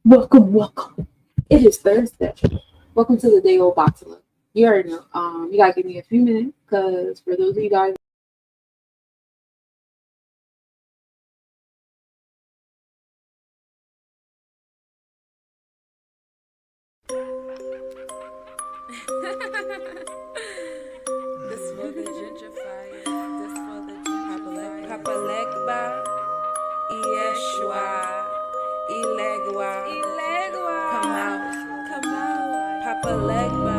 Welcome. It is Thursday. Welcome to the day old boxer. You already know. You gotta give me a few minutes because for those of you guys. This for the gentrifiers. This for the gentrifiers. Papa Legba, Yeshua, Ilegua, come out, Papa Legba,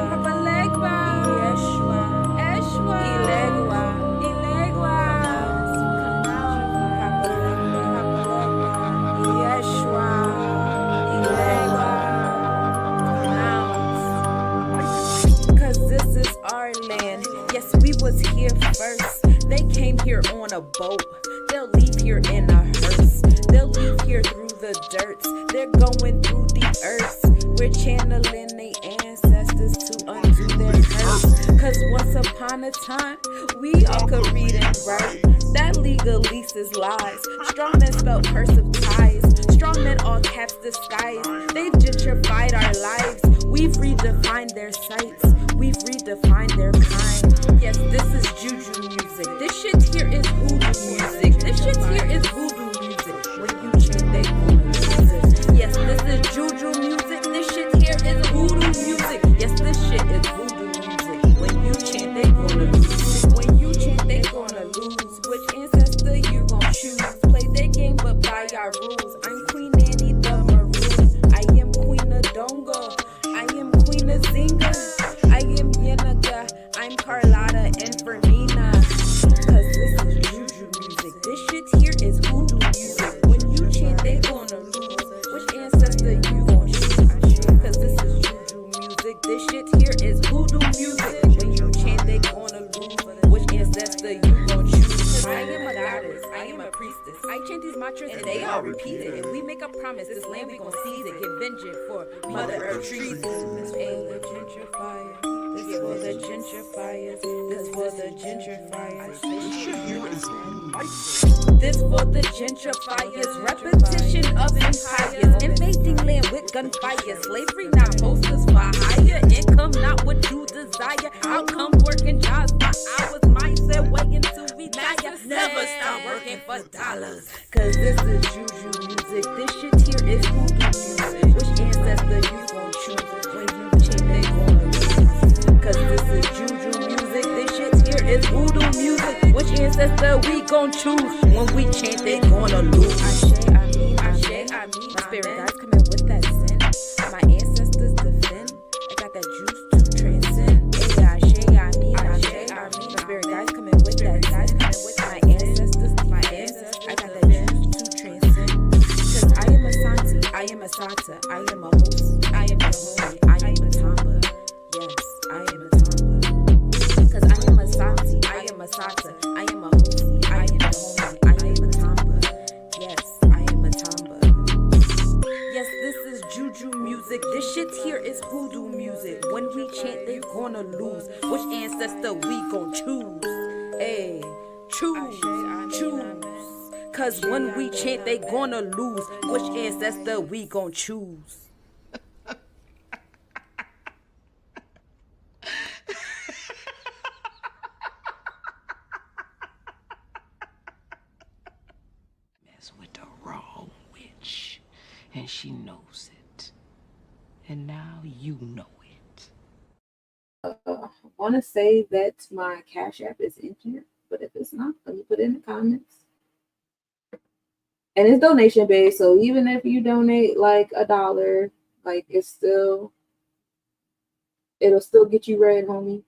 Yeshua, Ilegua, come out, Papa Legba, Yeshua, Ilegua, come out. 'Cause this is our land. Yes, we was here first. They came here on a boat. They'll leave here in a hearse. They'll leave here through the dirt. They're going through the earth. We're channeling the ancestors to undo their curse. 'Cause once upon a time, we all could read and write. That legalese is lies. Strong men spell curse of ties. Strong men all caps disguise. They've gentrified our lives. We've redefined their sights. We've redefined their kind. Yes, this is juju music. This shit here is voodoo music. This shit here is voodoo music. When you chant, they gonna lose it. Yes, this is juju music. This shit here is voodoo music. Yes, this shit is voodoo music. When you chant, they gonna lose it. When you chant, they gonna lose. Which ancestor you gon' choose? Play their game, but by our rules. I'm Queen Annie the Maroon. I am Queen of Dongo. I am Queen of Zinga. I am Yenaga. I'm Carlotta and Fermina. 'Cause this is juju music. This shit here is voodoo music. When you chant, they gonna lose. Which ancestor you gon' choose? 'Cause this is juju music. This shit here is voodoo music. When you chant, they gonna lose. Which ancestor you gon' choose? 'Cause I am a goddess. I am a priestess. I chant these mantras and they all repeat it. If we make a promise, this land we gon' seize it. Get vengeance for Mother Earth treason. This for the gentrifiers. This for the gentrifiers. This for the gentrifiers. This for the gentrifiers. Repetition of empires. Invading land with gunfire. Slavery not posters for hire. Income not what you desire. Outcome working jobs for hours. Mindset waiting to retire. Never stop working for dollars. 'Cause this is juju music. This shit here is voodoo music. Which ancestor you gon' choose? When you chant, they gonna lose. 'Cause this is juju music. This shit here is voodoo music. Which ancestor we gon' choose? When we chant, they gonna lose. Ashe, I mean. My spirit guides come in with that sin. My ancestors defend. I got that juice to transcend. Ashe, I mean. My spirit guides come in with that sin. My ancestors, I got that juice to transcend. 'Cause I am a Santi, I am a Sata, I am a host, I am a homie, I am a Tamba. Yes, I am a Tamba. 'Cause I am a Santi, I am a Sata, I am a host, I am a homie, I am a Tamba. Yes, I am a Tamba. Yes, this is juju music. This shit here is voodoo music. When we chant, they gonna lose. Which ancestor we gon' choose? Hey, choose. 'Cause when we chant, they gonna lose. Which ancestor we gon' choose? Mess with the wrong witch, and she knows it. And now you know it. I want to say that my Cash App is in here, but if it's not, let me put it in the comments. And it's donation based, so even if you donate like $1, like it'll still get you read, homie.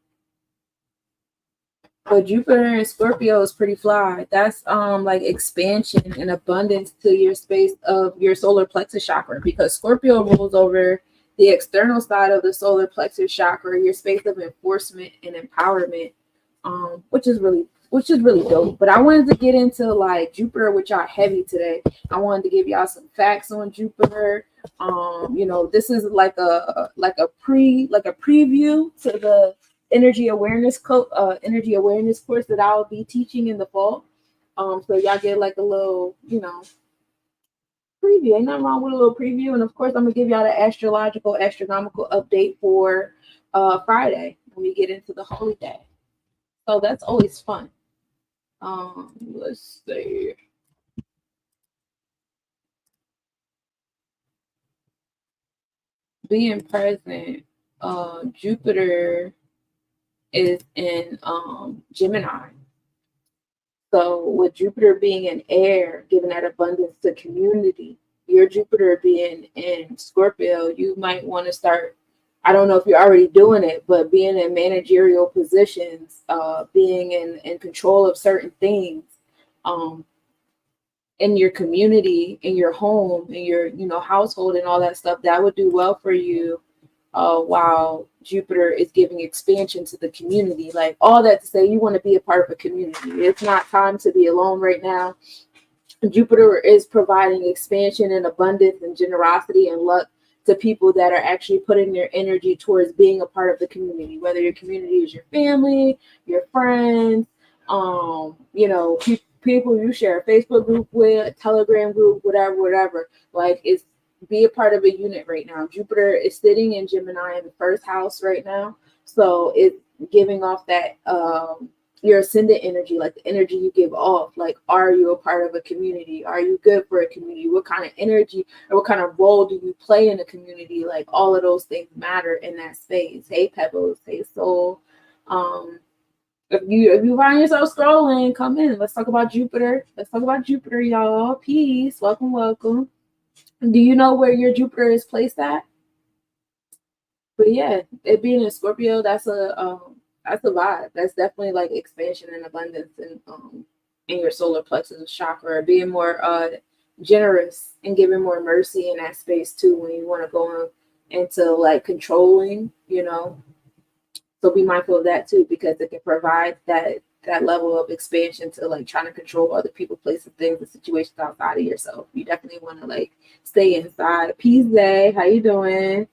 But Jupiter and Scorpio is pretty fly. That's like expansion and abundance to your space of your solar plexus chakra, because Scorpio rules over the external side of the solar plexus chakra, your space of enforcement and empowerment, which is really dope. But I wanted to get into like Jupiter, which are heavy today. I wanted to give y'all some facts on Jupiter. This is like a preview to the energy awareness course that I'll be teaching in the fall. So y'all get like a little, preview. Ain't nothing wrong with a little preview. And of course, I'm gonna give y'all the astronomical update for Friday when we get into the holy day. So that's always fun. Let's see. Being present, Jupiter is in Gemini. So with Jupiter being in air, giving that abundance to community, your Jupiter being in Scorpio, you might want to start, I don't know if you're already doing it, but being in managerial positions, being in control of certain things, in your community, in your home, in your household and all that stuff, that would do well for you. While Jupiter is giving expansion to the community. Like all that to say, you want to be a part of a community. It's not time to be alone right now. Jupiter is providing expansion and abundance and generosity and luck to people that are actually putting their energy towards being a part of the community, whether your community is your family, your friends, people you share a Facebook group with, a Telegram group, whatever. Like it's be a part of a unit right now. Jupiter is sitting in Gemini in the first house right now. So it's giving off that your ascendant energy, like the energy you give off. Like, are you a part of a community? Are you good for a community? What kind of energy or what kind of role do you play in a community? Like all of those things matter in that space. Hey Pebbles, hey Soul. If you find yourself scrolling, come in. Let's talk about Jupiter. Let's talk about Jupiter, y'all. Peace. Welcome. Do you know where your Jupiter is placed at? But yeah, it being in Scorpio, that's a vibe. That's definitely like expansion and abundance and in your solar plexus chakra, being more generous and giving more mercy in that space too when you want to go into like controlling, So be mindful of that too, because it can provide that level of expansion to like trying to control other people, places, things, and situations outside of yourself. You definitely want to like stay inside. Peace Day, how you doing?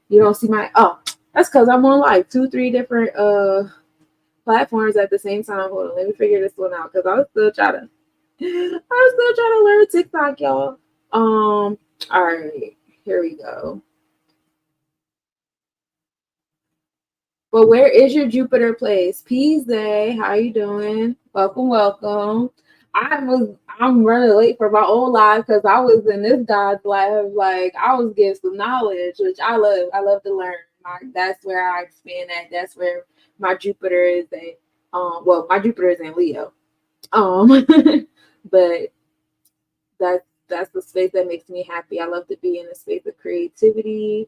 You don't see that's because I'm on like 2-3 different platforms at the same time. Hold on, let me figure this one out because I'm still trying to learn TikTok, y'all. All right, here we go. But where is your Jupiter place? Peace Day, how you doing? Welcome. I'm running late for my own life because I was in this God's life. Like I was getting some knowledge, which I love. I love to learn. That's where I expand at. That's where my Jupiter is at. My Jupiter is in Leo. But that's the space that makes me happy. I love to be in a space of creativity.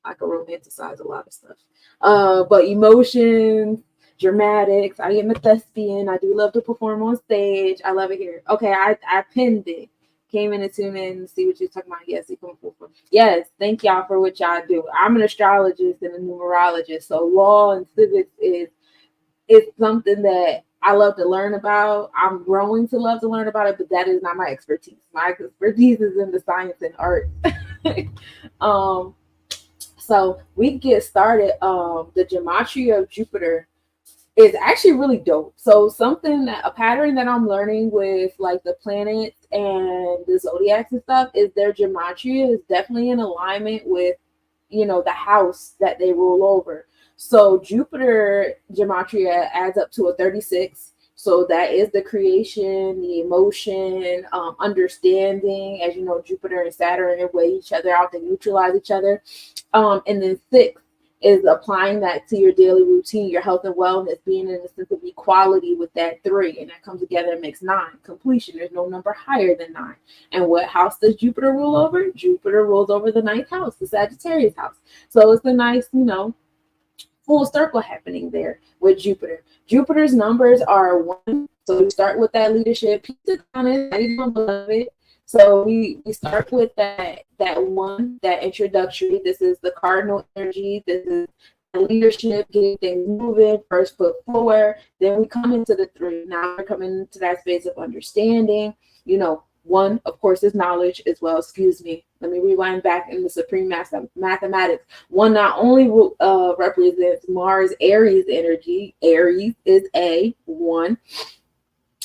I can romanticize a lot of stuff. But emotions, dramatics. I am a thespian. I do love to perform on stage. I love it here. Okay, I pinned it. Came in to tune in and see what you're talking about. Yes, yes, thank y'all for what y'all do. I'm an astrologist and a numerologist. So law and civics is something that I love to learn about. I'm growing to love to learn about it, but that is not my expertise. My expertise is in the science and art. So we get started. The gematria of Jupiter is actually really dope. So a pattern that I'm learning with like the planets and the zodiacs and stuff is their gematria is definitely in alignment with, the house that they rule over. So Jupiter gematria adds up to a 36. So that is the creation, the emotion, understanding. As you know, Jupiter and Saturn weigh each other out, they neutralize each other. And then 6 is applying that to your daily routine, your health and wellness, being in a sense of equality with that 3. And that comes together and makes 9. Completion. There's no number higher than 9. And what house does Jupiter rule over? Jupiter rules over the 9th house, the Sagittarius house. So it's a nice, full circle happening there with Jupiter. Jupiter's numbers are 1. So we start with that leadership. Peace honest, I don't love it. So we start with that 1, that introductory. This is the cardinal energy. This is leadership, getting things moving, first foot forward. Then we come into the 3. Now we're coming into that space of understanding. 1, of course, is knowledge as well. Excuse me. Let me rewind back in the supreme mathematics. 1 not only represents Mars Aries energy. Aries is A1.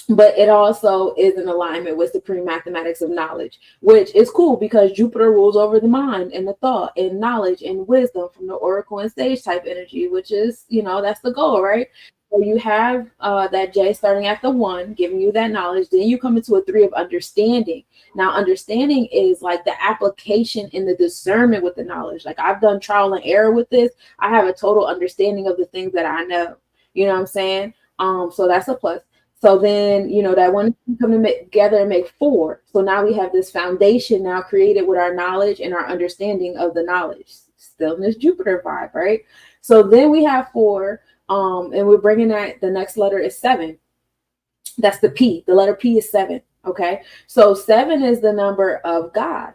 but it also is in alignment with supreme mathematics of knowledge, which is cool because Jupiter rules over the mind and the thought and knowledge and wisdom from the oracle and sage type energy, which is, that's the goal, right? So you have that J starting at the 1, giving you that knowledge. Then you come into a 3 of understanding. Now, understanding is like the application and the discernment with the knowledge. Like, I've done trial and error with this. I have a total understanding of the things that I know. You know what I'm saying? So that's a plus. So then, that one come together and make 4. So now we have this foundation now created with our knowledge and our understanding of the knowledge. Still in this Jupiter vibe, right? So then we have 4, and we're bringing that, the next letter is 7. That's the P. The letter P is 7, okay? So 7 is the number of God.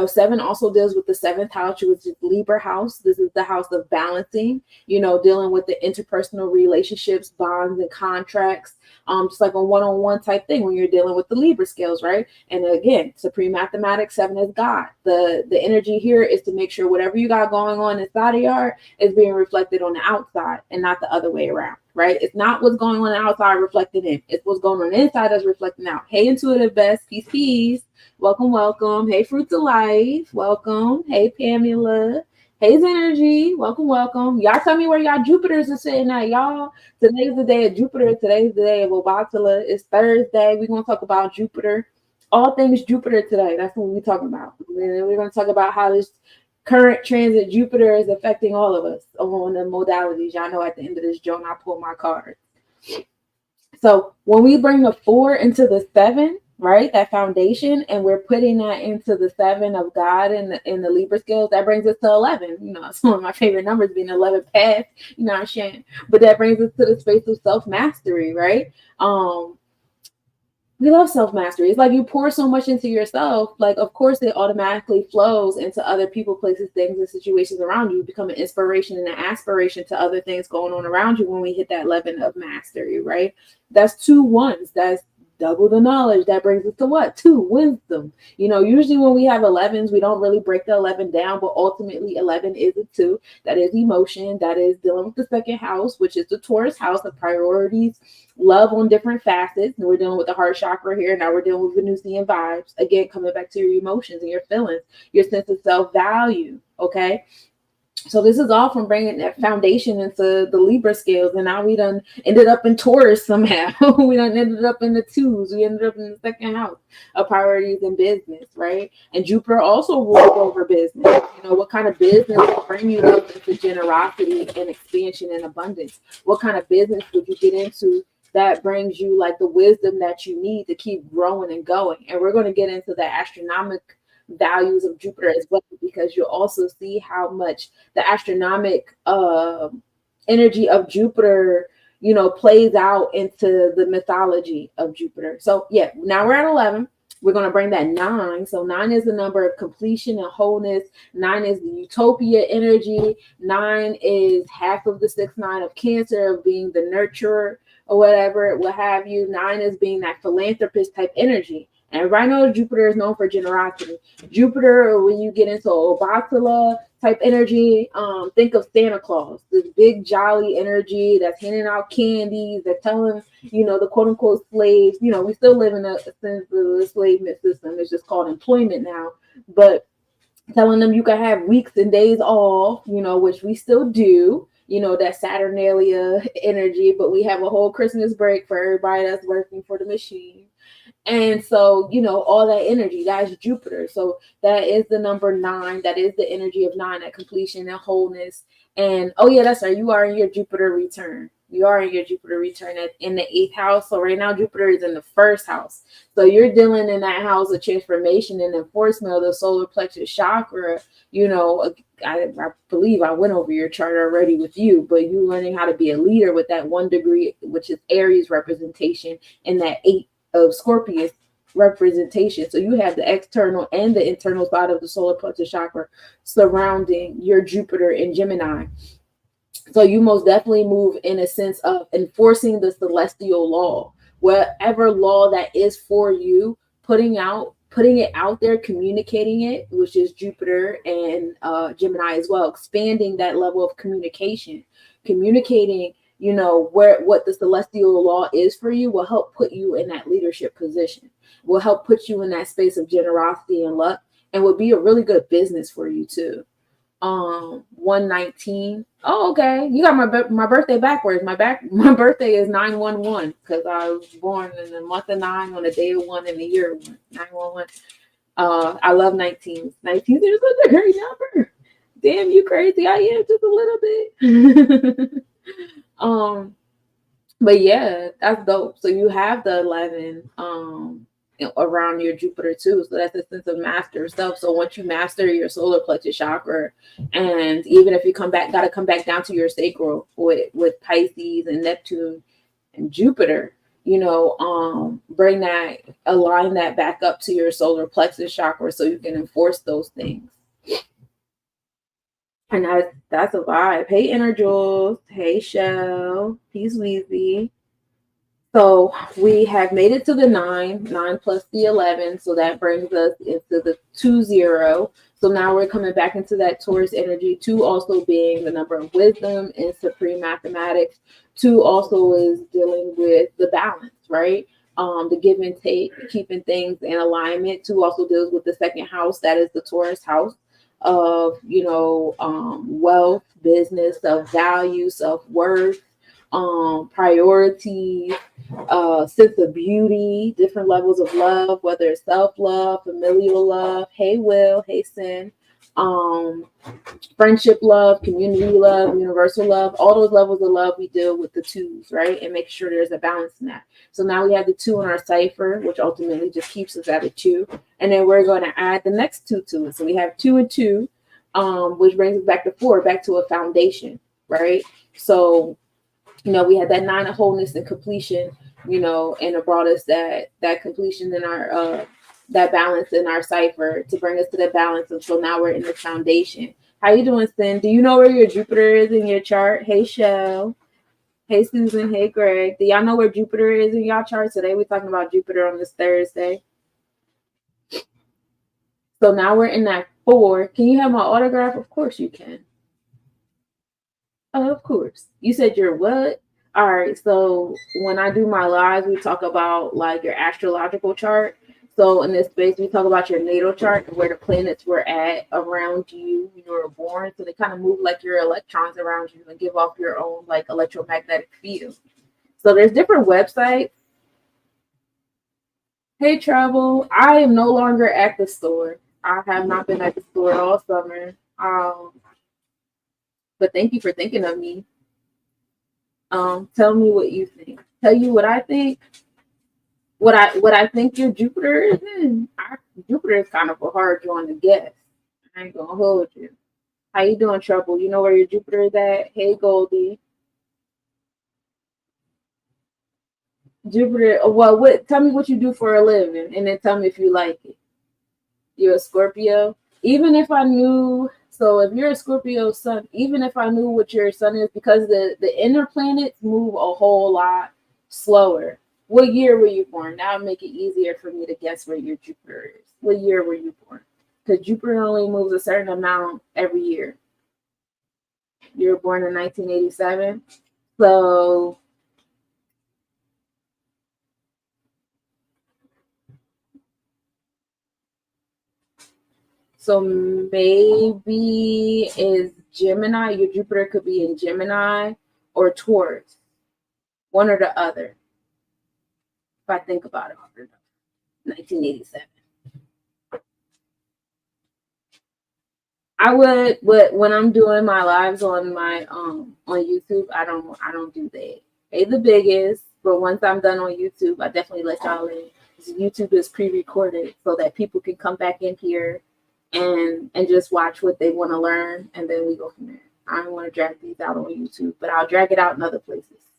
7 also deals with the 7th house, which is Libra house. This is the house of balancing, dealing with the interpersonal relationships, bonds, and contracts. Just like a one-on-one type thing when you're dealing with the Libra scales, right? And again, supreme mathematics, 7 is God. The energy here is to make sure whatever you got going on inside of your heart is being reflected on the outside and not the other way around, right? It's not what's going on outside reflected in. It's what's going on inside that's reflecting out. Hey, intuitive best, peace. Welcome, welcome. Hey, Fruits of Life. Welcome. Hey, Pamela. Hey, Energy. Welcome, welcome. Y'all tell me where y'all Jupiters are sitting at, y'all. Today's the day of Jupiter. Today's the day of Obatala. It's Thursday. We're going to talk about Jupiter. All things Jupiter today. That's what we're talking about. And then we're going to talk about how this current transit Jupiter is affecting all of us on the modalities. Y'all know at the end of this joint, I pull my cards. So when we bring the 4 into the 7, right, that foundation, and we're putting that into the 7 of God in the Libra scales, that brings us to 11. It's one of my favorite numbers, being 11 path. I'm saying, but that brings us to the space of self-mastery, right? We love self-mastery. It's like you pour so much into yourself, like, of course, it automatically flows into other people, places, things, and situations around you. You become an inspiration and an aspiration to other things going on around you when we hit that 11 of mastery, right? That's 2 1s. That's double the knowledge. That brings us to what? 2, wisdom. Usually when we have 11s, we don't really break the 11 down, but ultimately 11 is a 2. That is emotion. That is dealing with the 2nd house, which is the Taurus house of priorities, love on different facets. And we're dealing with the heart chakra here. Now we're dealing with Venusian vibes. Again, coming back to your emotions and your feelings, your sense of self-value. Okay. So this is all from bringing that foundation into the Libra scales. And now we done ended up in Taurus somehow. We done ended up in the 2s. We ended up in the 2nd house of priorities and business, right? And Jupiter also rules over business. What kind of business will bring you up into generosity and expansion and abundance? What kind of business would you get into that brings you like the wisdom that you need to keep growing and going? And we're going to get into the astronomical values of Jupiter as well, because you'll also see how much the astronomic energy of Jupiter, plays out into the mythology of Jupiter. So yeah, now we're at 11. We're going to bring that 9. So 9 is the number of completion and wholeness. 9 is the utopia energy. 9 is half of the 6-9 of Cancer, of being the nurturer or whatever, what have you. 9 is being that philanthropist type energy. And right now, Jupiter is known for generosity. Jupiter, when you get into Obatala type energy, think of Santa Claus, this big jolly energy that's handing out candies, that's telling, the quote unquote slaves, we still live in a sense of the enslavement system. It's just called employment now, but telling them you can have weeks and days off, which we still do. That Saturnalia energy, but we have a whole Christmas break for everybody that's working for the machine. And so, all that energy, that's Jupiter. So that is the number 9. That is the energy of 9, that completion and wholeness. And, oh yeah, that's right. You are in your Jupiter return. You are in your Jupiter return in the 8th house. So right now, Jupiter is in the 1st house. So you're dealing in that house of transformation and enforcement of the solar plexus chakra. I believe I went over your chart already with you, but you learning how to be a leader with that 1 degree, which is Aries representation, and that 8 of Scorpius representation. So you have the external and the internal side of the solar plexus chakra surrounding your Jupiter in Gemini. So you most definitely move in a sense of enforcing the celestial law, whatever law that is for you, putting it out there, communicating it, which is Jupiter and Gemini as well, expanding that level of communicating you know, what the celestial law is for you will help put you in that leadership position, will help put you in that space of generosity and luck, and will be a really good business for you too. 119. Oh, okay. You got my birthday backwards. My birthday is 911 because I was born in the month of 9 on the day of 1 in the year of 1. 911. I love 19. 19 is such a great number. Damn, you crazy. I am just a little bit. But yeah, that's dope. So you have the 11 around your Jupiter too. So that's a sense of master self. So once you master your solar plexus chakra, and even if you gotta come back down to your sacral with Pisces and Neptune and Jupiter, you know, align that back up to your solar plexus chakra so you can enforce those things. And that's a vibe. Hey, Inner Jules. Hey, Shell. Peace, Weezy. So we have made it to the 9 plus the 11. So that brings us into the 2-0. So now we're coming back into that Taurus energy. 2 also being the number of wisdom and supreme mathematics. 2 also is dealing with the balance, right? The give and take, keeping things in alignment. 2 also deals with the second house. That is the Taurus house of, you know, wealth, business, self-value, self-worth, priorities, sense of beauty, different levels of love, whether it's self-love, familial love, hey Will, hey Sin, friendship love, community love, universal love, all those levels of love we deal with the 2s, right? And make sure there's a balance in that. So now we have the 2 in our cipher, which ultimately just keeps us at a 2. And then we're going to add the next 2 to it. So we have 2 and 2, which brings us back to 4, back to a foundation, right? So, you know, we had that 9 of wholeness and completion, you know, and it brought us that completion in our, that balance in our cipher to bring us to that balance. And so now we're in the foundation. How you doing, Sin? Do you know where your Jupiter is in your chart? Hey, Shell. Hey, Susan. Hey, Greg. Do y'all know where Jupiter is in y'all chart? Today we're talking about Jupiter on this Thursday. So now we're in that 4. Can you have my autograph? Of course you can. Of course. You said you're what? All right. So when I do my lives, we talk about like your astrological chart. So in this space, we talk about your natal chart and where the planets were at around you when you were born. So they kind of move like your electrons around you and give off your own like electromagnetic field. So there's different websites. Hey, Travel. I am no longer at the store. I have not been at the store all summer. But thank you for thinking of me. Tell me what you think. Tell you what I think. What I think your Jupiter is in. Jupiter is kind of a hard one to guess. I ain't gonna hold you. How you doing, Trouble? You know where your Jupiter is at? Hey, Goldie. Jupiter. Well, tell me what you do for a living, and then tell me if you like it. You're a Scorpio. Even if I knew, so if you're a Scorpio sun, even if I knew what your sun is, because the inner planets move a whole lot slower. What year were you born? That would make it easier for me to guess where your Jupiter is. What year were you born? Because Jupiter only moves a certain amount every year. You were born in 1987. So maybe is Gemini. Your Jupiter could be in Gemini or Taurus. One or the other. If I think about it, 1987. I would, but when I'm doing my lives on my on YouTube, I don't do that. They the biggest, but once I'm done on YouTube, I definitely let y'all in. YouTube is pre-recorded so that people can come back in here and just watch what they want to learn, and then we go from there. I don't want to drag these out on YouTube, but I'll drag it out in other places.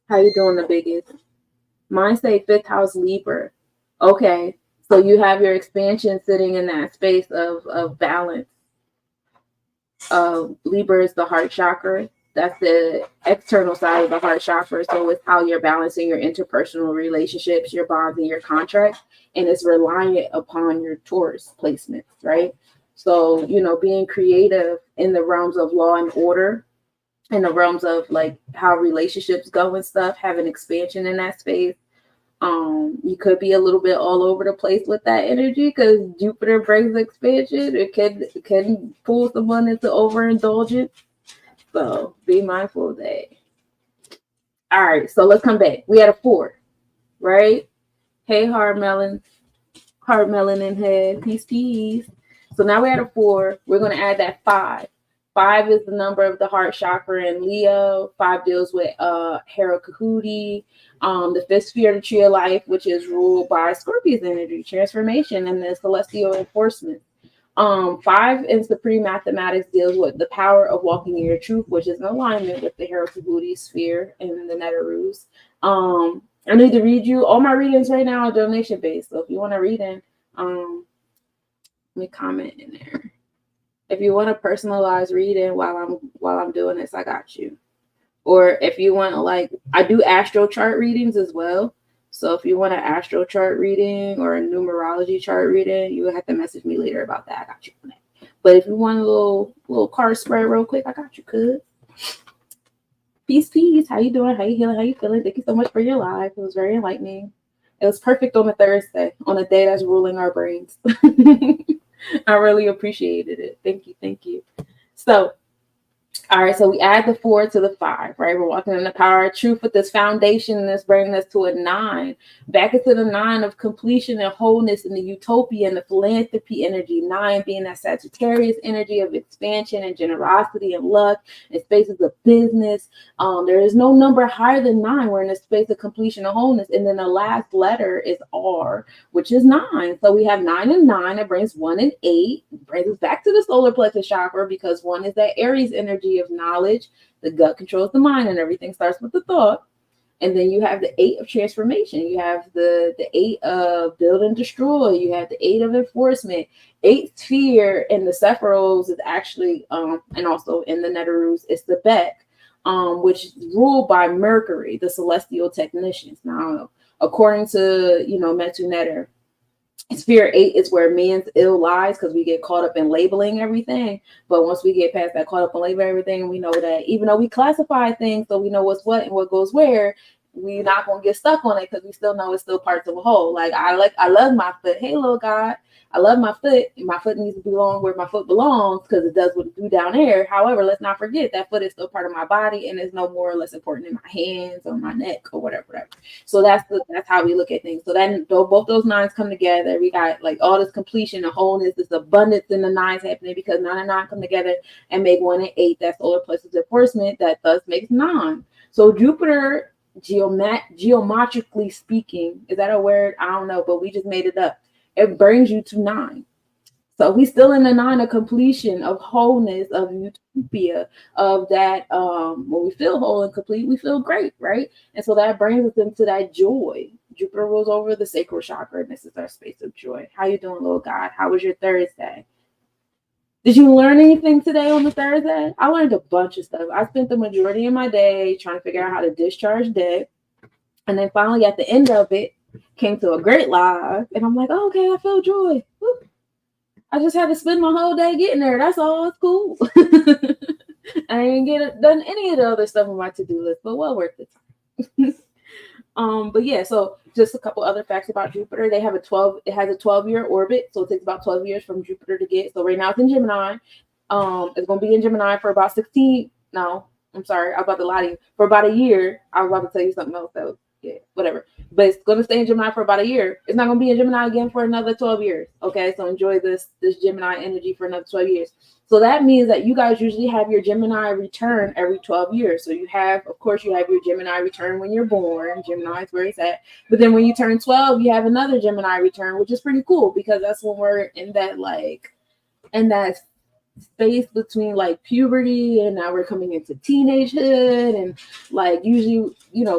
How you doing, the biggest? Mine say 5th house Libra. Okay, so you have your expansion sitting in that space of balance. Libra is the heart chakra. That's the external side of the heart chakra. So it's how you're balancing your interpersonal relationships, your bonds, and your contracts. And it's reliant upon your Taurus placements, right? So, you know, being creative in the realms of law and order in the realms of like how relationships go and stuff, have an expansion in that space. You could be a little bit all over the place with that energy because Jupiter brings expansion. It can pull someone into overindulgence. So be mindful of that. All right, so let's come back. We had a 4, right? Hey, heart melon in head, peace. So now we had a 4. We're going to add that 5. 5 is the number of the heart chakra in Leo. 5 deals with Hera Kahuti, the 5th sphere of the tree of life, which is ruled by Scorpius energy, transformation, and the celestial enforcement. 5 in Supreme Mathematics deals with the power of walking in your truth, which is in alignment with the Hera Kahuti sphere and the Netarus. I need to read you all my readings right now are donation based. So if you want to read in, let me comment in there. If you want a personalized reading while I'm doing this, I got you. Or if you want to, like, I do astro chart readings as well. So if you want an astro chart reading or a numerology chart reading, you will have to message me later about that. I got you on that. But if you want a little card spread real quick, I got you, cuz. Peace. How you doing? How you healing? How you feeling? Thank you so much for your live. It was very enlightening. It was perfect on a Thursday, on a day that's ruling our brains. I really appreciated it. Thank you. So, all right, so we add the 4 to the 5, right? We're walking in the power of truth with this foundation, and that's bringing us to a 9. Back into the 9 of completion and wholeness and the utopia and the philanthropy energy. 9 being that Sagittarius energy of expansion and generosity and luck and spaces of business. There is no number higher than 9. We're in a space of completion and wholeness. And then the last letter is R, which is 9. So we have 9 and 9. It brings 1 and 8. It brings us back to the solar plexus chakra because 1 is that Aries energy of knowledge. The gut controls the mind, and everything starts with the thought. And then you have the 8 of transformation. You have the 8 of build and destroy. You have the 8 of enforcement. 8 sphere in the Sephiros is actually, and also in the Netarus, it's the Beck, which is ruled by Mercury, the celestial technicians. Now, according to, Metu Neter, sphere 8 is where man's ill lies because we get caught up in labeling everything. But once we get past that caught up in labeling everything, we know that even though we classify things so we know what's what and what goes where, we're not going to get stuck on it because we still know it's still parts of a whole. Like I love my foot. Hey, little God, I love my foot. My foot needs to belong where my foot belongs because it does what it do down there. However, let's not forget that foot is still part of my body and it's no more or less important in my hands or my neck or whatever. So that's how we look at things. So then both those 9s come together. We got like all this completion and wholeness, this abundance in the 9s happening because 9 and 9 come together and make 1 and 8. That's solar plexus enforcement that thus makes 9. So Jupiter, geometrically speaking, is that a word? I don't know, but we just made it up. It brings you to 9. So we still in the 9 of completion, of wholeness, of utopia, of that when we feel whole and complete, we feel great, right? And so that brings us into that joy. Jupiter rules over the sacral chakra, and this is our space of joy. How you doing, little God? How was your Thursday? Did you learn anything today on the Thursday? I learned a bunch of stuff. I spent the majority of my day trying to figure out how to discharge debt. And then finally at the end of it, came to a great live. And I'm like, oh, okay, I feel joy. Woo. I just had to spend my whole day getting there. That's all. It's cool. I ain't done any of the other stuff on my to-do list, but well worth the time. But yeah, so just a couple other facts about Jupiter. It has a 12-year orbit, so it takes about 12 years from Jupiter to get. So right now it's in Gemini. It's going to be in Gemini for about 16. No, I'm sorry, I'm about to lie to you. For about a year. I was about to tell you something else, though. Yeah, whatever. But it's going to stay in Gemini for about a year. It's not going to be in Gemini again for another 12 years. Okay, so enjoy this Gemini energy for another 12 years. So that means that you guys usually have your Gemini return every 12 years. So you have your Gemini return when you're born. Gemini is where it's at. But then when you turn 12, you have another Gemini return, which is pretty cool because that's when we're in that space between like puberty and now we're coming into teenagehood. And like usually,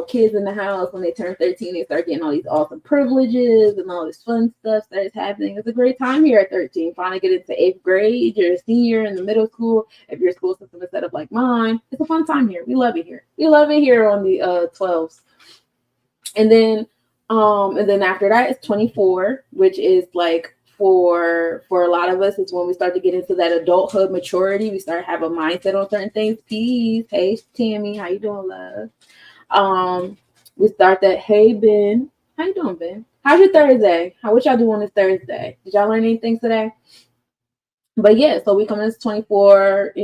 kids in the house when they turn 13, they start getting all these awesome privileges and all this fun stuff starts happening. It's a great time here at 13. Finally get into 8th grade. You're a senior in the middle school. If your school system is set up like mine, it's a fun time here. We love it here. We love it here on the 12s. And then after that it's 24, which is like for a lot of us, is when we start to get into that adulthood maturity. We start to have a mindset on certain things. Peace. Hey, Tammy. How you doing, love? We start that. Hey, Ben. How you doing, Ben? How's your Thursday? What y'all do on this Thursday? Did y'all learn anything today? But yeah, so we come into 24, I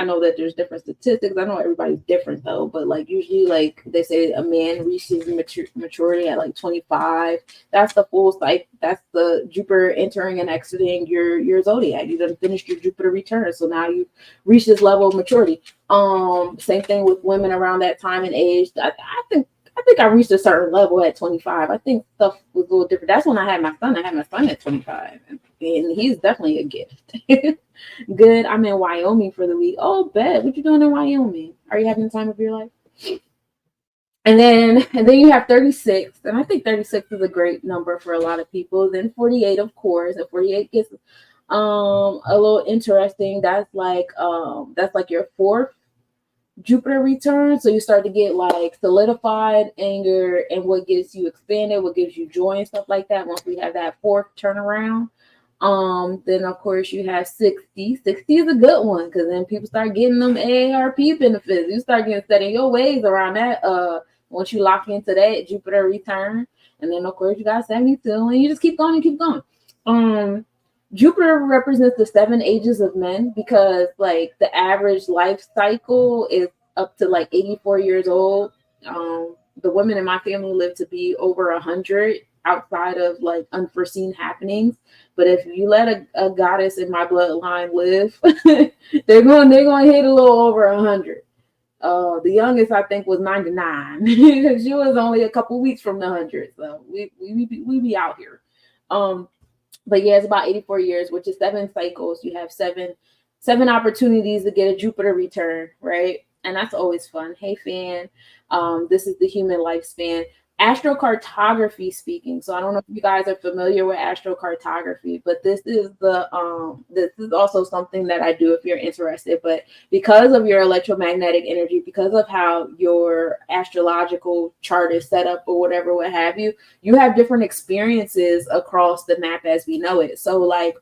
know that there's different statistics. I know everybody's different though, but like usually like they say a man reaches maturity at like 25. That's the full cycle. That's the Jupiter entering and exiting your zodiac. You done finished your Jupiter return. So now you reach this level of maturity. Same thing with women around that time and age. I think I reached a certain level at 25. I think stuff was a little different. That's when I had my son. I had my son at 25. And he's definitely a gift. Good. I'm in Wyoming for the week. Oh, bet. What you doing in Wyoming? Are you having the time of your life? And then you have 36. And I think 36 is a great number for a lot of people. Then 48, of course. And 48 gets a little interesting. That's like your fourth Jupiter return. So you start to get like solidified anger and what gets you expanded, what gives you joy and stuff like that. Once we have that fourth turnaround, then of course you have 60. 60 is a good one because then people start getting them AARP benefits. You start getting set in your ways around that. Once you lock into that Jupiter return, and then of course you got 72, and you just keep going and keep going. Jupiter represents the 7 ages of men because like the average life cycle is up to like 84 years old. The women in my family live to be over 100 outside of like unforeseen happenings. But if you let a goddess in my bloodline live, they're going to hit a little over 100. The youngest I think was 99. She was only a couple weeks from the 100. So we be out here. But yeah, it's about 84 years, which is 7 cycles. You have seven opportunities to get a Jupiter return, right? And that's always fun. Hey, fan. This is the human lifespan. Astrocartography speaking. So I don't know if you guys are familiar with astrocartography, but this is also something that I do if you're interested. But because of your electromagnetic energy, because of how your astrological chart is set up or whatever, what have you, you have different experiences across the map as we know it. So like,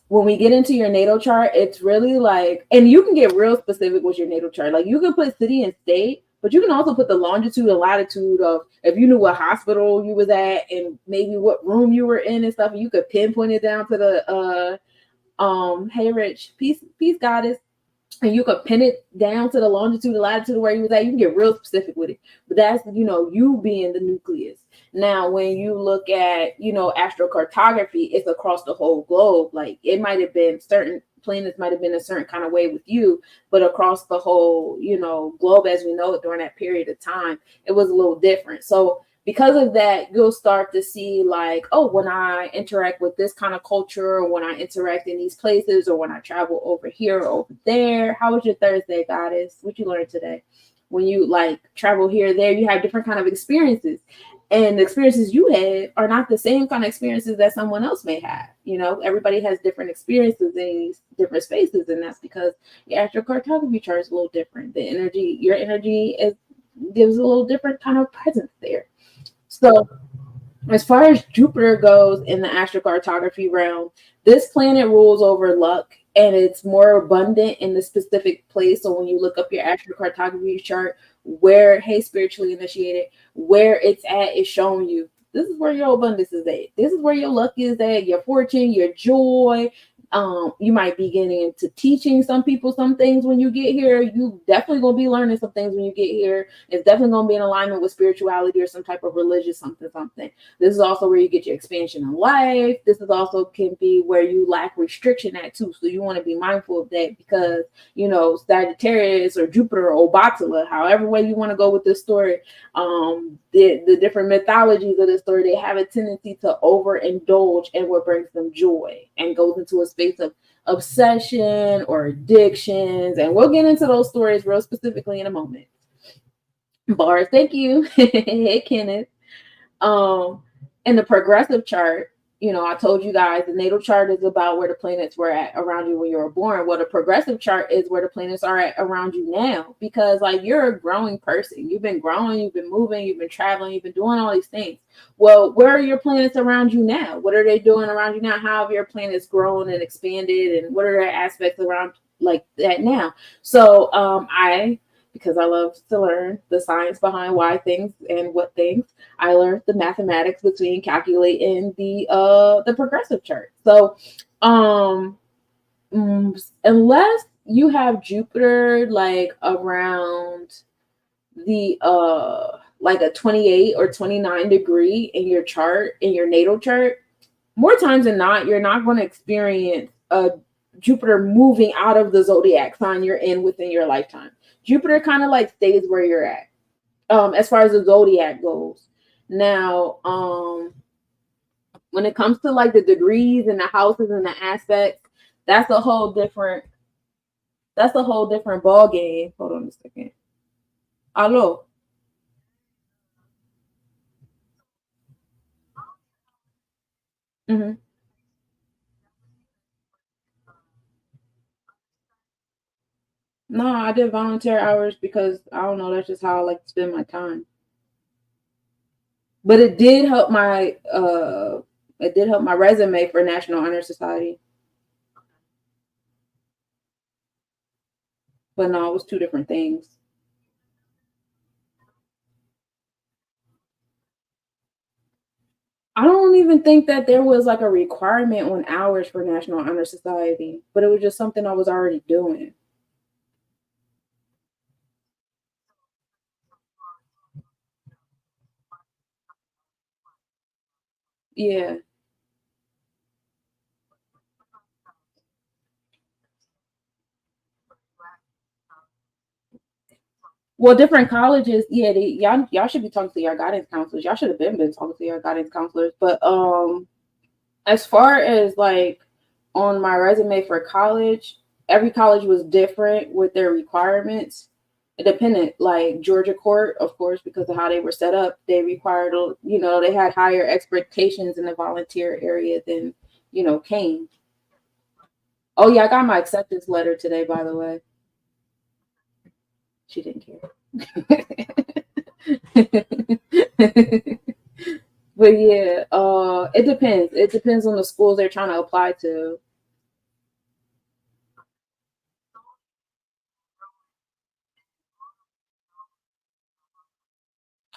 when we get into your natal chart, it's really like, and you can get real specific with your natal chart. Like you can put city and state, but you can also put the longitude and latitude of if you knew what hospital you was at and maybe what room you were in and stuff. You could pinpoint it down to the hey Rich, peace goddess. And you could pin it down to the longitude and latitude where you was at. You can get real specific with it. But that's, you being the nucleus. Now, when you look at, astrocartography, it's across the whole globe. Like it might have been certain planets might have been a certain kind of way with you, but across the whole, globe as we know it during that period of time, it was a little different. So because of that, you'll start to see like, oh, when I interact with this kind of culture, or when I interact in these places, or when I travel over here or over there. How was your Thursday, goddess? What you learned today? When you like travel here or there, you have different kind of experiences. And the experiences you have are not the same kind of experiences that someone else may have. Everybody has different experiences in these different spaces. And that's because the astrocartography chart is a little different. Your energy gives a little different kind of presence there. So as far as Jupiter goes in the astrocartography realm, this planet rules over luck and it's more abundant in the specific place. So when you look up your astrocartography chart, where, hey, spiritually initiated, where it's at is showing you this is where your abundance is at. This is where your luck is at, your fortune, your joy. You might be getting into teaching some people some things when you get here. You definitely going to be learning some things when you get here. It's definitely going to be in alignment with spirituality or some type of religious something. This is also where you get your expansion in life. This is also can be where you lack restriction at too. So you want to be mindful of that because, Sagittarius or Jupiter or Obatala, however way you want to go with this story, the different mythologies of this story, they have a tendency to overindulge in what brings them joy and goes into a space of obsession or addictions. And we'll get into those stories real specifically in a moment. Bars, thank you. Hey, Kenneth. In the progressive chart, I told you guys the natal chart is about where the planets were at around you when you were born. Well, the progressive chart is where the planets are at around you now, because like you're a growing person. You've been growing, you've been moving, you've been traveling, you've been doing all these things. Well, where are your planets around you now? What are they doing around you now? How have your planets grown and expanded, and what are their aspects around like that now? So because I love to learn the science behind why things and what things, I learned the mathematics between calculating the progressive chart. So unless you have Jupiter like around the like a 28 or 29 degree in your chart, in your natal chart, more times than not, you're not going to experience a Jupiter moving out of the zodiac sign you're in within your lifetime. Jupiter kind of like stays where you're at, as far as the zodiac goes. Now, when it comes to like the degrees and the houses and the aspects, that's a whole different ball game. Hold on a second. Hello. Mm-hmm. No, I did volunteer hours because I don't know, that's just how I like to spend my time. But it did help my resume for National Honor Society. But no, it was two different things. I don't even think that there was like a requirement on hours for National Honor Society, but it was just something I was already doing. Yeah. Well, different colleges, yeah, y'all should be talking to your guidance counselors. Y'all should have been talking to your guidance counselors. But as far as like on my resume for college, every college was different with their requirements. It depended, like Georgia Court, of course, because of how they were set up, they required, they had higher expectations in the volunteer area than, Kane. Oh yeah, I got my acceptance letter today, by the way. She didn't care. But yeah, it depends. It depends on the schools they're trying to apply to.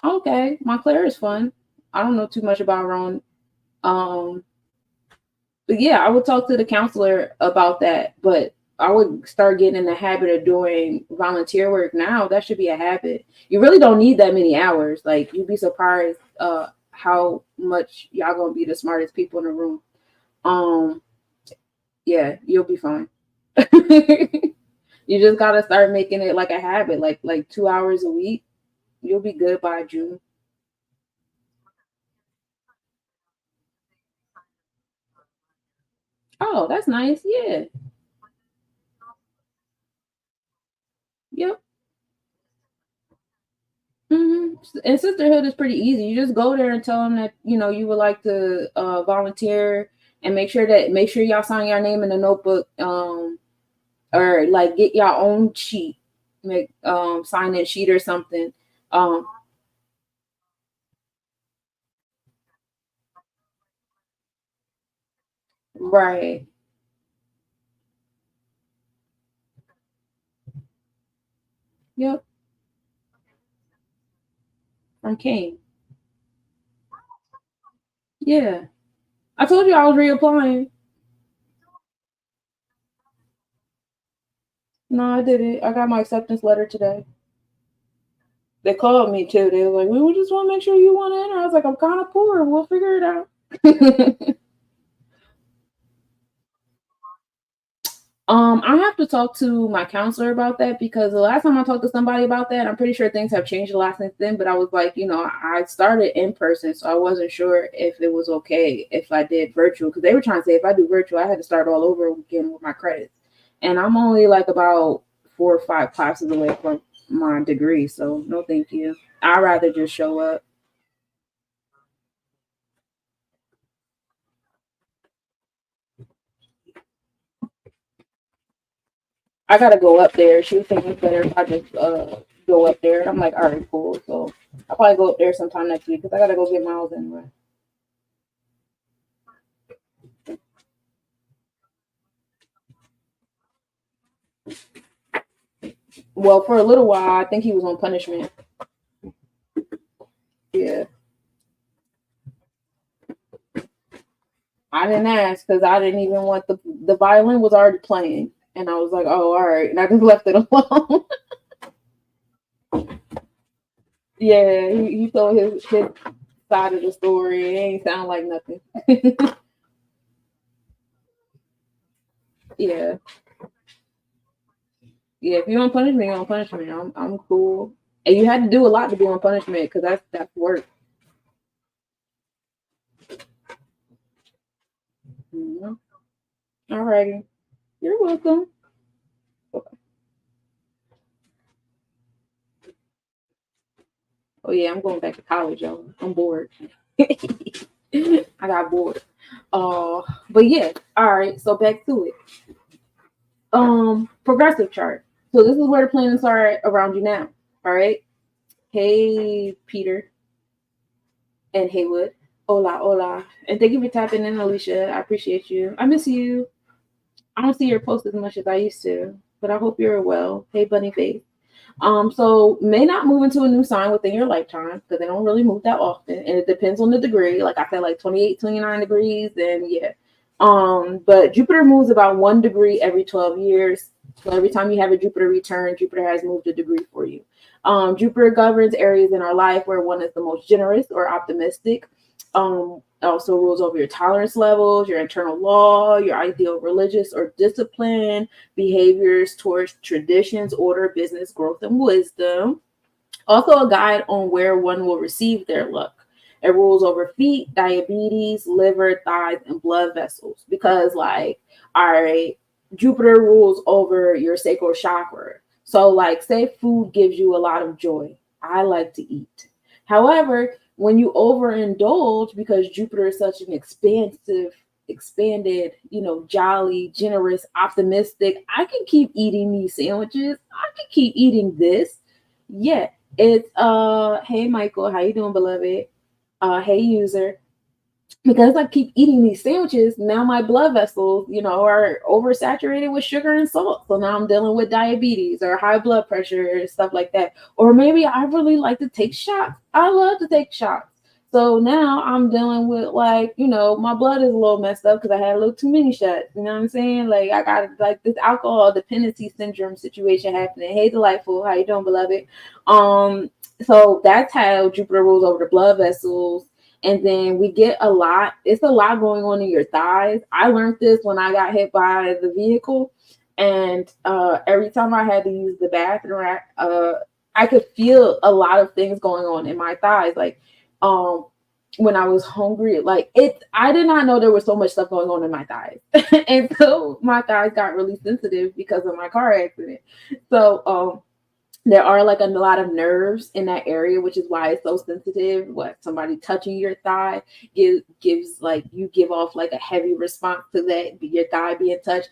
Okay, Montclair is fun. I don't know too much about Rhone. Um, but yeah, I would talk to the counselor about that. But I would start getting in the habit of doing volunteer work now. That should be a habit. You really don't need that many hours. Like you'd be surprised how much y'all gonna be the smartest people in the room. Um, yeah, you'll be fine. You just gotta start making it like a habit, like 2 hours a week. You'll be good by June. Oh, that's nice. Yeah. Yep. And sisterhood is pretty easy. You just go there and tell them that you would like to volunteer, and make sure y'all sign your name in the notebook, or like get your own sheet, make sign in sheet or something. Um, right. Yep. From King. Yeah. I told you I was reapplying. No, I did it. I got my acceptance letter today. They called me too. They were like, "We just want to make sure you want to enter." I was like, "I'm kind of poor. We'll figure it out." I have to talk to my counselor about that, because the last time I talked to somebody about that, I'm pretty sure things have changed a lot since then. But I was like, I started in person, so I wasn't sure if it was okay if I did virtual, because they were trying to say if I do virtual, I had to start all over again with my credits, and I'm only like about 4 or 5 classes away from my degree, so no, thank you. I'd rather just show up. I gotta go up there. She was thinking it's better if I just go up there. And I'm like, all right, cool. So I'll probably go up there sometime next week because I gotta go get Miles anyway. Well, for a little while, I think he was on punishment. Yeah. I didn't ask because I didn't even want the violin was already playing. And I was like, oh, all right. And I just left it alone. Yeah, he told his side of the story. It ain't sound like nothing. Yeah. Yeah, if you don't punish me, you don't punish me. I'm cool. And you had to do a lot to be on punishment because that's work. Mm-hmm. All righty. You're welcome. Oh yeah, I'm going back to college, y'all. I'm bored. I got bored. But yeah, all right. So back to it. Progressive chart. So this is where the planets are around you now. All right. Hey, Peter and Haywood. Hola, hola. And thank you for tapping in, Alicia. I appreciate you. I miss you. I don't see your posts as much as I used to, but I hope you're well. Hey, Bunny Face. So may not move into a new sign within your lifetime because they don't really move that often. And it depends on the degree. Like I said, like 28, 29 degrees. And yeah. But Jupiter moves about 1 degree every 12 years. So every time you have a Jupiter return, Jupiter has moved a degree for you. Jupiter governs areas in our life where one is the most generous or optimistic. Also rules over your tolerance levels, your internal law, your ideal religious or discipline, behaviors towards traditions, order, business, growth, and wisdom. Also a guide on where one will receive their luck. It rules over feet, diabetes, liver, thighs, and blood vessels. Because, like, all right, Jupiter rules over your sacral chakra. So, like, say food gives you a lot of joy. I like to eat. However, when you overindulge, because Jupiter is such an expanded, jolly, generous, optimistic, I can keep eating these sandwiches. I can keep eating this. Yeah. It's hey Michael, how you doing, beloved? Hey user. Because I keep eating these sandwiches, now my blood vessels, are oversaturated with sugar and salt. So now I'm dealing with diabetes or high blood pressure and stuff like that. Or maybe I really like to take shots. I love to take shots. So now I'm dealing with my blood is a little messed up because I had a little too many shots. You know what I'm saying? Like I got like this alcohol dependency syndrome situation happening. Hey, delightful, how you doing, beloved? So that's how Jupiter rules over the blood vessels. And then we get it's a lot going on in your thighs. I learned this when I got hit by the vehicle. And every time I had to use the bathroom, I could feel a lot of things going on in my thighs. Like when I was hungry, I did not know there was so much stuff going on in my thighs. And so my thighs got really sensitive because of my car accident. So there are like a lot of nerves in that area, which is why it's so sensitive. What somebody touching your thigh gives like you give off like a heavy response to that, your thigh being touched.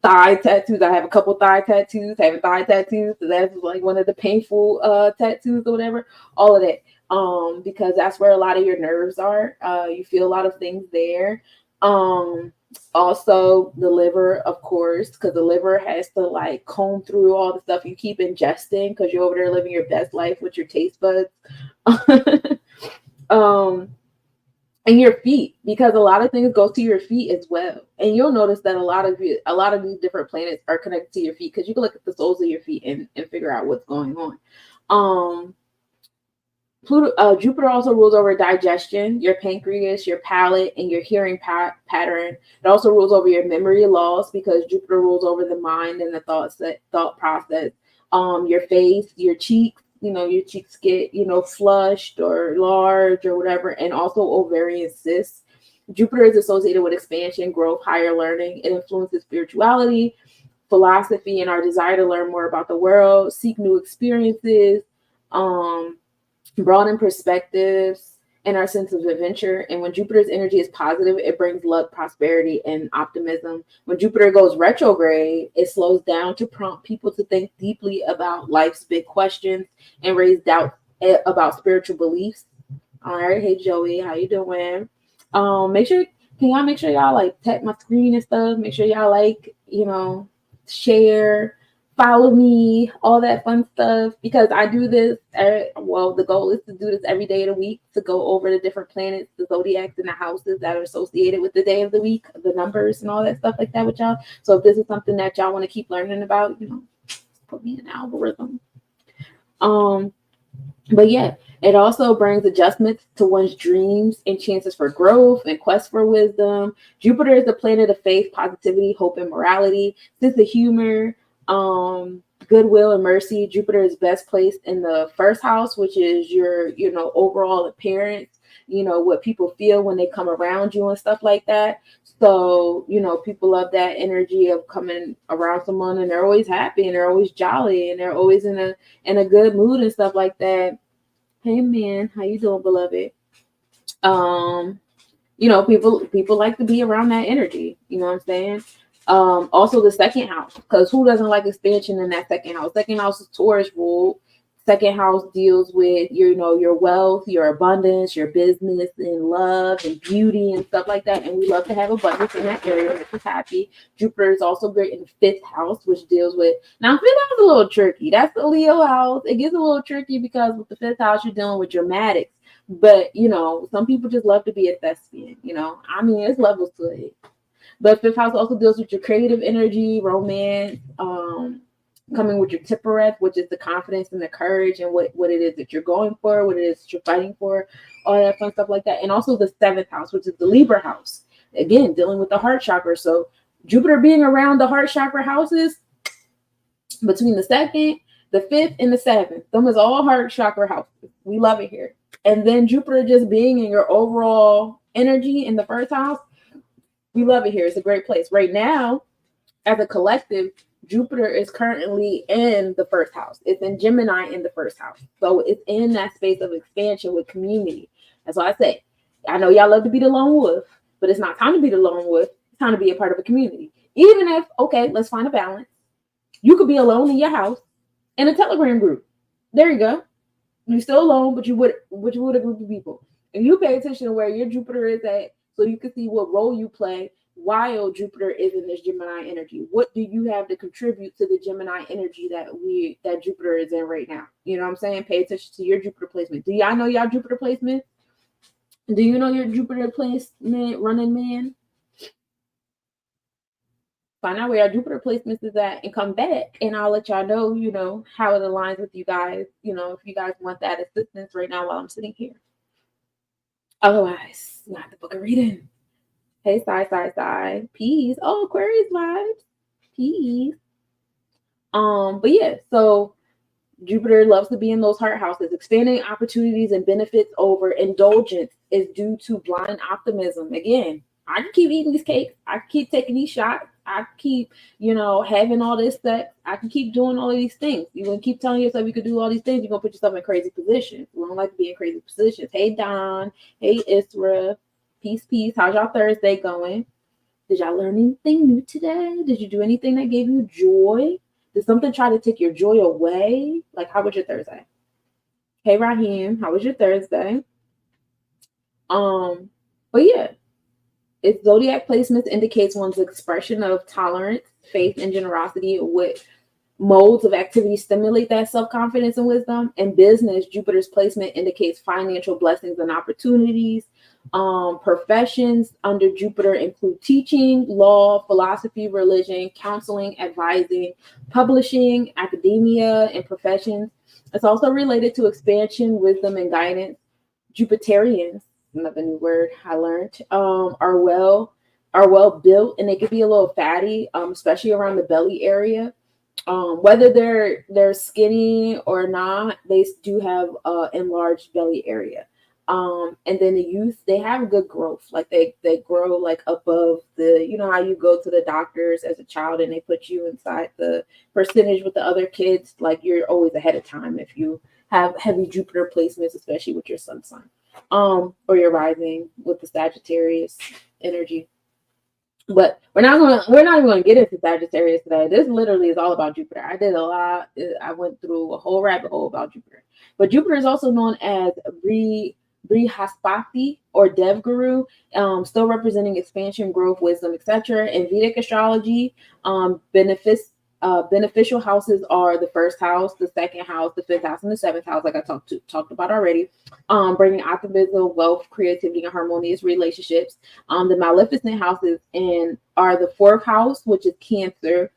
Thigh tattoos. I have a couple thigh tattoos, having thigh tattoos. So that's like one of the painful tattoos or whatever. All of that. Because that's where a lot of your nerves are. You feel a lot of things there. Also the liver, of course, because the liver has to like comb through all the stuff you keep ingesting because you're over there living your best life with your taste buds. And your feet, because a lot of things go to your feet as well. And you'll notice that a lot of these different planets are connected to your feet because you can look at the soles of your feet and figure out what's going on. Jupiter also rules over digestion, your pancreas, your palate, and your hearing pattern. It also rules over your memory loss because Jupiter rules over the mind and the thought process. Your face, your cheeks, your cheeks get, flushed or large or whatever, and also ovarian cysts. Jupiter is associated with expansion, growth, higher learning. It influences spirituality, philosophy, and our desire to learn more about the world, seek new experiences, broaden perspectives, and our sense of adventure. And when Jupiter's energy is positive, it brings luck, prosperity, and optimism. When Jupiter goes retrograde, it slows down to prompt people to think deeply about life's big questions and raise doubt about spiritual beliefs. All right, hey Joey, how you doing? Make sure y'all like tap my screen and stuff. Make sure y'all like, share, follow me, all that fun stuff, because I do this. The goal is to do this every day of the week, to go over the different planets, the zodiacs, and the houses that are associated with the day of the week, the numbers and all that stuff like that with y'all. So if this is something that y'all want to keep learning about, put me in the algorithm. But yeah, it also brings adjustments to one's dreams and chances for growth and quest for wisdom. Jupiter is the planet of faith, positivity, hope, and morality. Sense of humor, goodwill, and mercy. Jupiter is best placed in the first house, which is your, overall appearance, what people feel when they come around you and stuff like that. So, people love that energy of coming around someone and they're always happy and they're always jolly and they're always in a good mood and stuff like that. Hey man, how you doing, beloved? People like to be around that energy. You know what I'm saying? Also the second house, because who doesn't like expansion in that second house? Second house is Taurus rule. Second house deals with your wealth, your abundance, your business, and love and beauty and stuff like that. And we love to have abundance in that area, which is happy. Jupiter is also great in the fifth house, which deals with, now fifth house is a little tricky. That's the Leo house. It gets a little tricky because with the fifth house, you're dealing with dramatics. But some people just love to be a thespian. It's levels to it. But fifth house also deals with your creative energy, romance, coming with your Tippereth, which is the confidence and the courage and what it is that you're going for, what it is that you're fighting for, all that fun stuff like that. And also the seventh house, which is the Libra house. Again, dealing with the heart chakra. So Jupiter being around the heart chakra houses between the second, the fifth, and the seventh. Them is all heart chakra houses. We love it here. And then Jupiter just being in your overall energy in the first house. We love it here. It's a great place. Right now, as a collective, Jupiter is currently in the first house. It's in Gemini in the first house. So it's in that space of expansion with community. That's why I say, I know y'all love to be the lone wolf, but it's not time to be the lone wolf. It's time to be a part of a community. Even if, okay, let's find a balance. You could be alone in your house in a Telegram group. There you go. You're still alone, but you would a group of people. And you pay attention to where your Jupiter is at so you can see what role you play while Jupiter is in this Gemini energy. What do you have to contribute to the Gemini energy that Jupiter is in right now? You know what I'm saying? Pay attention to your Jupiter placement. Do y'all know y'all Jupiter placement? Do you know your Jupiter placement, running man? Find out where your Jupiter placements is at and come back, and I'll let y'all know, how it aligns with you guys, if you guys want that assistance right now while I'm sitting here. Otherwise, not the book of reading. Hey, sigh. Peace. Oh, Aquarius vibes. Peace. But yeah, so Jupiter loves to be in those heart houses. Expanding opportunities and benefits over indulgence is due to blind optimism. Again, I can keep eating these cakes. I can keep taking these shots. I can keep, having all this sex. I can keep doing all of these things. You're going to keep telling yourself you could do all these things. You're going to put yourself in crazy positions. We don't like to be in crazy positions. Hey, Don. Hey, Isra. Peace. How's y'all Thursday going? Did y'all learn anything new today? Did you do anything that gave you joy? Did something try to take your joy away? Like, how was your Thursday? Hey, Raheem. How was your Thursday? But yeah. Its zodiac placements indicates one's expression of tolerance, faith, and generosity, what modes of activity stimulate that self-confidence and wisdom. In business, Jupiter's placement indicates financial blessings and opportunities. Professions under Jupiter include teaching, law, philosophy, religion, counseling, advising, publishing, academia, and professions. It's also related to expansion, wisdom, and guidance. Jupiterians, another new word I learned, are well built, and they could be a little fatty, especially around the belly area. Whether they're skinny or not, they do have enlarged belly area. And then the youth, they have good growth. Like they grow like above the, how you go to the doctors as a child and they put you inside the percentage with the other kids. Like you're always ahead of time if you have heavy Jupiter placements, especially with your sun sign. or your rising with the Sagittarius energy. But we're not even gonna get into Sagittarius today. This literally is all about Jupiter. I did a lot. I went through a whole rabbit hole about Jupiter. But Jupiter is also known as Brihaspati or Dev Guru, still representing expansion, growth, wisdom, etc. In Vedic astrology, beneficial houses are the first house, the second house, the fifth house, and the seventh house, like I talked about already. Bringing optimism, wealth, creativity, and harmonious relationships. The maleficent houses are the fourth house, which is Cancer,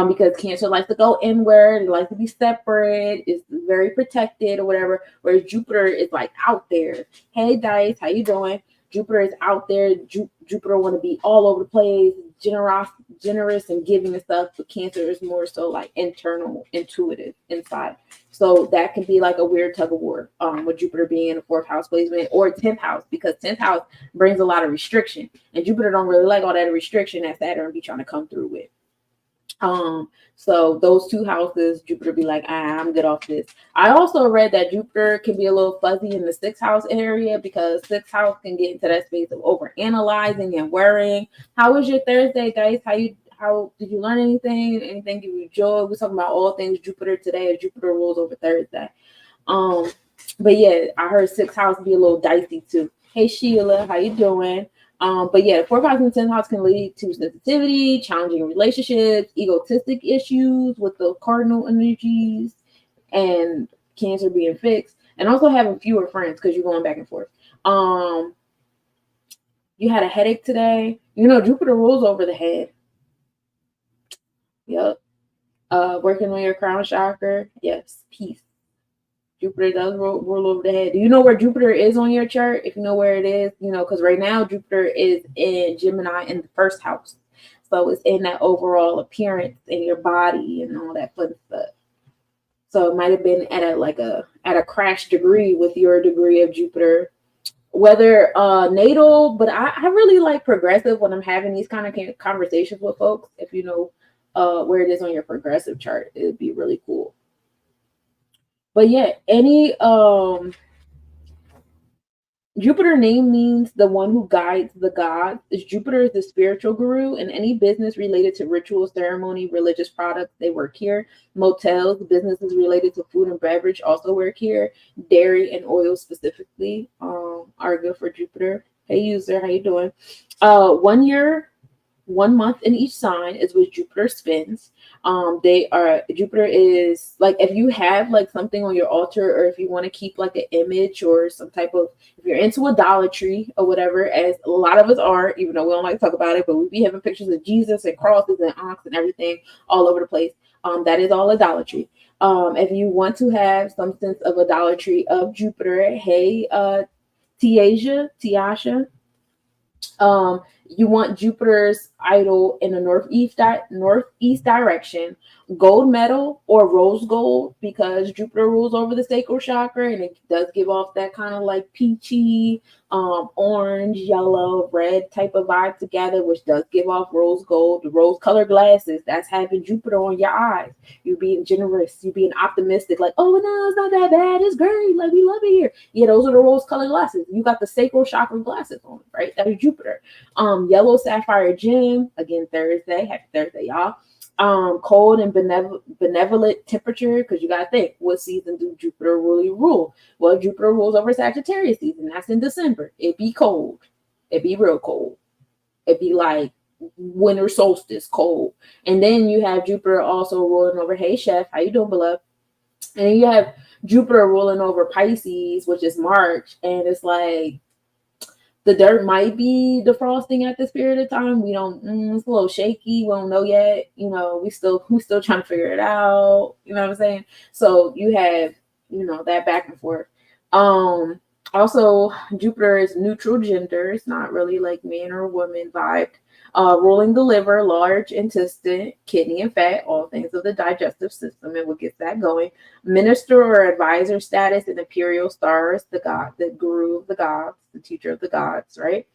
because Cancer likes to go inward, it likes to be separate, is very protected or whatever. Whereas Jupiter is like out there. Hey, Dice, how you doing? Jupiter is out there. Jupiter want to be all over the place, generous and giving and stuff. But Cancer is more so like internal, intuitive, inside. So that can be like a weird tug of war with Jupiter being in the fourth house placement or 10th house, because 10th house brings a lot of restriction. And Jupiter don't really like all that restriction that Saturn be trying to come through with. So those two houses, Jupiter be like, I'm good off this. I also read that Jupiter can be a little fuzzy in the sixth house area, because sixth house can get into that space of over analyzing and worrying. How was your Thursday, guys? How did you learn anything? Anything give you joy? We're talking about all things Jupiter today, as Jupiter rules over Thursday. But yeah, I heard sixth house be a little dicey too. Hey Sheila, how you doing? But yeah, 4th house and 10th house can lead to sensitivity, challenging relationships, egotistic issues with the cardinal energies, and Cancer being fixed, and also having fewer friends because you're going back and forth. You had a headache today. You know, Jupiter rules over the head. Yep. Working on your crown chakra. Yes, peace. Jupiter does rule over the head. Do you know where Jupiter is on your chart? If you know where it is, you know, because right now Jupiter is in Gemini in the first house. So it's in that overall appearance in your body and all that fun stuff. So it might have been at a crash degree with your degree of Jupiter. Whether natal, but I really like progressive when I'm having these kind of conversations with folks. If you know where it is on your progressive chart, it would be really cool. But yeah, any Jupiter name means the one who guides the gods. Jupiter is the spiritual guru, and any business related to ritual, ceremony, religious products, they work here. Motels, businesses related to food and beverage also work here. Dairy and oil specifically are good for Jupiter. Hey user, how you doing? 1 year, 1 month in each sign is what Jupiter spins. Jupiter is like, if you have like something on your altar, or if you want to keep like an image or some type of, if you're into idolatry or whatever, as a lot of us are, even though we don't like to talk about it, but we be having pictures of Jesus and crosses and ankhs and everything all over the place. That is all idolatry. If you want to have some sense of idolatry of Jupiter, hey, Tiasha, you want Jupiter's idol in the northeast direction, gold medal or rose gold, because Jupiter rules over the sacral chakra, and it does give off that kind of like peachy, orange, yellow, red type of vibe together, which does give off rose gold. The rose colored glasses, that's having Jupiter on your eyes. You being generous, you being optimistic, like, oh no, it's not that bad, it's great, like we love it here. Yeah, those are the rose colored glasses. You got the sacral chakra glasses on, right? That is Jupiter. Yellow sapphire gem, again Thursday, happy Thursday, y'all. Cold and benevolent temperature, because you got to think, what season do Jupiter really rule? Well, Jupiter rules over Sagittarius season. That's in December. It be cold. It be real cold. It be like winter solstice cold. And then you have Jupiter also ruling over, hey chef, how you doing, beloved? And then you have Jupiter ruling over Pisces, which is March, and it's like, the dirt might be defrosting at this period of time. We don't, it's a little shaky. We don't know yet. You know, we still trying to figure it out. You know what I'm saying? So you have, you know, that back and forth. Also, Jupiter is neutral gender. It's not really like man or woman vibe. Ruling the liver, large intestine, kidney, and fat, all things of the digestive system, and what gets that going. Minister or advisor status in imperial stars, the god, the guru of the gods, the teacher of the gods, right?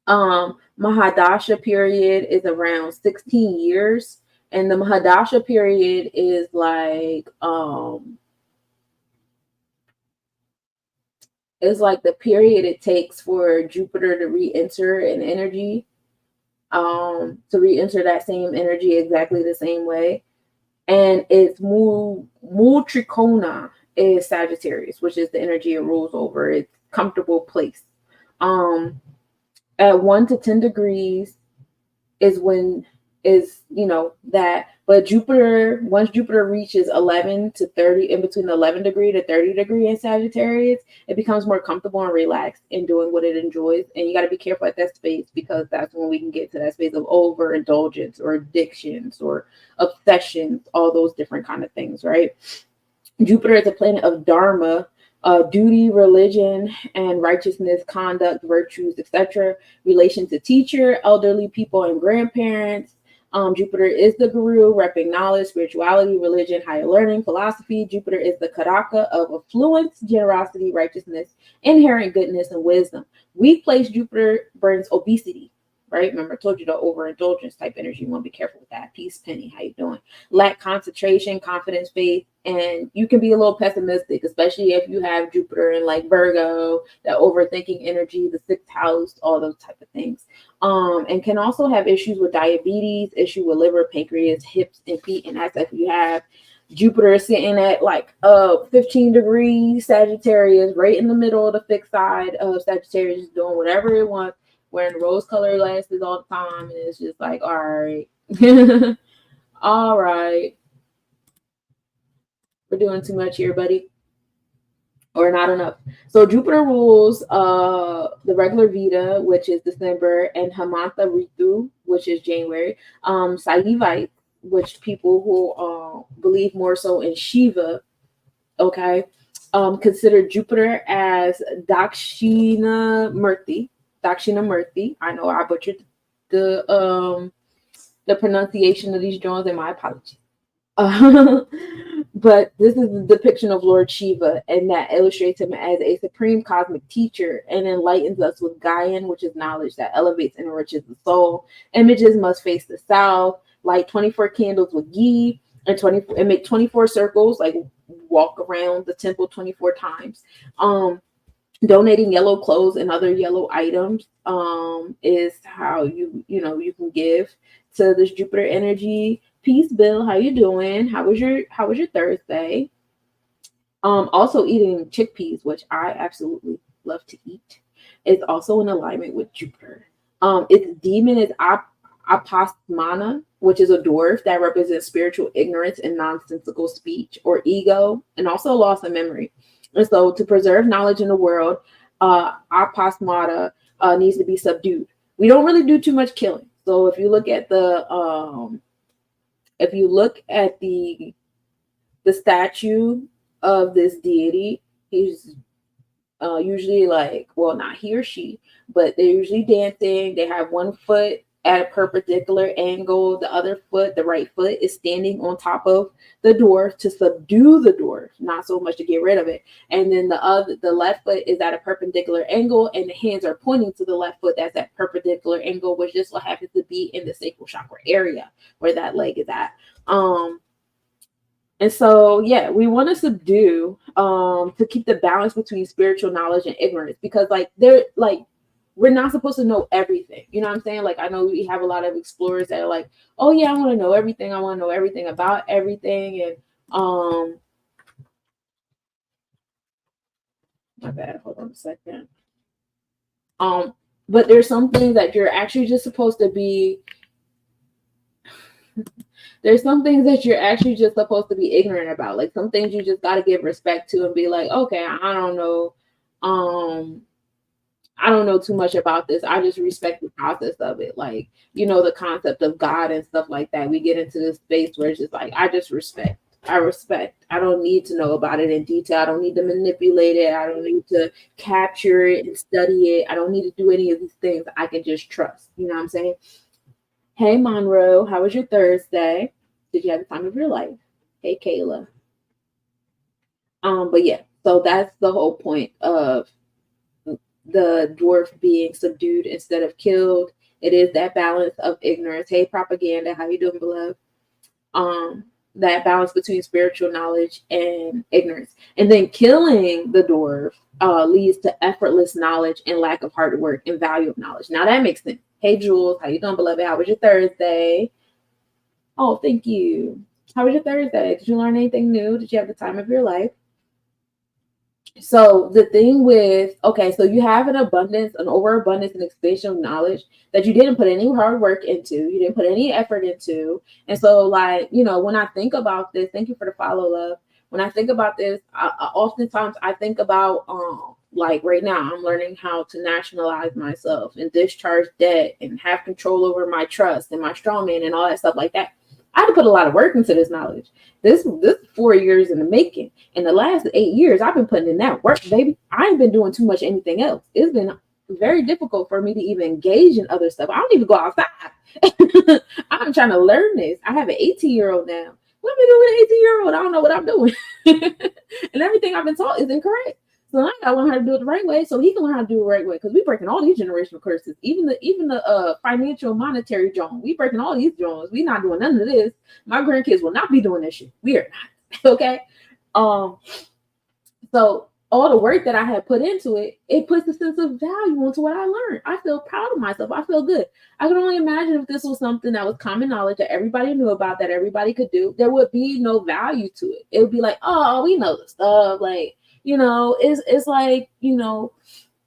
Mahadasha period is around 16 years, and the Mahadasha period is like is like the period it takes for Jupiter to re-enter an energy, to re-enter that same energy exactly the same way. And it's Trikona is Sagittarius, which is the energy it rules over. It's comfortable place. At 1 to 10 degrees is when is, you know, that, but Jupiter, once Jupiter reaches 11 to 30, in between the 11 degree to 30 degree in Sagittarius, it becomes more comfortable and relaxed in doing what it enjoys. And you got to be careful at that space, because that's when we can get to that space of overindulgence or addictions or obsessions, all those different kind of things, right? Jupiter is a planet of dharma, duty, religion, and righteousness, conduct, virtues, etc. Relation to teacher, elderly people, and grandparents. Jupiter is the guru, repping knowledge, spirituality, religion, higher learning, philosophy. Jupiter is the Karaka of affluence, generosity, righteousness, inherent goodness, and wisdom. Weak place Jupiter brings obesity, right? Remember, I told you the overindulgence type energy. You want to be careful with that. Peace, Penny, how you doing? Lack concentration, confidence, faith, and you can be a little pessimistic, especially if you have Jupiter in like Virgo, that overthinking energy, the 6th house, all those type of things. And can also have issues with diabetes, issue with liver, pancreas, hips, and feet. And that's if you have Jupiter sitting at like 15 degrees Sagittarius, right in the middle of the fixed side of Sagittarius, doing whatever it wants, wearing rose-colored glasses all the time, and it's just like, all right, all right, we're doing too much here, buddy, or not enough. So Jupiter rules the regular Veda, which is December, and Hemanta Ritu, which is January. Saivites, which people who believe more so in Shiva, okay, consider Jupiter as Dakshinamurti. I know I butchered the pronunciation of these drawings, and my apologies. But this is the depiction of Lord Shiva, and that illustrates him as a supreme cosmic teacher and enlightens us with Gaian, which is knowledge that elevates and enriches the soul. Images must face the south, light 24 candles with ghee, and make 24 circles, like walk around the temple 24 times. Donating yellow clothes and other yellow items is how you can give to this Jupiter energy. Peace, Bill. How you doing? How was your Thursday? Also eating chickpeas, which I absolutely love to eat, is also in alignment with Jupiter. Its demon is Apostmana, which is a dwarf that represents spiritual ignorance and nonsensical speech or ego, and also loss of memory. And so to preserve knowledge in the world, Apostmata needs to be subdued. We don't really do too much killing. So if you look at the statue of this deity, he's usually like, well, not he or she, but they're usually dancing. They have one foot at a perpendicular angle. The other foot, the right foot, is standing on top of the dwarf to subdue the dwarf, not so much to get rid of it. And then the left foot is at a perpendicular angle, and the hands are pointing to the left foot that's at perpendicular angle, which just so happens to be in the sacral chakra area where that leg is at. And so, yeah, we want to subdue to keep the balance between spiritual knowledge and ignorance, because we're not supposed to know everything. You know what I'm saying? Like, I know we have a lot of explorers that are like, oh yeah, I want to know everything. I want to know everything about everything. And my bad. Hold on a second. But there's some things that you're actually just supposed to be. There's some things that you're actually just supposed to be ignorant about. Like, some things you just got to give respect to and be like, okay, I don't know. I don't know too much about this. I just respect the process of it. Like, the concept of God and stuff like that. We get into this space where it's just like, I just respect. I respect. I don't need to know about it in detail. I don't need to manipulate it. I don't need to capture it and study it. I don't need to do any of these things. I can just trust. You know what I'm saying? Hey, Monroe, how was your Thursday? Did you have the time of your life? Hey, Kayla. But yeah, so that's the whole point of the dwarf being subdued instead of killed. It is that balance of ignorance. Hey, Propaganda, how you doing, beloved? that balance between spiritual knowledge and ignorance. And then killing the dwarf leads to effortless knowledge and lack of hard work and value of knowledge. Now that makes sense. Hey Jules, how you doing, beloved? How was your Thursday? Oh, thank you. How was your Thursday? Did you learn anything new? Did you have the time of your life? So the thing with, okay, so you have an abundance, an overabundance and expansion of knowledge that you didn't put any hard work into, you didn't put any effort into. And so, like, you know, when I think about this, thank you for the follow, love. When I think about this, oftentimes I think about, like right now, I'm learning how to nationalize myself and discharge debt and have control over my trust and my strongman and all that stuff like that. I had to put a lot of work into this knowledge. This 4 years in the making. In the last 8 years, I've been putting in that work, baby. I ain't been doing too much anything else. It's been very difficult for me to even engage in other stuff. I don't even go outside. I'm trying to learn this. I have an 18-year-old now. What am I doing with an 18-year-old? I don't know what I'm doing. And everything I've been taught is incorrect. So I gotta learn how to do it the right way so he can learn how to do it the right way. Because we breaking all these generational curses, even the financial monetary Jones. We breaking all these Jones. We not doing none of this. My grandkids will not be doing this shit. We are not. Okay. So all the work that I had put into it, it puts a sense of value into what I learned. I feel proud of myself. I feel good. I can only imagine if this was something that was common knowledge that everybody knew about, that everybody could do, there would be no value to it. It would be like, oh, we know the stuff. Like, you know, it's like, you know,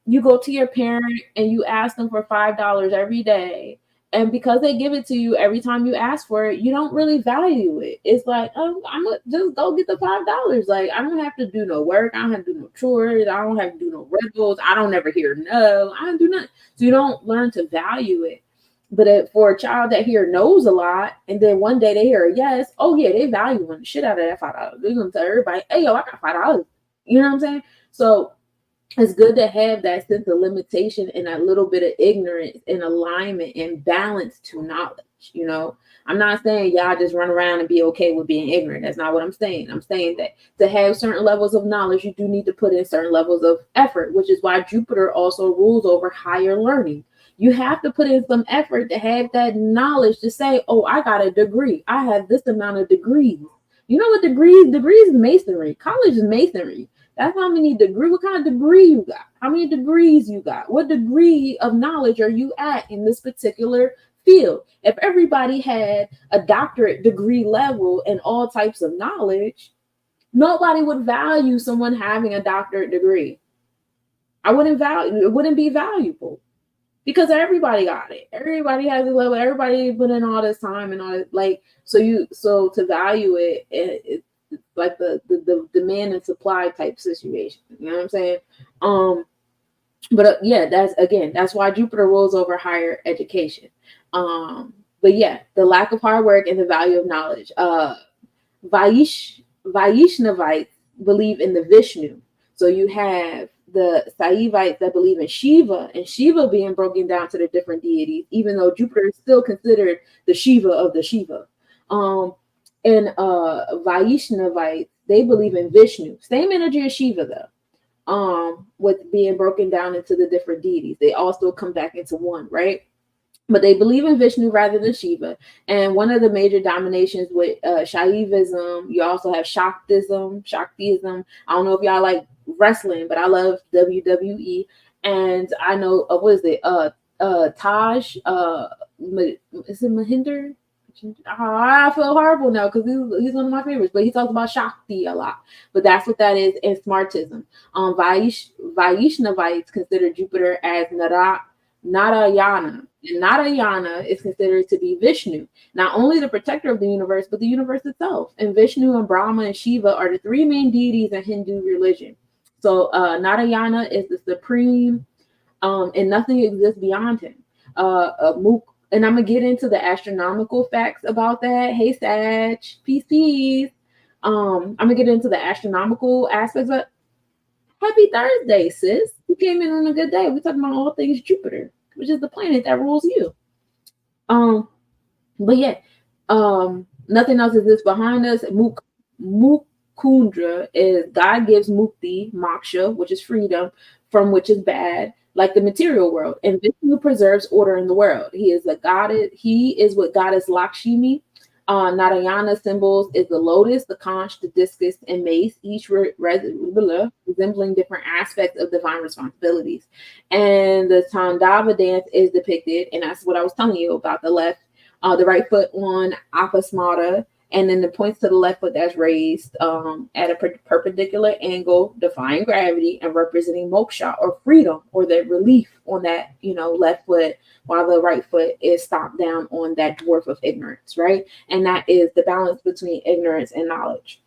you go to your parent and you ask them for $5 every day. And because they give it to you every time you ask for it, you don't really value it. It's like, oh, I'm going to just go get the $5. Like, I don't have to do no work. I don't have to do no chores. I don't have to do no riddles. I don't ever hear no. I don't do nothing. So you don't learn to value it. But for a child that here knows a lot, and then one day they hear a yes, oh yeah, they value the shit out of that $5. They're going to tell everybody, hey, yo, I got $5. You know what I'm saying? So it's good to have that sense of limitation and a little bit of ignorance and alignment and balance to knowledge. You know, I'm not saying y'all just run around and be okay with being ignorant. That's not what I'm saying. I'm saying that to have certain levels of knowledge, you do need to put in certain levels of effort, which is why Jupiter also rules over higher learning. You have to put in some effort to have that knowledge to say, oh, I got a degree. I have this amount of degrees. You know what degrees is masonry. College is masonry. That's how many degrees. What kind of degree you got? How many degrees you got? What degree of knowledge are you at in this particular field? If everybody had a doctorate degree level and all types of knowledge, nobody would value someone having a doctorate degree. It wouldn't be valuable because everybody got it. Everybody has a level. Everybody put in all this time and all that. Like, so to value it, it's like the demand and supply type situation. You know what I'm saying? Yeah, that's why Jupiter rules over higher education. But yeah, the lack of hard work and the value of knowledge. Vaishnavites believe in the Vishnu. So you have the Saivites that believe in Shiva, and Shiva being broken down to the different deities, even though Jupiter is still considered the Shiva of the Shiva. And Vaishnavites, they believe in Vishnu. Same energy as Shiva, though. With being broken down into the different deities. They all still come back into one, right? But they believe in Vishnu rather than Shiva. And one of the major dominations with Shaivism, you also have Shaktism. I don't know if y'all like wrestling, but I love WWE. And I know, what is it? Taj, is it Mahinder? I feel horrible now because he's one of my favorites, but he talks about Shakti a lot. But that's what that is, and Smartism. Vaishnavites consider Jupiter as Narayana. And Narayana is considered to be Vishnu, not only the protector of the universe, but the universe itself. And Vishnu and Brahma and Shiva are the three main deities in Hindu religion. So Narayana is the supreme, and nothing exists beyond him. And I'm going to get into the astronomical facts about that. Hey, Sag, peace. I'm going to get into the astronomical aspects of it. Happy Thursday, sis. You came in on a good day. We're talking about all things Jupiter, which is the planet that rules you. But yeah, nothing else exists behind us. Mukundra is God gives mukti, moksha, which is freedom, from which is bad, like the material world. And Vishnu preserves order in the world. He is a goddess. He is what goddess Lakshmi Narayana symbols is the lotus, the conch, the discus, and mace, each resembling different aspects of divine responsibilities. And the Tandava dance is depicted, and that's what I was telling you about, the right foot on apasmata, and then the points to the left foot that's raised at a perpendicular angle, defying gravity and representing moksha or freedom or the relief on that, left foot, while the right foot is stomped down on that dwarf of ignorance, right? And that is the balance between ignorance and knowledge.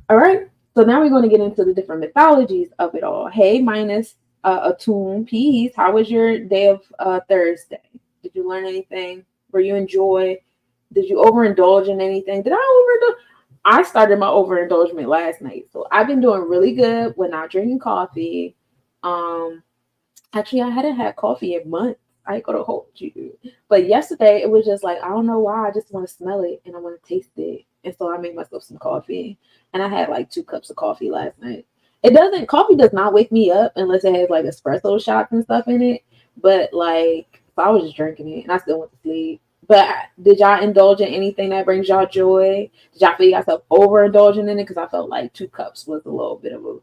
All right. So now we're going to get into the different mythologies of it all. Hey, minus Atum, peace. How was your day of Thursday? Did you learn anything? Were you enjoy? Did you overindulge in anything? Did I overindulge? I started my overindulgence last night. So I've been doing really good with not drinking coffee. Actually, I hadn't had coffee in months. I ain't gonna hold you. But yesterday, it was just like, I don't know why. I just want to smell it and I want to taste it. And so I made myself some coffee. And I had like 2 cups of coffee last night. Coffee does not wake me up unless it has like espresso shots and stuff in it. But like, so I was just drinking it and I still went to sleep. But did y'all indulge in anything that brings y'all joy? Did y'all feel yourself overindulging in it? Because I felt like 2 cups was a little bit of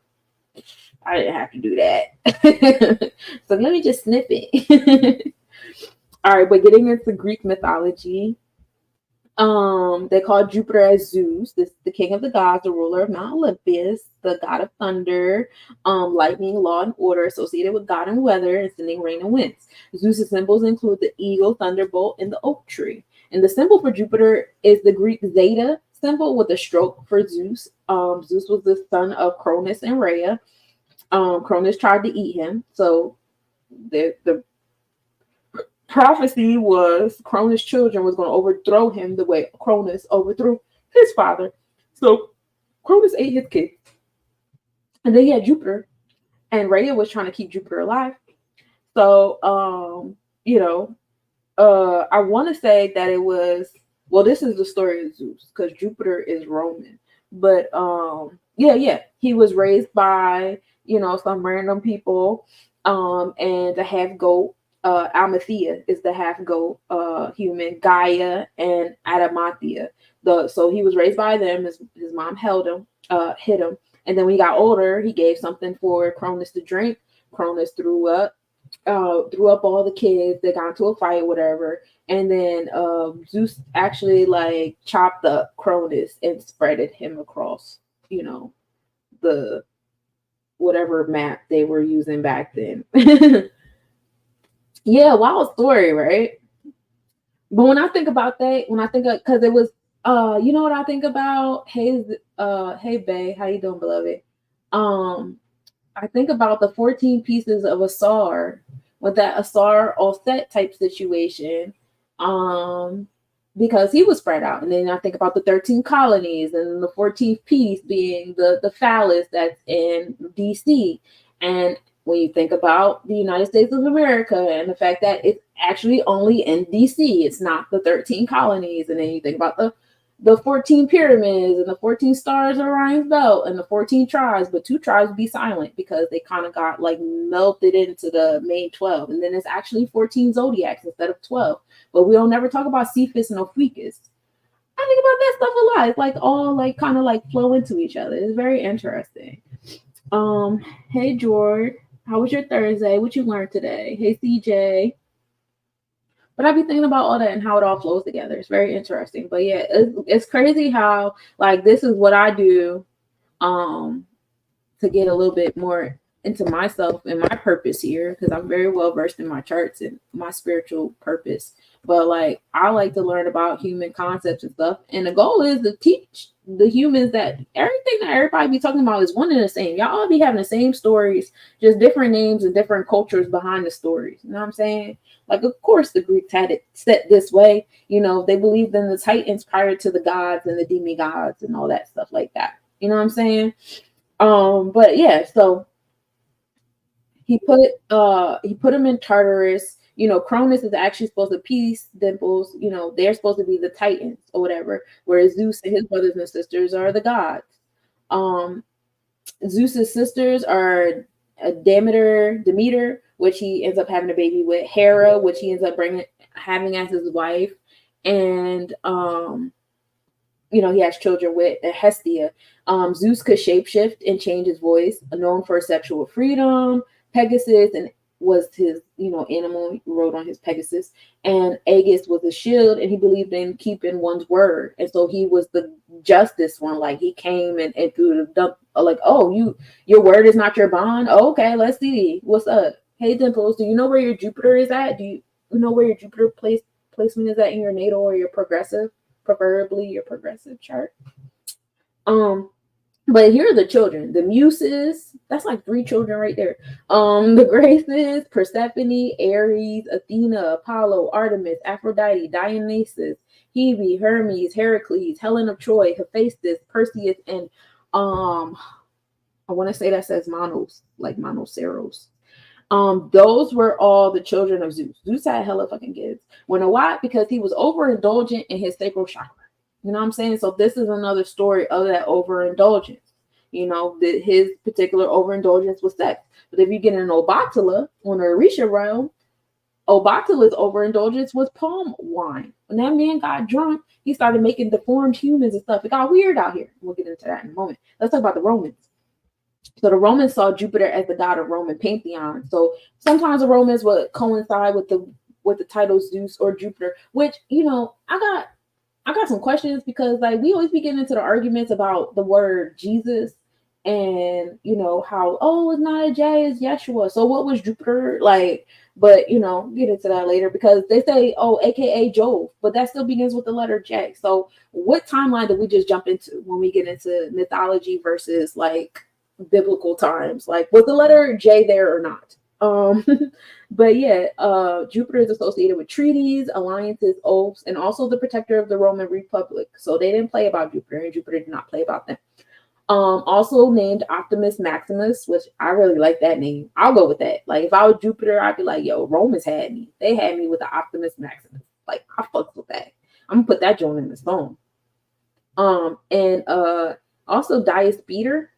I didn't have to do that. So let me just snip it. All right, but getting into Greek mythology, they call Jupiter as Zeus, the king of the gods, the ruler of Mount Olympus, the god of thunder, lightning, law, and order, associated with God and weather, and sending rain and winds. Zeus's symbols include the eagle, thunderbolt, and the oak tree. And the symbol for Jupiter is the Greek zeta symbol with a stroke for Zeus. Zeus was the son of Cronus and Rhea. Cronus tried to eat him, so the prophecy was Cronus' children was going to overthrow him the way Cronus overthrew his father. So Cronus ate his kids, and then he had Jupiter, and Rhea was trying to keep Jupiter alive. So I want to say that it was, well, this is the story of Zeus because Jupiter is Roman, but he was raised by some random people, and the half goat, Almathea is the half goat human, Gaia and Adamantia. So he was raised by them. His mom held him, hit him, and then when he got older, he gave something for Cronus to drink. Cronus threw up all the kids. They got into a fight, whatever, and then Zeus actually like chopped up Cronus and spreaded him across, the whatever map they were using back then. Yeah, wild story, right? But when I think about that, because it was, you know what I think about? Hey, bae, how you doing, beloved? I think about the 14 pieces of Asar with that Asar offset type situation, because he was spread out. And then I think about the 13 colonies and the 14th piece being the phallus that's in DC. And when you think about the United States of America and the fact that it's actually only in DC, it's not the 13 colonies. And then you think about the 14 pyramids and the 14 stars of Orion's belt and the 14 tribes, but 2 tribes be silent because they kind of got like melted into the main 12. And then it's actually 14 zodiacs instead of 12. But we don't never talk about Cephas and Ophiuchus. I think about that stuff a lot. It's like all like kind of like flow into each other. It's very interesting. Hey George, how was your Thursday? What you learned today? Hey CJ. But I be thinking about all that and how it all flows together. It's very interesting. But yeah, it's crazy how like this is what I do to get a little bit more into myself and my purpose here, because I'm very well versed in my charts and my spiritual purpose. But like I like to learn about human concepts and stuff. And the goal is to teach the humans that everything that everybody be talking about is one and the same. Y'all all be having the same stories, just different names and different cultures behind the stories. You know what I'm saying? Like, of course, the Greeks had it set this way. They believed in the Titans prior to the gods and the demigods and all that stuff like that. You know what I'm saying? But yeah, so he put him in Tartarus. Cronus is actually supposed to peace dimples. They're supposed to be the Titans or whatever, whereas Zeus and his brothers and sisters are the gods. Zeus's sisters are Demeter, which he ends up having a baby with, Hera, which he ends up having as his wife, and he has children with Hestia. Zeus could shapeshift and change his voice, known for sexual freedom. Pegasus and was his, animal. He rode on his Pegasus. And Aegis was a shield, and he believed in keeping one's word. And so he was the justice one. Like, he came and threw the dump, like, oh, your word is not your bond? Oh, okay, let's see. What's up? Hey, Dimples, do you know where your Jupiter is at? Do you know where your Jupiter placement is at in your natal or your progressive? Preferably your progressive chart. But here are the children. The Muses, that's like 3 children right there. The Graces, Persephone, Ares, Athena, Apollo, Artemis, Aphrodite, Dionysus, Hebe, Hermes, Heracles, Helen of Troy, Hephaestus, Perseus, and I want to say that says Monos, like Monoceros. Those were all the children of Zeus. Zeus had hella fucking kids. When why? Because he was overindulgent in his sacral chakra. You know what I'm saying? So this is another story of that overindulgence. His particular overindulgence was sex. But if you get an Obatala on the Orisha realm, Obatala's overindulgence was palm wine. When that man got drunk, he started making deformed humans and stuff. It got weird out here. We'll get into that in a moment. Let's talk about the Romans. So the Romans saw Jupiter as the god of Roman pantheon. So sometimes the Romans would coincide with the title Zeus or Jupiter, which, I got some questions because like we always be getting into the arguments about the word Jesus and how, oh, it's not a J, it's Yeshua. So what was Jupiter like? But get into that later because they say, oh, aka Jove, but that still begins with the letter J. So what timeline did we just jump into when we get into mythology versus like biblical times? Like, was the letter J there or not? But yeah, Jupiter is associated with treaties, alliances, oaths, and also the protector of the Roman Republic. So they didn't play about Jupiter, and Jupiter did not play about them. Also named Optimus Maximus, which I really like that name. I'll go with that. Like, if I was Jupiter, I'd be like, yo, Romans had me. They had me with the Optimus Maximus. Like, I fucked with that. I'm gonna put that joint in his phone. And also Diospeter,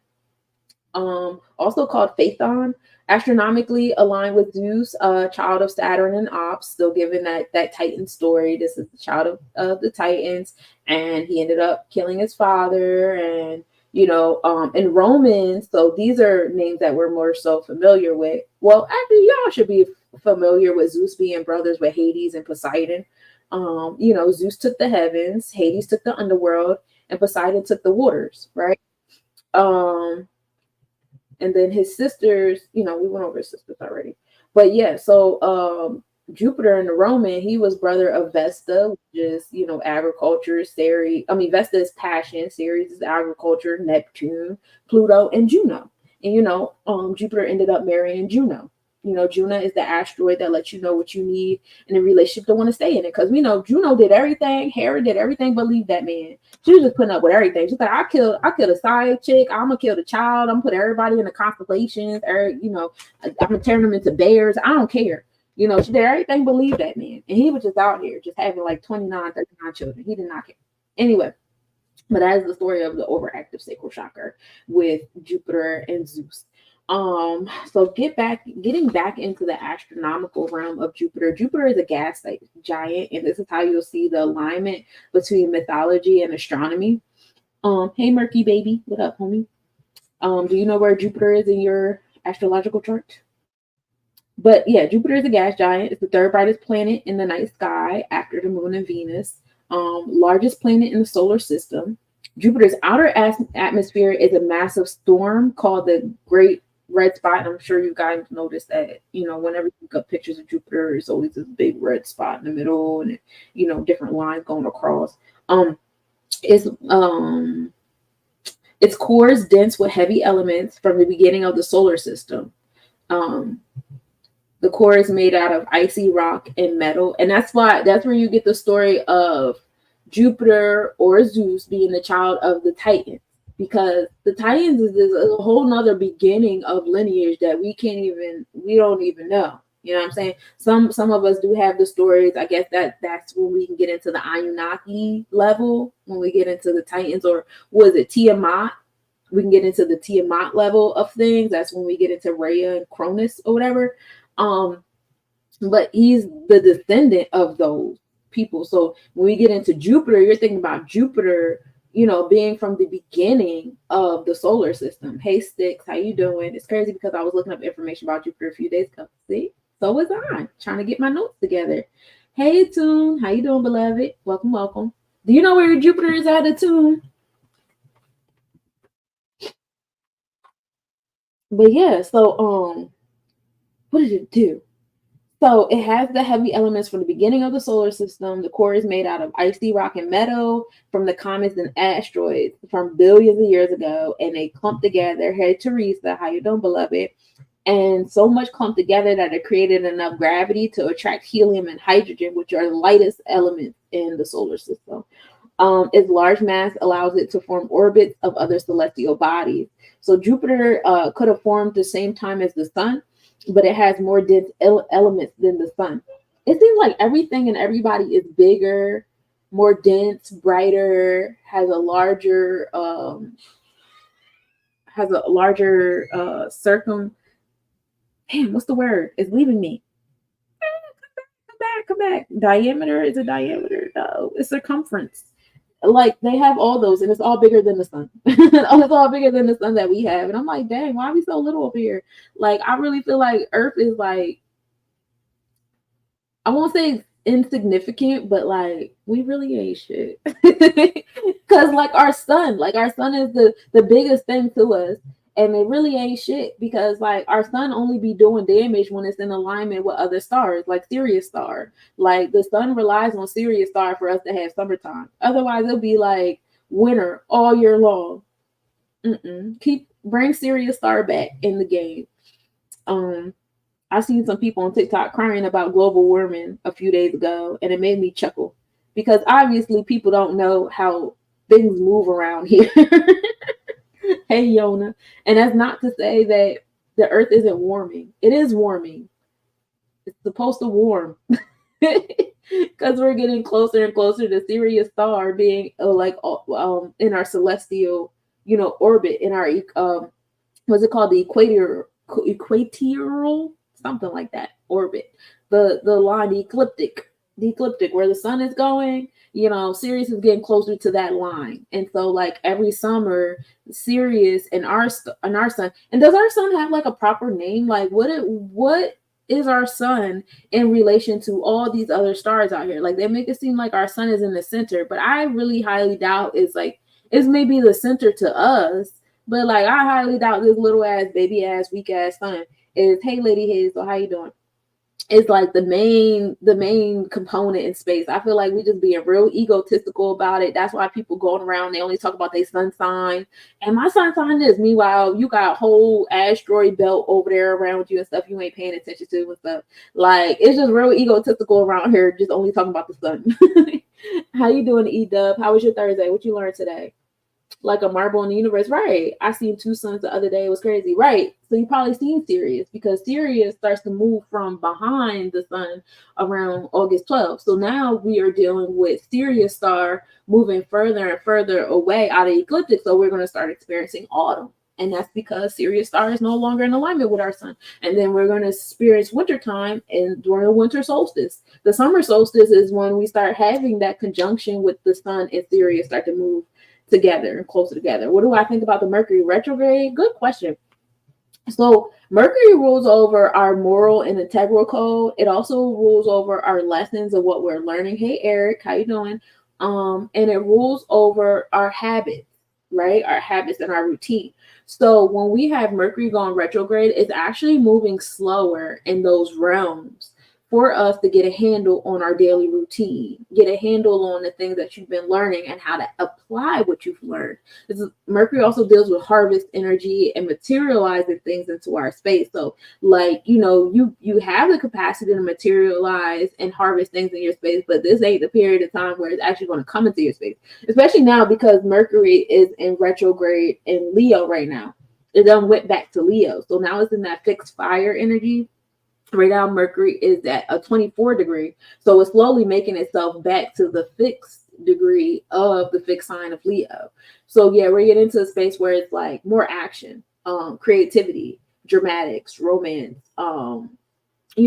also called Phaethon, astronomically aligned with Zeus, child of Saturn and Ops, still given that Titan story. This is the child of the Titans, and he ended up killing his father. And in Romans, so these are names that we're more so familiar with. Well, actually, y'all should be familiar with Zeus being brothers with Hades and Poseidon. Zeus took the heavens, Hades took the underworld, and Poseidon took the waters, right? And then his sisters, we went over his sisters already. But yeah, so Jupiter in the Roman, he was brother of Vesta, which is, agriculture, Ceres. Vesta is passion, Ceres is agriculture, Neptune, Pluto, and Juno. And, Jupiter ended up marrying Juno. Juno is the asteroid that lets you know what you need in a relationship to want to stay in it. Because we know Juno did everything, Hera did everything but leave that man. She was just putting up with everything. She's like, I killed a side chick, I'm gonna kill the child, I'm gonna put everybody in the constellations, I'm gonna turn them into bears. I don't care. She did everything but leave that man. And he was just out here just having like 29, 39 children. He did not care. Anyway, but that is the story of the overactive sacral chakra with Jupiter and Zeus. So getting back into the astronomical realm of Jupiter. Jupiter is a gas giant, and this is how you'll see the alignment between mythology and astronomy. Hey Murky baby, what up, homie? Do you know where Jupiter is in your astrological chart? But yeah, Jupiter is a gas giant. It's the 3rd brightest planet in the night sky after the moon and Venus. Largest planet in the solar system. Jupiter's outer atmosphere is a massive storm called the Great Red Spot. And I'm sure you guys noticed that, whenever you look up pictures of Jupiter, there's always this big red spot in the middle and, different lines going across. Its core is dense with heavy elements from the beginning of the solar system. The core is made out of icy rock and metal. And that's where you get the story of Jupiter or Zeus being the child of the Titans, because the Titans is a whole nother beginning of lineage that we don't even know. You know what I'm saying? Some of us do have the stories. I guess that's when we can get into the Anunnaki level, when we get into the Titans, or was it Tiamat? We can get into the Tiamat level of things. That's when we get into Rhea and Cronus or whatever. But he's the descendant of those people. So when we get into Jupiter, you're thinking about Jupiter, you know, being from the beginning of the solar system. Hey, Sticks, how you doing? It's crazy because I was looking up information about Jupiter a few days ago. See, so was I, trying to get my notes together. Hey, Tune, how you doing, beloved? Welcome, welcome. Do you know where Jupiter is at, Tune? But yeah, so what did it do? So it has the heavy elements from the beginning of the solar system. The core is made out of icy rock and metal from the comets and asteroids from billions of years ago, and they clumped together. Hey, Teresa, how you doing, beloved? And so much clumped together that it created enough gravity to attract helium and hydrogen, which are the lightest elements in the solar system. Its large mass allows it to form orbits of other celestial bodies. So Jupiter could have formed the same time as the sun, but it has more dense elements than the sun. It seems like everything and everybody is bigger, more dense, brighter, has a larger damn, what's the word? It's leaving me. Come back. Diameter, is it diameter? No, it's circumference. Like they have all those, and it's all bigger than the sun. It's all bigger than the sun that we have. And I'm like, dang, why are we so little up here? Like, I really feel like Earth is like, I won't say insignificant, but like we really ain't shit. Because like our sun is the biggest thing to us. And it really ain't shit because like our sun only be doing damage when it's in alignment with other stars, like Sirius star. Like the sun relies on Sirius star for us to have summertime. Otherwise, it'll be like winter all year long. Bring Sirius star back in the game. I seen some people on TikTok crying about global warming a few days ago, and it made me chuckle because obviously people don't know how things move around here. Hey, Yona. And that's not to say that the earth isn't warming. It is warming. It's supposed to warm because we're getting closer and closer to Sirius star being in our celestial, you know, orbit in our what's it called, the equatorial something like that orbit, the line, the ecliptic where the sun is going. You know, Sirius is getting closer to that line, and so like every summer, Sirius and our sun. And does our sun have like a proper name? Like what is our sun in relation to all these other stars out here? Like they make it seem like our sun is in the center, but I really highly doubt it's maybe the center to us. But like I highly doubt this little ass, baby ass, weak ass sun is. Hey, Lady Hazel, how you doing? It's like the main component in space. I feel like we just being real egotistical about it. That's why people going around, they only talk about their sun sign. And my sun sign is, meanwhile, you got a whole asteroid belt over there around you and stuff you ain't paying attention to and stuff. Like, it's just real egotistical around here, just only talking about the sun. How you doing, E-Dub? How was your Thursday? What you learned today? Like a marble in the universe, right? I seen two suns the other day. It was crazy, right? So you probably seen Sirius because Sirius starts to move from behind the sun around August 12th. So now we are dealing with Sirius star moving further and further away out of ecliptic. So we're going to start experiencing autumn. And that's because Sirius star is no longer in alignment with our sun. And then we're going to experience wintertime and during the winter solstice. The summer solstice is when we start having that conjunction with the sun and Sirius start to move together and closer together. What do I think about the Mercury retrograde? Good question. So Mercury rules over our moral and integral code. It also rules over our lessons of what we're learning. Hey, Eric, how you doing? And it rules over our habits, right? Our habits and our routine. So when we have Mercury going retrograde, it's actually moving slower in those realms for us to get a handle on our daily routine, get a handle on the things that you've been learning and how to apply what you've learned. Mercury also deals with harvest energy and materializing things into our space. So like, you know, you have the capacity to materialize and harvest things in your space, but this ain't the period of time where it's actually going to come into your space, especially now because Mercury is in retrograde in Leo right now. It done went back to Leo. So now it's in that fixed fire energy. Right now, Mercury is at a 24 degree. So it's slowly making itself back to the fixed degree of the fixed sign of Leo. So yeah, we're getting into a space where it's like more action, creativity, dramatics, romance, you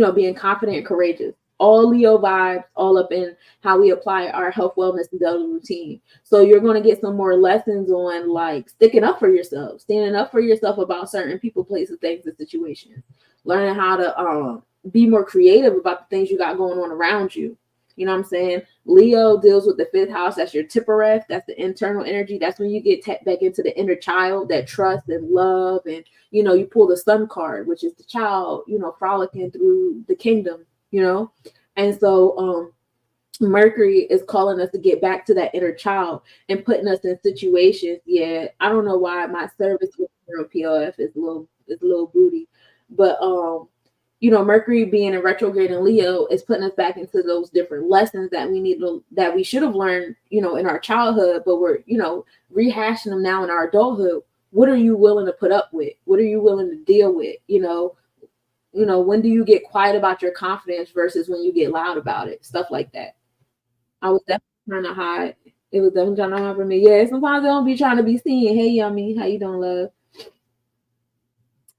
know, being confident and courageous. all Leo vibes, all up in how we apply our health, wellness, and daily routine. So you're going to get some more lessons on like sticking up for yourself, standing up for yourself about certain people, places, things, and situations. Learning how to be more creative about the things you got going on around you. You know what I'm saying? Leo deals with the 5th house. That's your Tippereth. That's the internal energy. That's when you get tapped back into the inner child, that trust and love. And, you know, you pull the Sun card, which is the child, you know, frolicking through the kingdom, you know? And so Mercury is calling us to get back to that inner child and putting us in situations. Yeah, I don't know why my service with PLF is a little booty, but you know, Mercury being in retrograde in Leo is putting us back into those different lessons that we should have learned, you know, in our childhood, but we're, you know, rehashing them now in our adulthood. What are you willing to put up with? What are you willing to deal with? You know, when do you get quiet about your confidence versus when you get loud about it? Stuff like that. I was definitely trying to hide. It was definitely trying to hide from me. Yeah, sometimes I don't be trying to be seen. Hey, yummy, how you doing, love?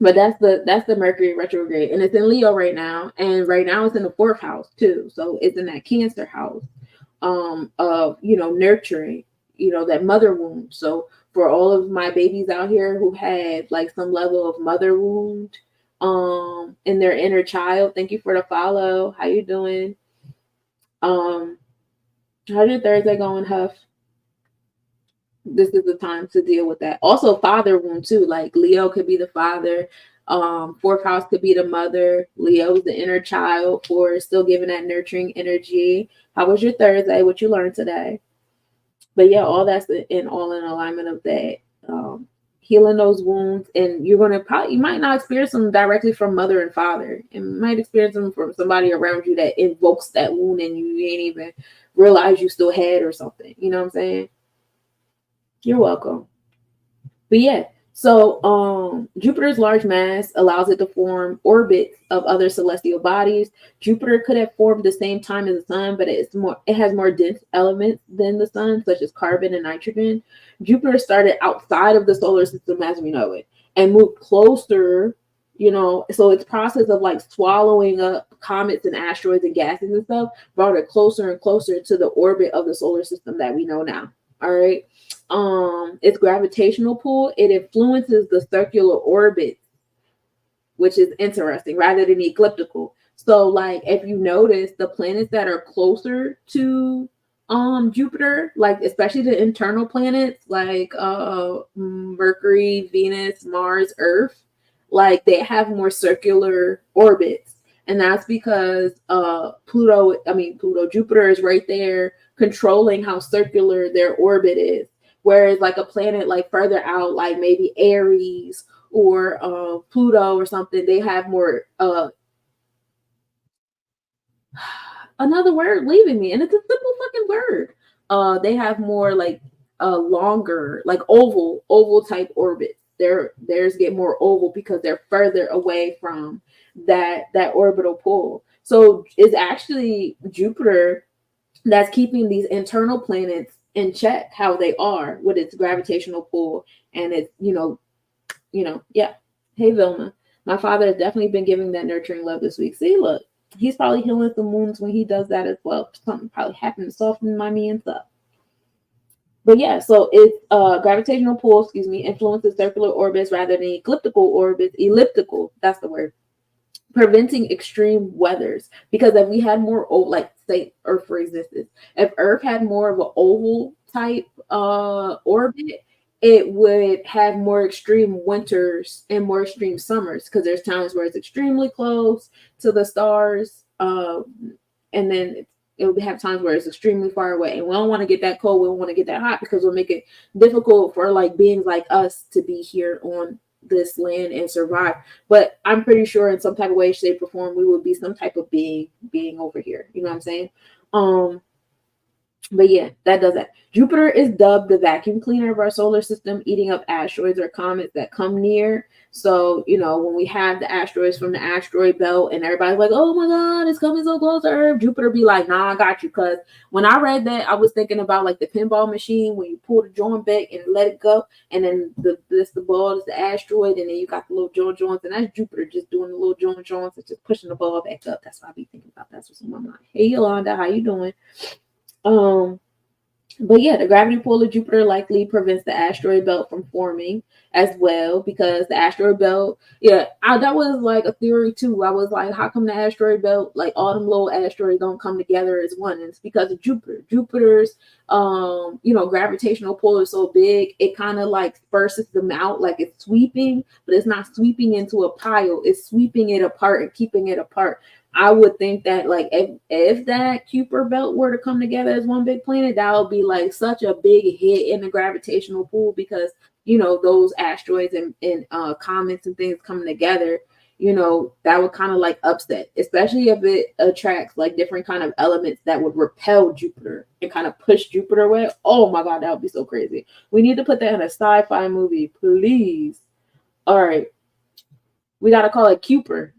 But that's the Mercury retrograde, and it's in Leo right now, and right now it's in the 4th house too. So it's in that Cancer house of, you know, nurturing, you know, that mother wound. So for all of my babies out here who had like some level of mother wound in their inner child, thank you for the follow. How you doing? How's your Thursday going, Huff? This is the time to deal with that. Also, father wound too. Like Leo could be the father. 4th house could be the mother. Leo is the inner child, for still giving that nurturing energy. How was your Thursday? What you learned today? But yeah, all that's in alignment of that. Healing those wounds, and you might not experience them directly from mother and father. You might experience them from somebody around you that invokes that wound and you ain't even realize you still had or something. You know what I'm saying? You're welcome. But yeah, so Jupiter's large mass allows it to form orbits of other celestial bodies. Jupiter could have formed the same time as the sun, but it has more dense elements than the sun, such as carbon and nitrogen. Jupiter started outside of the solar system as we know it and moved closer, you know, so its process of like swallowing up comets and asteroids and gases and stuff brought it closer and closer to the orbit of the solar system that we know now. All right. Its gravitational pull, it influences the circular orbit, which is interesting, rather than the ecliptical. So like if you notice, the planets that are closer to Jupiter, like especially the internal planets like Mercury, Venus, Mars, Earth, like they have more circular orbits. And that's because Jupiter is right there controlling how circular their orbit is. Whereas like a planet like further out, like maybe Aries or Pluto or something, they have more another word leaving me, and it's a simple fucking word. They have more like longer, like oval type orbits. Theirs get more oval because they're further away from that orbital pull. So it's actually Jupiter that's keeping these internal planets in check, how they are with its gravitational pull and its, yeah. Hey Vilma, my father has definitely been giving that nurturing love this week. See, look, he's probably healing some wounds when he does that as well. Something probably happened to soften my man's up. But yeah, so it's gravitational pull, influences circular orbits rather than elliptical orbits. Elliptical, that's the word. Preventing extreme weathers, because if we had more like say Earth for existence, if Earth had more of an oval type orbit, it would have more extreme winters and more extreme summers, because there's times where it's extremely close to the stars, and then it would have times where it's extremely far away, and we don't want to get that cold, we don't want to get that hot, because we'll make it difficult for like beings like us to be here on this land and survive. But I'm pretty sure in some type of way, shape, or form, we would be some type of being over here. You know what I'm saying? But yeah, that does that. Jupiter is dubbed the vacuum cleaner of our solar system, eating up asteroids or comets that come near. So, when we have the asteroids from the asteroid belt and everybody's like, oh my God, it's coming so close to Earth, Jupiter be like, nah, I got you. Because when I read that, I was thinking about like the pinball machine when you pull the joint back and let it go. And then the ball is the asteroid. And then you got the little joints. And that's Jupiter just doing the little joints and just pushing the ball back up. That's what I be thinking about. That's what's on my mind. Hey, Yolanda, how you doing? But yeah, the gravity pull of Jupiter likely prevents the asteroid belt from forming as well, because the asteroid belt, that was like a theory too. I was like, how come the asteroid belt, like all them little asteroids don't come together as one? And it's because of Jupiter. Jupiter's gravitational pull is so big, it kind of like disperses them out, like it's sweeping, but it's not sweeping into a pile, it's sweeping it apart and keeping it apart. I would think that like if that Kuiper belt were to come together as one big planet, that would be like such a big hit in the gravitational pull, because those asteroids and comets and things coming together, that would kind of like upset, especially if it attracts like different kind of elements that would repel Jupiter and kind of push Jupiter away. Oh my God, that would be so crazy. We need to put that in a sci-fi movie, please. All right, we got to call it Kuiper.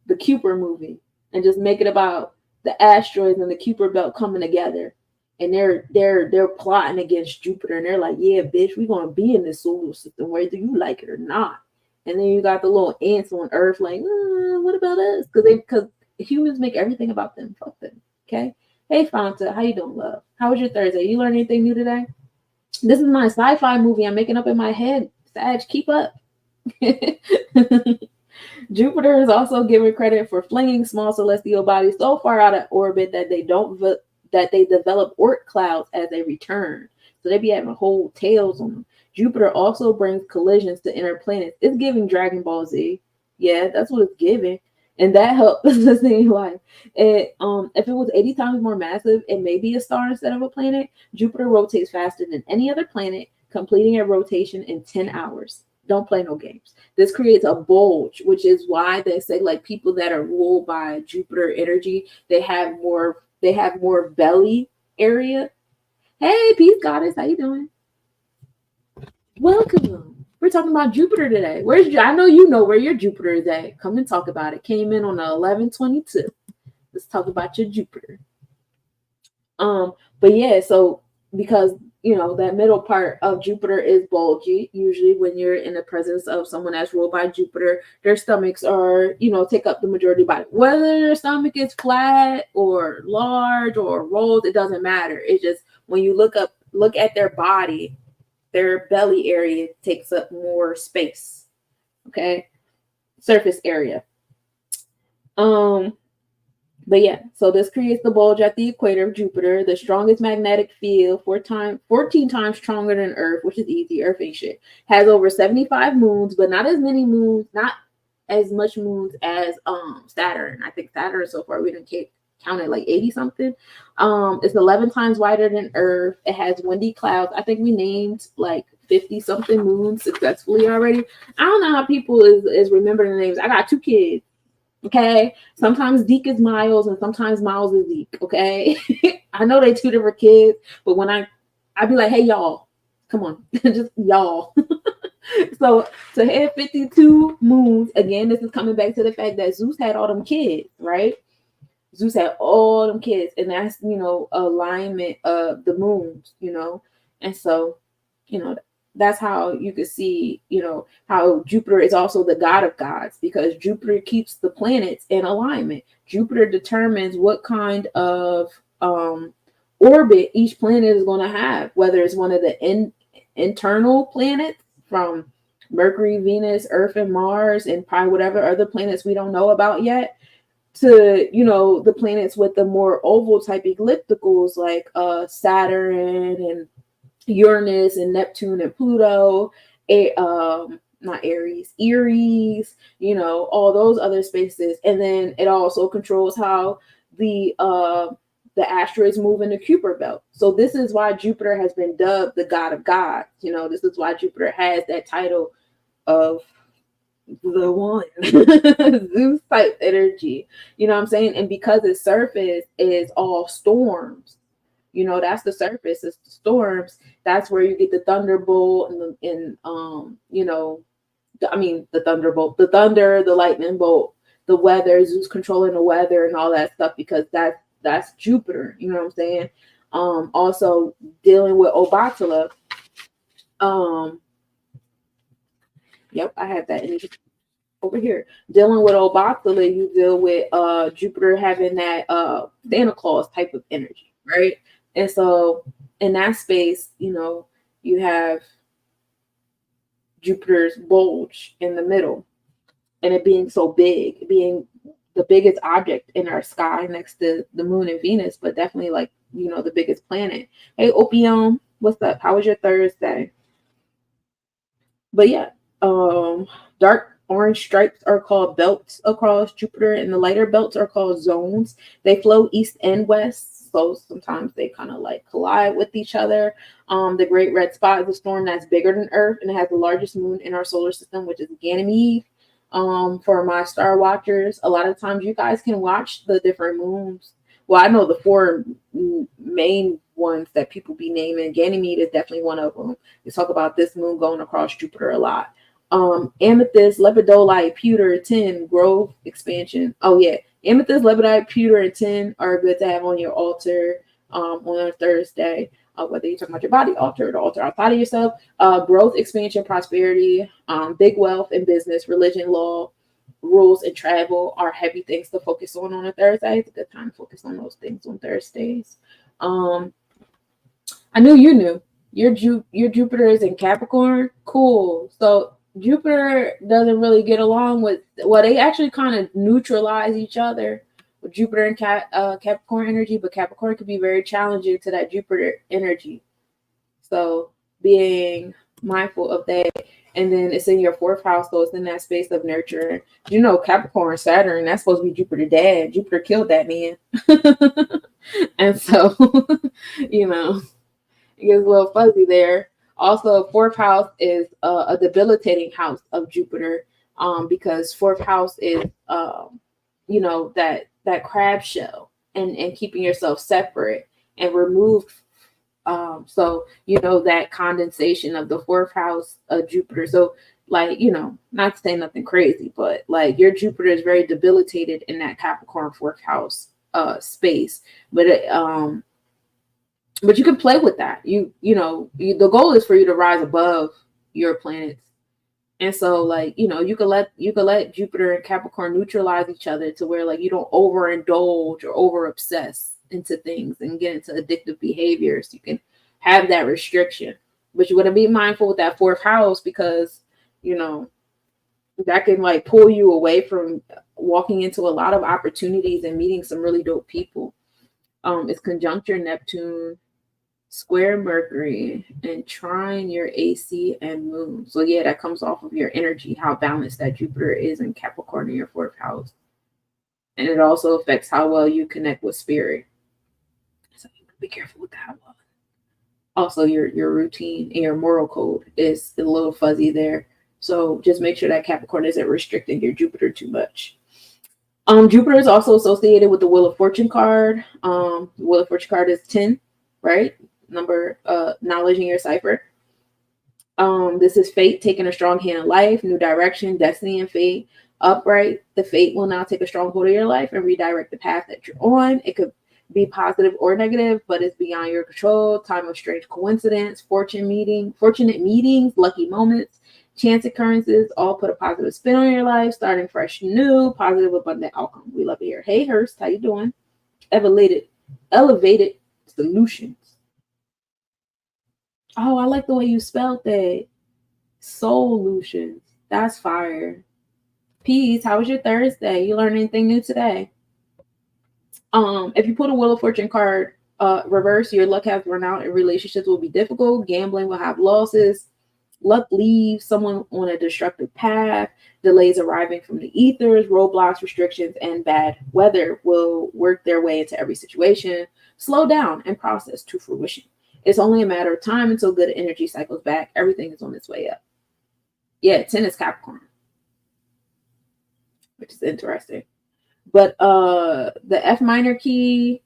The Kuiper movie, and just make it about the asteroids and the Kuiper belt coming together, and they're plotting against Jupiter, and they're like, yeah, bitch, we're gonna be in this solar system whether you like it or not. And then you got the little ants on Earth like, what about us? Because humans make everything about them. Fuck them. Okay. Hey Fanta, how you doing, love? How was your Thursday? You learn anything new today? This is my sci-fi movie I'm making up in my head. Sag, keep up. Jupiter is also given credit for flinging small celestial bodies so far out of orbit that they develop Oort clouds as they return. So they be having whole tails on them. Jupiter also brings collisions to inner planets. It's giving Dragon Ball Z. Yeah, that's what it's giving. And that helps sustain life. If it was 80 times more massive, it may be a star instead of a planet. Jupiter rotates faster than any other planet, completing a rotation in 10 hours. Don't play no games. This creates a bulge, which is why they say like people that are ruled by Jupiter energy, they have more belly area. Hey, peace goddess, how you doing? Welcome. We're talking about Jupiter today. I know you know where your Jupiter is at. Come and talk about it. Came in on the 11/22. Let's talk about your Jupiter. But yeah, so because that middle part of Jupiter is bulgy. Usually when you're in the presence of someone that's ruled by Jupiter, their stomachs are, take up the majority of the body. Whether their stomach is flat or large or rolled, it doesn't matter. It's just when you look at their body, their belly area takes up more space. Okay. Surface area. But yeah, so this creates the bulge at the equator of Jupiter, the strongest magnetic field, 14 times stronger than Earth, which is easy. Earth ain't shit. Has over 75 moons, but not as many moons, not as much moons as Saturn. I think Saturn so far we didn't count it like 80 something. It's 11 times wider than Earth. It has windy clouds. I think we named like 50 something moons successfully already. I don't know how people is remembering the names. I got 2 kids. Okay, sometimes Zeke is Miles and sometimes Miles is Zeke. Okay, I know they 2 different kids, but when I be like, hey y'all, come on, just y'all. So to hit 52 moons again, this is coming back to the fact that Zeus had all them kids, right? Zeus had all them kids, and that's alignment of the moons, and so that's how you could see, how Jupiter is also the god of gods, because Jupiter keeps the planets in alignment. Jupiter determines what kind of orbit each planet is going to have, whether it's one of the internal planets from Mercury, Venus, Earth, and Mars, and probably whatever other planets we don't know about yet, to the planets with the more oval type ellipticals like Saturn and Uranus and Neptune and Pluto, not Aries, all those other spaces. And then it also controls how the asteroids move in the Kuiper belt. So this is why Jupiter has been dubbed the god of gods. This is why Jupiter has that title of the one Zeus type energy. You know what I'm saying? And because its surface is all storms, You know, that's the surface. It's the storms. That's where you get the thunderbolt you know, the thunderbolt, the thunder, the lightning bolt, the weather, Zeus controlling the weather and all that stuff, because that's Jupiter. You know what I'm saying? Also dealing with Obatala. Yep, I have that energy over here. Dealing with Obatala, you deal with Jupiter having that Santa Claus type of energy, right? And so in that space, you know, you have Jupiter's bulge in the middle, and it being so big, being the biggest object in our sky next to the moon and Venus, but definitely like, you know, the biggest planet. Hey, Opium, what's up? How was your Thursday? But yeah, dark orange stripes are called belts across Jupiter, and the lighter belts are called zones. They flow east and west, so sometimes they kind of like collide with each other. The great red spot is a storm that's bigger than Earth, and it has the largest moon in our solar system, which is Ganymede. For my star watchers, a lot of times you guys can watch the different moons. Well, I know the four main ones that people be naming. Ganymede is definitely one of them. We talk about this moon going across Jupiter a lot. Amethyst, lepidolite, pewter, tin, growth, expansion. Oh yeah, amethyst, lepidolite, pewter, and tin are good to have on your altar on a Thursday. Whether you're talking about your body altar or the altar outside of yourself. Growth, expansion, prosperity, big wealth and business, religion, law, rules, and travel are heavy things to focus on a Thursday. It's a good time to focus on those things on Thursdays. I knew you knew. Your Jupiter is in Capricorn. Cool. So Jupiter doesn't really get along with, well, they actually kind of neutralize each other with Jupiter and Capricorn energy, but Capricorn could be very challenging to that Jupiter energy. So being mindful of that. And then it's in your fourth house, so it's in that space of nurture. You know, Capricorn, Saturn, that's supposed to be Jupiter dad. Jupiter killed that man. And so, you know, it gets a little fuzzy there. Also, fourth house is a debilitating house of Jupiter, because fourth house is, you know, that crab shell and keeping yourself separate and removed. So, you know, that condensation of the fourth house of Jupiter. So, like, you know, not to say nothing crazy, but like your Jupiter is very debilitated in that Capricorn fourth house space. But but you can play with that. You know, the goal is for you to rise above your planets. And so, like, you know, you could let Jupiter and Capricorn neutralize each other to where, like, you don't overindulge or over obsess into things and get into addictive behaviors. You can have that restriction, but you want to be mindful with that fourth house, because, you know, that can like pull you away from walking into a lot of opportunities and meeting some really dope people. It's conjunct your Neptune, square Mercury, and trine your AC and moon. So yeah, that comes off of your energy, how balanced that Jupiter is in Capricorn in your fourth house. And it also affects how well you connect with spirit. So be careful with that one. Also, your routine and your moral code is a little fuzzy there. So just make sure that Capricorn isn't restricting your Jupiter too much. Jupiter is also associated with the Wheel of Fortune card. The Wheel of Fortune card is 10, right? Number, knowledge in your cipher. This is fate taking a strong hand in life, new direction, destiny, and fate. Upright, the fate will now take a strong hold of your life and redirect the path that you're on. It could be positive or negative, but it's beyond your control. Time of strange coincidence, fortunate meetings, lucky moments, chance occurrences, all put a positive spin on your life, starting fresh, new, positive, abundant outcome. We love it here. Hey, Hurst, how you doing? Elevated solutions. Oh, I like the way you spelled that. Solutions. That's fire. Peace. How was your Thursday? You learned anything new today? If you put a Wheel of Fortune card reverse, your luck has run out and relationships will be difficult. Gambling will have losses. Luck leaves someone on a destructive path. Delays arriving from the ethers, roadblocks, restrictions, and bad weather will work their way into every situation. Slow down and process to fruition. It's only a matter of time until good energy cycles back. Everything is on its way up. Yeah, 10 is Capricorn, which is interesting. But the F minor key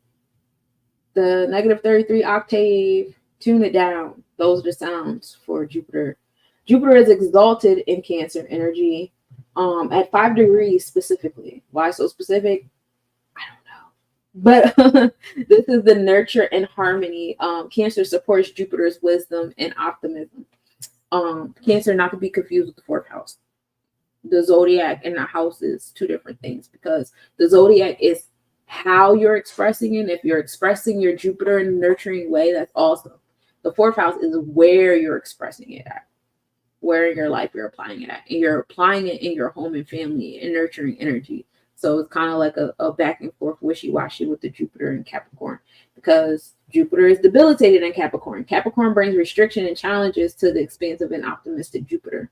the negative 33 octave, tune it down. Those are the sounds for Jupiter. Jupiter is exalted in Cancer energy at 5 degrees specifically. Why so specific? I don't know. But this is the nurture and harmony. Cancer supports Jupiter's wisdom and optimism. Cancer not to be confused with the 4th house. The zodiac and the house is two different things, because the zodiac is how you're expressing it. If you're expressing your Jupiter in a nurturing way, that's awesome. The 4th house is where you're expressing it at, where in your life you're applying it at, and you're applying it in your home and family and nurturing energy. So it's kind of like a back and forth wishy-washy with the Jupiter and Capricorn, because Jupiter is debilitated in Capricorn. Capricorn brings restriction and challenges to the expansive and optimistic Jupiter.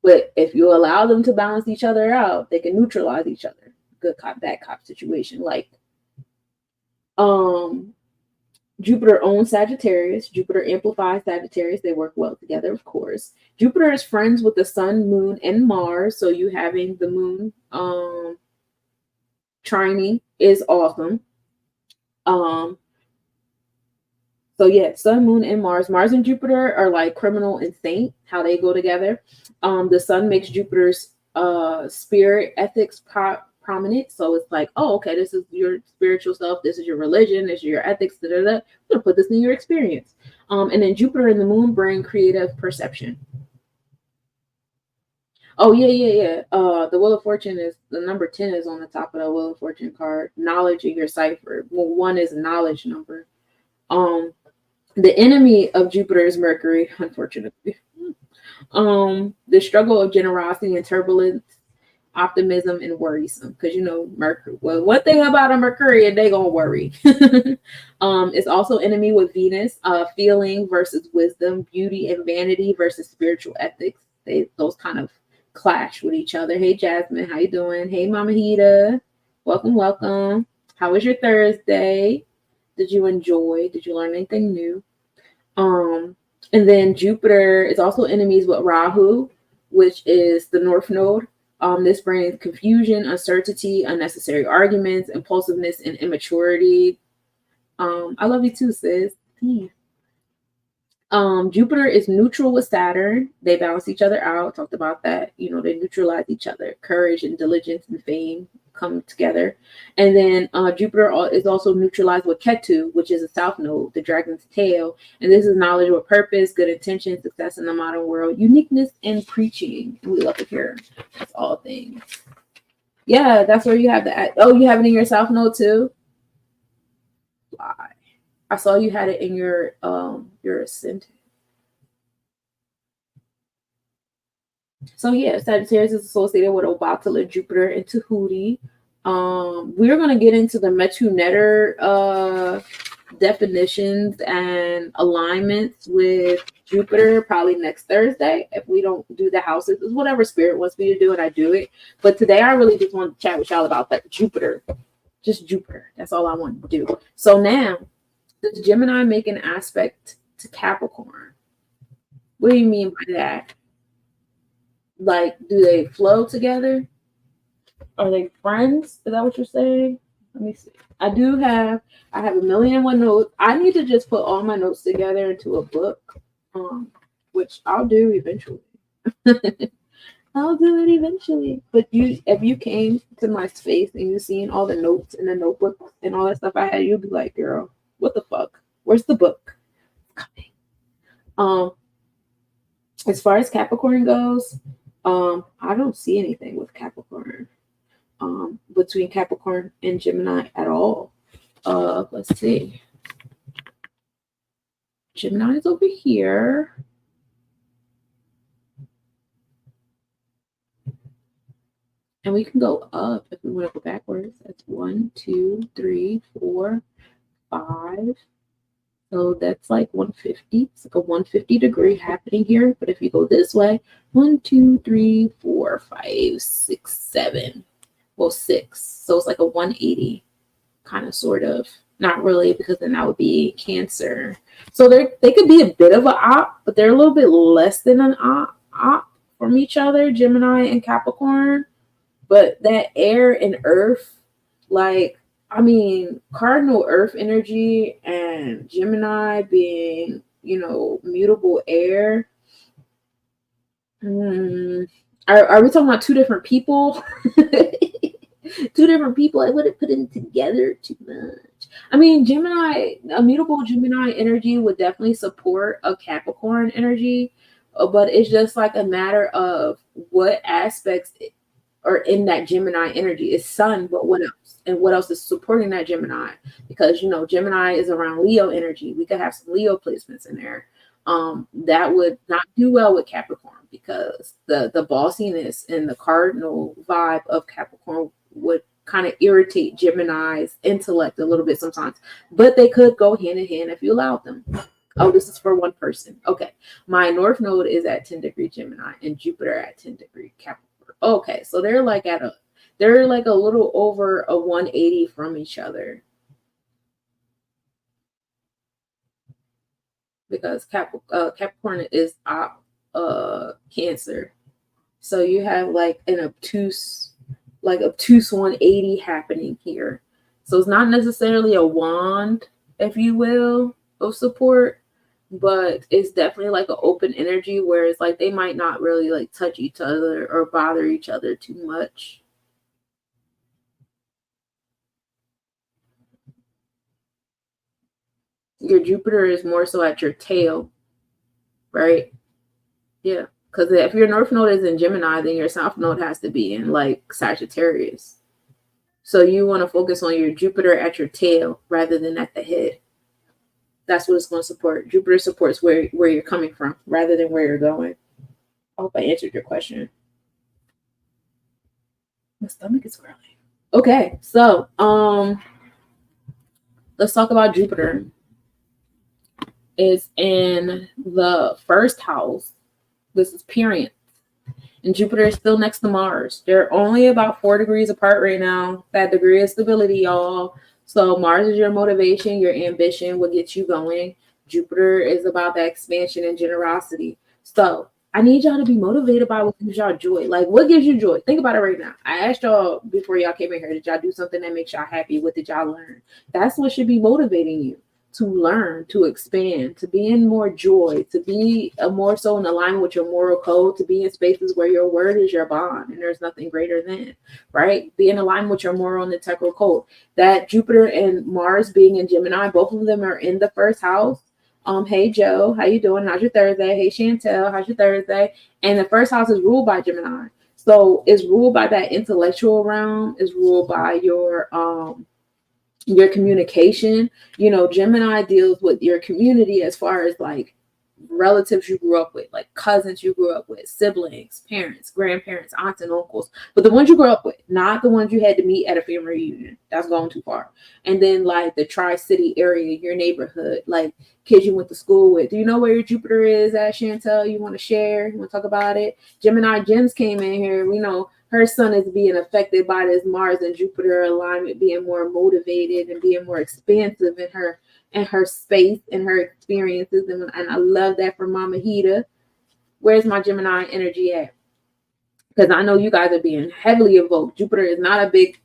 But if you allow them to balance each other out, they can neutralize each other. Good cop, bad cop situation. Like Jupiter owns Sagittarius. Jupiter amplifies Sagittarius. They work well together, of course. Jupiter is friends with the Sun, Moon, and Mars. So you having the Moon trining is awesome. So yeah, Sun, Moon, and Mars. Mars and Jupiter are like criminal and saint, how they go together. The Sun makes Jupiter's spirit ethics prominent. So it's like, oh, okay, this is your spiritual stuff. This is your religion. This is your ethics. Da, da, da. I'm going to put this in your experience. And then Jupiter and the Moon bring creative perception. Oh, yeah. The Wheel of Fortune is, the number 10 is on the top of the Wheel of Fortune card. Knowledge in your cipher. Well, 1 is a knowledge number. The enemy of Jupiter is Mercury, unfortunately. The struggle of generosity and turbulence, optimism, and worrisome. Because, you know, Mercury. Well, one thing about a Mercurian, they gonna worry. It's also enemy with Venus, feeling versus wisdom, beauty and vanity versus spiritual ethics. Those kind of clash with each other. Hey, Jasmine, how you doing? Hey, Mama Hida. Welcome. How was your Thursday? Did you enjoy? Did you learn anything new? And then Jupiter is also enemies with Rahu, which is the North Node. This brings confusion, uncertainty, unnecessary arguments, impulsiveness, and immaturity. I love you too, sis. Peace. Jupiter is neutral with Saturn. They balance each other out. Talked about that. You know, they neutralize each other. Courage and diligence and fame come together. And then Jupiter is also neutralized with Ketu, which is a south node, the dragon's tail. And this is knowledge with purpose, good intention, success in the modern world, uniqueness, and preaching. And we love to hear. That's all things. Yeah, that's where you have the. Oh, you have it in your south node too? Why? I saw you had it in your ascendant. So yeah, Sagittarius is associated with Obatala, Jupiter, and Tahuti. We're gonna get into the Metu Netter definitions and alignments with Jupiter probably next Thursday. If we don't do the houses, it's whatever spirit wants me to do, and I do it. But today I really just want to chat with y'all about that Jupiter. Just Jupiter. That's all I want to do. So now, does Gemini make an aspect to Capricorn? What do you mean by that? Like, do they flow together? Are they friends? Is that what you're saying? Let me see. I have 1,000,001 notes. I need to just put all my notes together into a book, which I'll do eventually. I'll do it eventually. But if you came to my space and you seen all the notes in the notebook and all that stuff I had, you'd be like, girl, what the fuck? Where's the book? Coming. As far as Capricorn goes, I don't see anything with Capricorn, between Capricorn and Gemini at all. Let's see. Gemini is over here. And we can go up if we want to go backwards. That's 1, 2, 3, 4, 5. So that's like 150. It's like a 150 degree happening here. But if you go this way, 1, 2, 3, 4, 5, 6, 7. Well, 6. So it's like a 180 kind of sort of. Not really, because then that would be Cancer. So they could be a bit of an op, but they're a little bit less than an op from each other, Gemini and Capricorn. But that air and earth, like I mean, cardinal earth energy and Gemini being, mutable air. Are we talking about two different people? Two different people. I wouldn't put them together too much. I mean, Gemini, a mutable Gemini energy would definitely support a Capricorn energy, but it's just like a matter of what aspects are in that Gemini energy. It's Sun, but what else? And what else is supporting that Gemini? Because Gemini is around Leo energy. We could have some Leo placements in there. That would not do well with Capricorn, because the bossiness and the cardinal vibe of Capricorn would kind of irritate Gemini's intellect a little bit sometimes, but they could go hand in hand if you allowed them. Oh, this is for one person. Okay. My North Node is at 10 degree Gemini and Jupiter at 10 degree Capricorn. Okay. So they're like a little over a 180 from each other, because Capricorn is Cancer. So you have like an obtuse 180 happening here. So it's not necessarily a wand, if you will, of support, but it's definitely like an open energy where it's like they might not really like touch each other or bother each other too much. Your Jupiter is more so at your tail, right? Yeah. Because if your North Node is in Gemini, then your South Node has to be in like Sagittarius. So you want to focus on your Jupiter at your tail rather than at the head. That's what it's going to support. Jupiter supports where you're coming from rather than where you're going. I hope I answered your question. My stomach is growling. Okay, so let's talk about Jupiter. It's in the first house. This is period. And Jupiter is still next to Mars. They're only about 4 degrees apart right now. That degree of stability, y'all. So Mars is your motivation, your ambition, what gets you going. Jupiter is about that expansion and generosity. So I need y'all to be motivated by what gives y'all joy. Like, what gives you joy? Think about it right now. I asked y'all before y'all came in here, did y'all do something that makes y'all happy? What did y'all learn? That's what should be motivating you. To learn, to expand, to be in more joy, to be more so in alignment with your moral code, to be in spaces where your word is your bond and there's nothing greater than, right? Be in alignment with your moral and integral code. That Jupiter and Mars being in Gemini, both of them are in the first house. Hey Joe, how you doing? How's your Thursday? Hey Chantel, how's your Thursday? And the first house is ruled by Gemini. So it's ruled by that intellectual realm, is ruled by your communication. Gemini deals with your community as far as like relatives you grew up with, like cousins you grew up with, siblings, parents, grandparents, aunts and uncles, but the ones you grew up with, not the ones you had to meet at a family reunion. That's going too far. And then like the Tri-City area, your neighborhood, like kids you went to school with. Do you know where your Jupiter is at, Chantel? You want to share? You want to talk about it? Gemini Gems came in here. We know her sun is being affected by this Mars and Jupiter alignment, being more motivated and being more expansive in her space and her experiences. And I love that for Mama Hita. Where's my Gemini energy at? Because I know you guys are being heavily evoked. Jupiter is not a big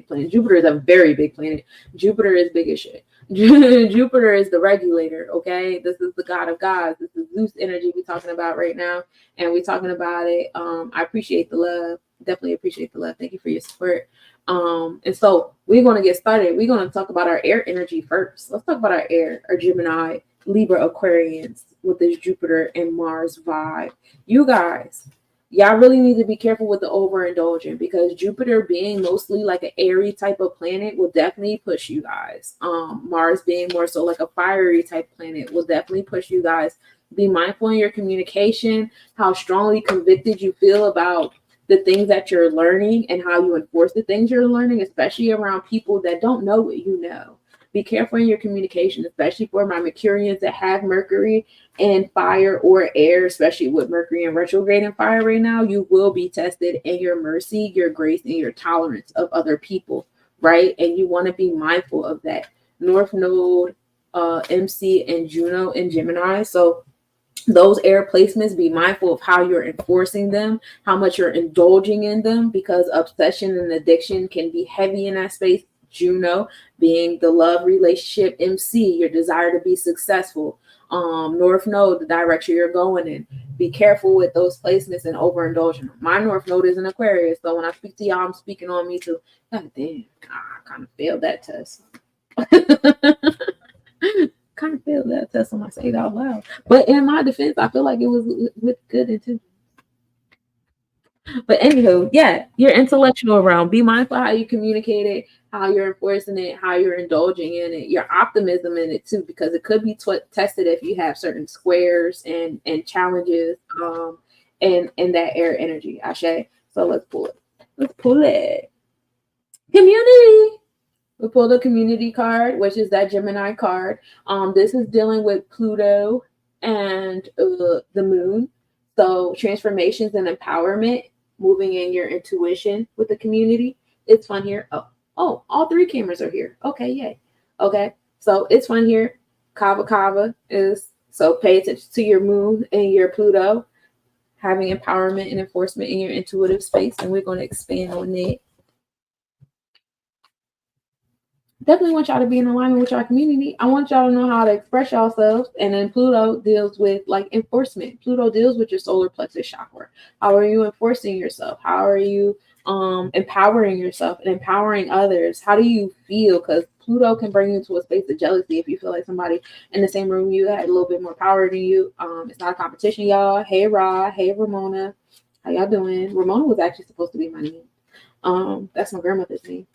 planet. Jupiter is a very big planet. Jupiter is big as shit. Jupiter is the regulator, okay? This is the god of gods. This is Zeus energy we're talking about right now, and we're talking about it. I appreciate the love. Definitely appreciate the love. Thank you for your support. And so we're going to get started. We're going to talk about our air energy first. Let's talk about our air, our Gemini, Libra, Aquarians with this Jupiter and Mars vibe. You guys, y'all really need to be careful with the overindulging, because Jupiter being mostly like an airy type of planet will definitely push you guys. Mars being more so like a fiery type planet will definitely push you guys. Be mindful in your communication, how strongly convicted you feel about the things that you're learning and how you enforce the things you're learning, especially around people that don't know what you know. Be careful in your communication, especially for my Mercurians that have Mercury and fire or air, especially with Mercury in retrograde and fire right now. You will be tested in your mercy, your grace, and your tolerance of other people, right? And you want to be mindful of that. North Node, MC, and Juno in Gemini. So those air placements, be mindful of how you're enforcing them, how much you're indulging in them, because obsession and addiction can be heavy in that space. Juno being the love relationship MC, your desire to be successful. North Node, the direction you're going in. Be careful with those placements and overindulging. My North Node is an Aquarius, so when I speak to y'all, I'm speaking on me too. God damn, I kind of failed that test. Kind of failed that test when I say it out loud. But in my defense, I feel like it was with good intention. But anywho, yeah, your intellectual realm. Be mindful how you communicate it, how you're enforcing it, how you're indulging in it, your optimism in it too, because it could be tested if you have certain squares and challenges in that air energy. Ashe. So let's pull it. Let's pull it. Community. We pulled a community card, which is that Gemini card. This is dealing with Pluto and the moon. So transformations and empowerment, moving in your intuition with the community. It's fun here. Oh, all three cameras are here. Okay, yay. Okay, so it's fun here. Kava is, so pay attention to your moon and your Pluto, having empowerment and enforcement in your intuitive space. And we're going to expand on it. Definitely want y'all to be in alignment with your community. I want y'all to know how to express yourselves. And then Pluto deals with like enforcement. Pluto deals with your solar plexus chakra. How are you enforcing yourself? How are you empowering yourself and empowering others? How do you feel? Because Pluto can bring you into a space of jealousy if you feel like somebody in the same room you had a little bit more power than you. It's not a competition, y'all. Hey, Ra. Hey, Ramona. How y'all doing? Ramona was actually supposed to be my name. That's my grandmother's name.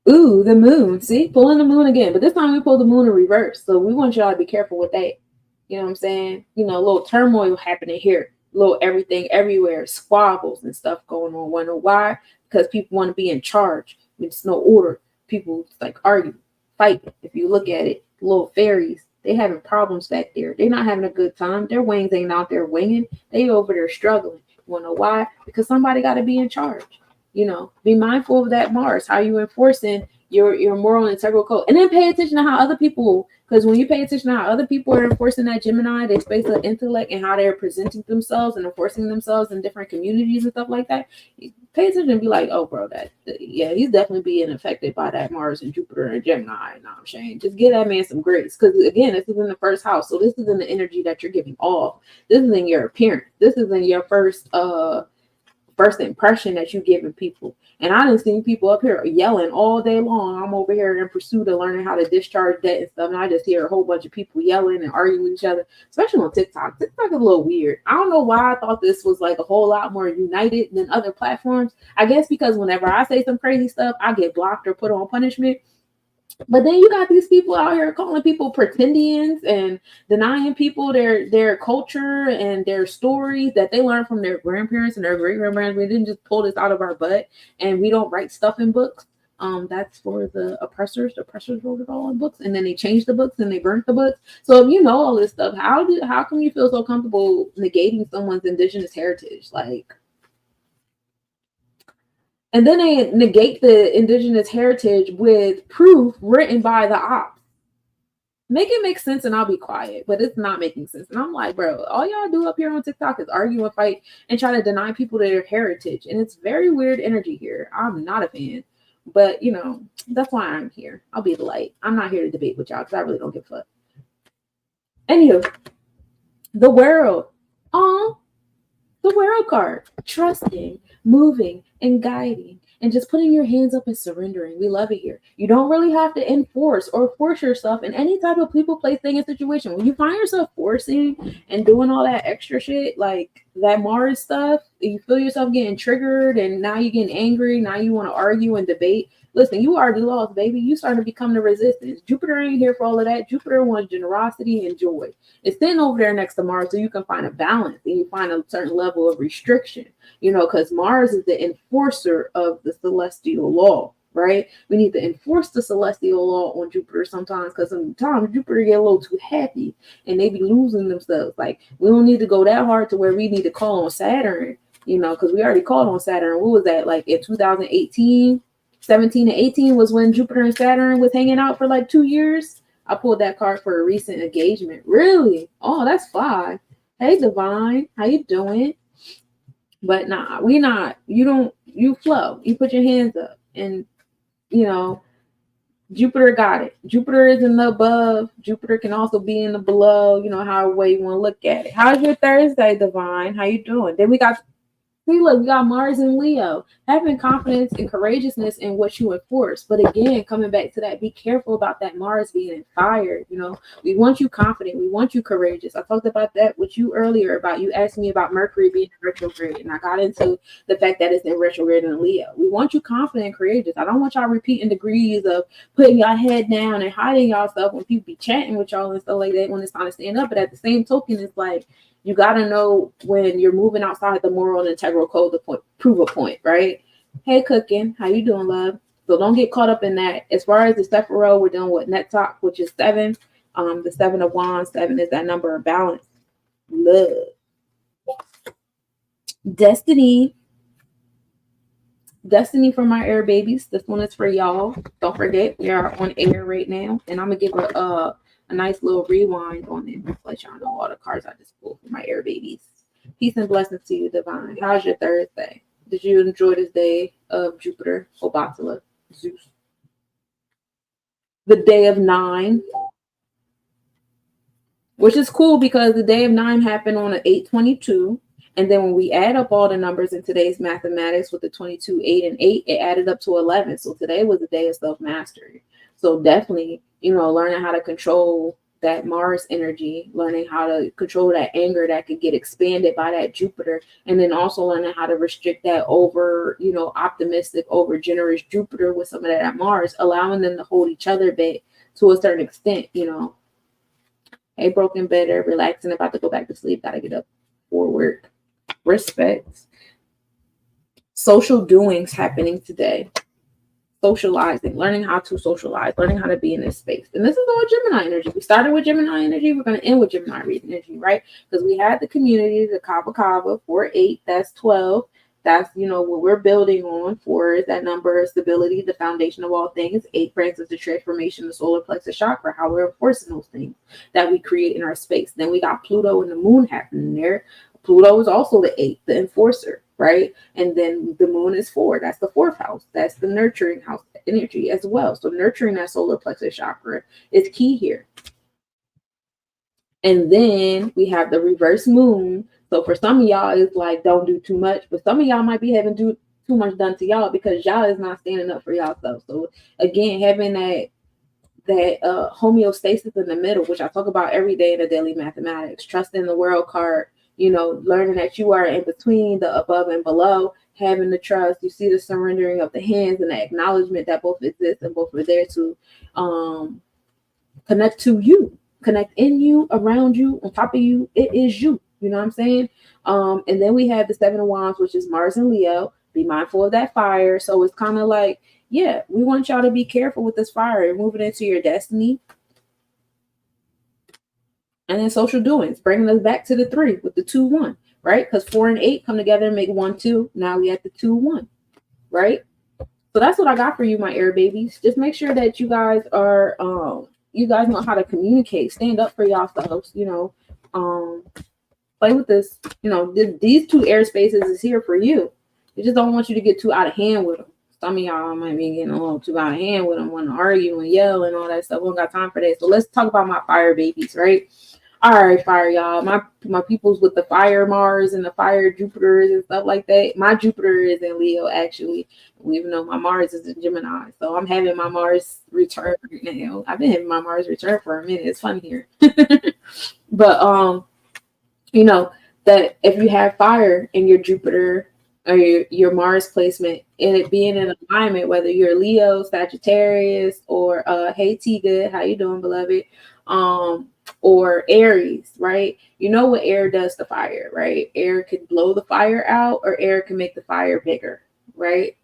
Ooh, the moon. See, pulling the moon again. But this time we pulled the moon in reverse. So we want y'all to be careful with that. You know what I'm saying? You know, a little turmoil happening here. A little everything everywhere. Squabbles and stuff going on. Wonder why? Because people want to be in charge. It's no order. People like argue, fight. If you look at it, little fairies, they having problems back there. They're not having a good time. Their wings ain't out there winging. They over there struggling. You want to know why? Because somebody got to be in charge. You know, be mindful of that Mars, how you enforcing your moral and integral code. And then pay attention to how other people, because when you pay attention to how other people are enforcing that Gemini, their space of intellect and how they're presenting themselves and enforcing themselves in different communities and stuff like that, pay attention and be like, oh, bro, yeah, he's definitely being affected by that Mars and Jupiter and Gemini. No, I'm saying, just give that man some grace. Because again, this is in the first house. So this is in the energy that you're giving off. This is in your appearance. This is in your first impression that you're giving people. And I done seen people up here yelling all day long. I'm over here in pursuit of learning how to discharge debt and stuff. And I just hear a whole bunch of people yelling and arguing with each other, especially on TikTok. TikTok is a little weird. I don't know why I thought this was like a whole lot more united than other platforms. I guess because whenever I say some crazy stuff, I get blocked or put on punishment. But then you got these people out here calling people pretendians and denying people their culture and their stories that they learned from their grandparents and their great-grandparents. We didn't just pull this out of our butt, and we don't write stuff in books. That's for the oppressors. The oppressors wrote it all in books, and then they changed the books and they burnt the books. So if you know all this stuff, how come you feel so comfortable negating someone's indigenous heritage? Like, and then they negate the indigenous heritage with proof written by the ops. Make it make sense and I'll be quiet, but it's not making sense. And I'm like, bro, all y'all do up here on TikTok is argue and fight and try to deny people their heritage. And it's very weird energy here. I'm not a fan, but you know, that's why I'm here. I'll be the light. I'm not here to debate with y'all because I really don't give a fuck. Anywho, the world. The world card. Trusting, moving, and guiding, and just putting your hands up and surrendering. We love it here. You don't really have to enforce or force yourself in any type of people, place, thing, and situation. When you find yourself forcing and doing all that extra shit, like that Mars stuff, you feel yourself getting triggered, and now you're getting angry. Now you want to argue and debate. Listen, you already lost, baby. You starting to become the resistance. Jupiter ain't here for all of that. Jupiter wants generosity and joy. It's sitting over there next to Mars so you can find a balance and you find a certain level of restriction, you know, because Mars is the enforcer of the celestial law, right? We need to enforce the celestial law on Jupiter sometimes because sometimes Jupiter get a little too happy and they be losing themselves. Like, we don't need to go that hard to where we need to call on Saturn, you know, because we already called on Saturn. What was that? Like in 2018? 17 and 18 was when Jupiter and Saturn was hanging out for like 2 years. I pulled that card for a recent engagement. Really? Oh, that's fly. Hey, Divine. How you doing? But nah, we not. You flow. You put your hands up. And, you know, Jupiter got it. Jupiter is in the above. Jupiter can also be in the below, you know, however way you want to look at it. How's your Thursday, Divine? How you doing? Then we got look, we got Mars and Leo, having confidence and courageousness in what you enforce. But again, coming back to that, be careful about that Mars being in fire. You know, we want you confident. We want you courageous. I talked about that with you earlier about you asking me about Mercury being in retrograde. And I got into the fact that it's in retrograde in Leo. We want you confident and courageous. I don't want y'all repeating degrees of putting your head down and hiding y'all stuff when people be chatting with y'all and stuff like that when it's time to stand up. But at the same token, it's like, you got to know when you're moving outside the moral and integral code to prove a point, right? Hey, Cooking, how you doing, love? So don't get caught up in that. As far as the Sephiroth, we're dealing with Natal, which is 7. The 7 of Wands, 7 is that number of balance. Love. Destiny for my air babies. This one is for y'all. Don't forget, we are on air right now. And I'm going to give a nice little rewind on it. Let y'all know all the cards I just pulled for my air babies. Peace and blessings to you, Divine. How's your Thursday? Did you enjoy this day of Jupiter, Obatala, Zeus? The day of 9, which is cool because the day of 9 happened on an 8/22. And then when we add up all the numbers in today's mathematics with the 22, 8, and 8, it added up to 11. So today was a day of self-mastery. So definitely, you know, learning how to control that Mars energy, learning how to control that anger that could get expanded by that Jupiter, and then also learning how to restrict that over, you know, optimistic, over generous Jupiter with some of that Mars, allowing them to hold each other back to a certain extent, you know. Hey, broken bedder, relaxing, about to go back to sleep, gotta get up for work. Respect. Social doings happening today. Socializing, learning how to socialize, learning how to be in this space. And this is all Gemini energy. We started with Gemini energy. We're going to end with Gemini energy, right? Because we had the community, the Kava Kava, 4-8, that's 12. That's, you know, what we're building on. 4 is that number of stability, the foundation of all things. 8 brings us the transformation, the solar plexus chakra, how we're enforcing those things that we create in our space. Then we got Pluto and the moon happening there. Pluto is also the 8, the enforcer, right? And then the moon is 4. That's the 4th house. That's the nurturing house energy as well. So nurturing that solar plexus chakra is key here. And then we have the reverse moon. So for some of y'all, it's like, don't do too much. But some of y'all might be having too much done to y'all because y'all is not standing up for y'allself. So again, having that homeostasis in the middle, which I talk about every day in the daily mathematics, trust in the world card, you know, learning that you are in between the above and below, having the trust. You see the surrendering of the hands and the acknowledgement that both exist and both are there to connect to you, connect in you, around you, on top of you. It is you. You know what I'm saying? And then we have the 7 of Wands, which is Mars and Leo. Be mindful of that fire. So it's kind of like, yeah, we want y'all to be careful with this fire, moving into your destiny. And then social doings, bringing us back to the 3 with the 2-1, right? Because 4 and 8 come together and make 1-2. Now we at the 2-1, right? So that's what I got for you, my air babies. Just make sure that you guys are, you guys know how to communicate, stand up for yourselves, you know, play with this, you know, these 2 air spaces is here for you. They just don't want you to get too out of hand with them. Some of y'all might be getting a little too out of hand with them, want to argue and yell and all that stuff. We don't got time for that. So let's talk about my fire babies, right? All right, fire y'all. My peoples with the fire Mars and the fire Jupiters and stuff like that. My Jupiter is in Leo, actually, even though my Mars is in Gemini. So I'm having my Mars return right now. I've been having my Mars return for a minute. It's fun here. But you know, that if you have fire in your Jupiter or your Mars placement, and it being in alignment, whether you're Leo, Sagittarius, or hey T Good, how you doing, beloved? Or Aries, right? You know what air does to fire, right? Air can blow the fire out, or air can make the fire bigger, right?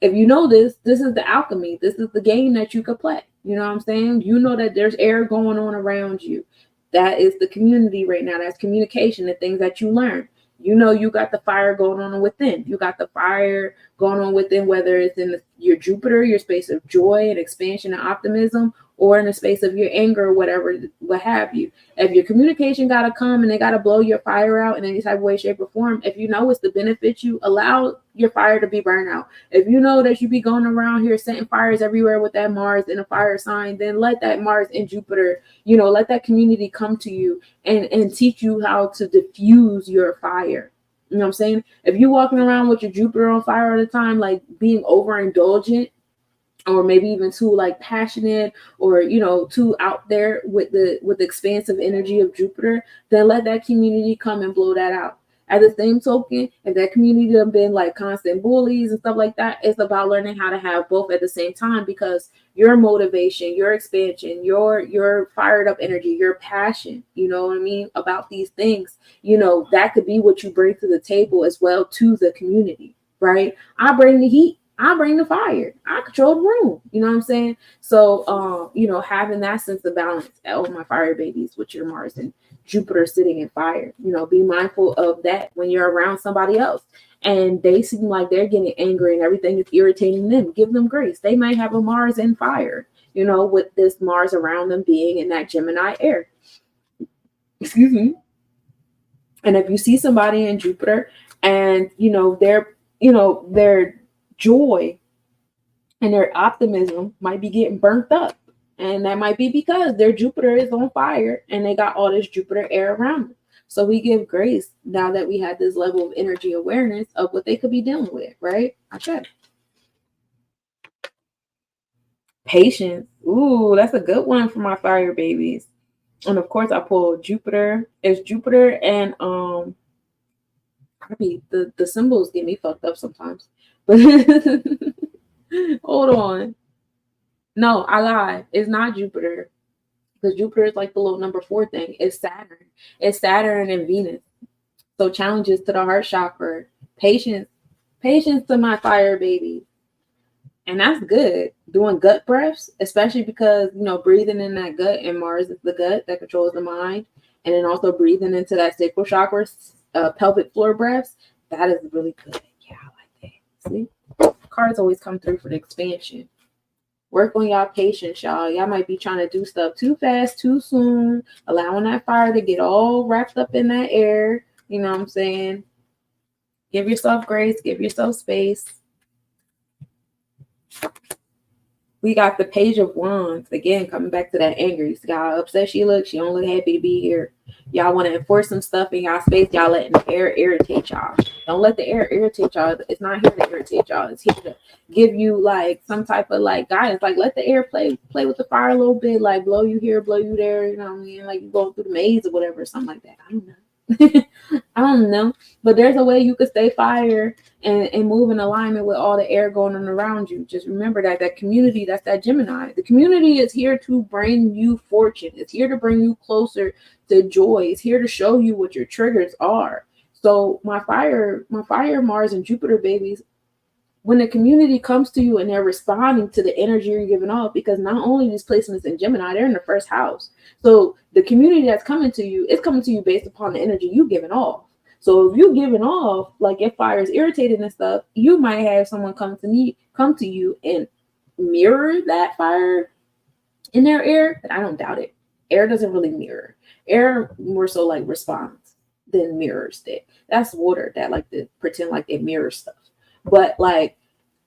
If you know this is the alchemy. This is the game that you could play. You know what I'm saying? You know that there's air going on around you. That is the community right now. That's communication, the things that you learn. You know, you got the fire going on within. You got the fire going on within, whether it's in your Jupiter, your space of joy and expansion and optimism, or in the space of your anger, whatever, what have you. If your communication got to come and they got to blow your fire out in any type of way, shape, or form, if you know it's to benefit you, allow your fire to be burned out. If you know that you be going around here setting fires everywhere with that Mars in a fire sign, then let that Mars and Jupiter, let that community come to you and teach you how to diffuse your fire. You know what I'm saying? If you're walking around with your Jupiter on fire all the time, like being overindulgent, or maybe even too like passionate, or too out there with the expansive energy of Jupiter, then let that community come and blow that out. At the same token, if that community have been like constant bullies and stuff like that, it's about learning how to have both at the same time, because your motivation, your expansion, your fired up energy, your passion, you know what I mean, about these things, that could be what you bring to the table as well to the community, right? I bring the heat, I bring the fire, I control the room, you know what I'm saying? So, having that sense of balance, oh, my fire babies, with your Mars and Jupiter sitting in fire, be mindful of that when you're around somebody else and they seem like they're getting angry and everything is irritating them. Give them grace. They might have a Mars in fire, with this Mars around them being in that Gemini air. Excuse me. And if you see somebody in Jupiter and, their joy and their optimism might be getting burnt up, and that might be because their Jupiter is on fire and they got all this Jupiter air around them. So we give grace now that we had this level of energy awareness of what they could be dealing with, right? Okay. Patience. Ooh, that's a good one for my fire babies. And of course I pulled Jupiter. It's Jupiter and the symbols get me fucked up sometimes. But hold on. No, I lied. It's not Jupiter. Because Jupiter is like the little number 4 thing. It's Saturn. It's Saturn and Venus. So challenges to the heart chakra. Patience. Patience to my fire baby. And that's good. Doing gut breaths, especially because, breathing in that gut, and Mars is the gut that controls the mind. And then also breathing into that sacral chakra, pelvic floor breaths. That is really good. Yeah, I like that. See? Cards always come through for the expansion. Work on y'all patience, y'all. Y'all might be trying to do stuff too fast, too soon, allowing that fire to get all wrapped up in that air. You know what I'm saying? Give yourself grace. Give yourself space. We got the Page of Wands. Again, coming back to that anger. You see how upset she looks? She don't look happy to be here. Y'all want to enforce some stuff in y'all space. Y'all letting the air irritate y'all. Don't let the air irritate y'all. It's not here to irritate y'all. It's here to give you like some type of like guidance. Like let the air play with the fire a little bit. Like blow you here, blow you there. You know what I mean? Like you going through the maze or whatever, something like that. I don't know. I don't know. But there's a way you could stay fire and move in alignment with all the air going on around you. Just remember that community, that's that Gemini. The community is here to bring you fortune. It's here to bring you closer to joy. It's here to show you what your triggers are. So my fire Mars and Jupiter babies, when the community comes to you and they're responding to the energy you're giving off, because not only these placements in Gemini, they're in the first house. So the community that's coming to you is coming to you based upon the energy you giving off. So if you're giving off, like if fire is irritated and stuff, you might have someone come to you and mirror that fire in their air, but I don't doubt it. Air doesn't really mirror. Air more so like responds than mirrors it. That's water that like to pretend like they mirror stuff. But like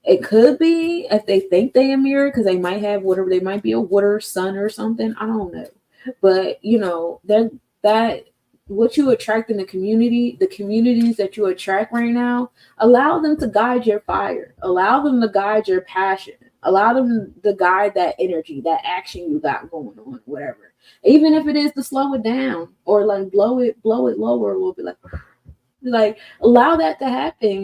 it could be if they think they a mirror, because they might have whatever, they might be a water sun or something. I don't know. But that what you attract in the communities that you attract right now, allow them to guide your fire, allow them to guide your passion, allow them to guide that energy, that action you got going on, whatever. Even if it is to slow it down or like blow it lower a little bit, like allow that to happen.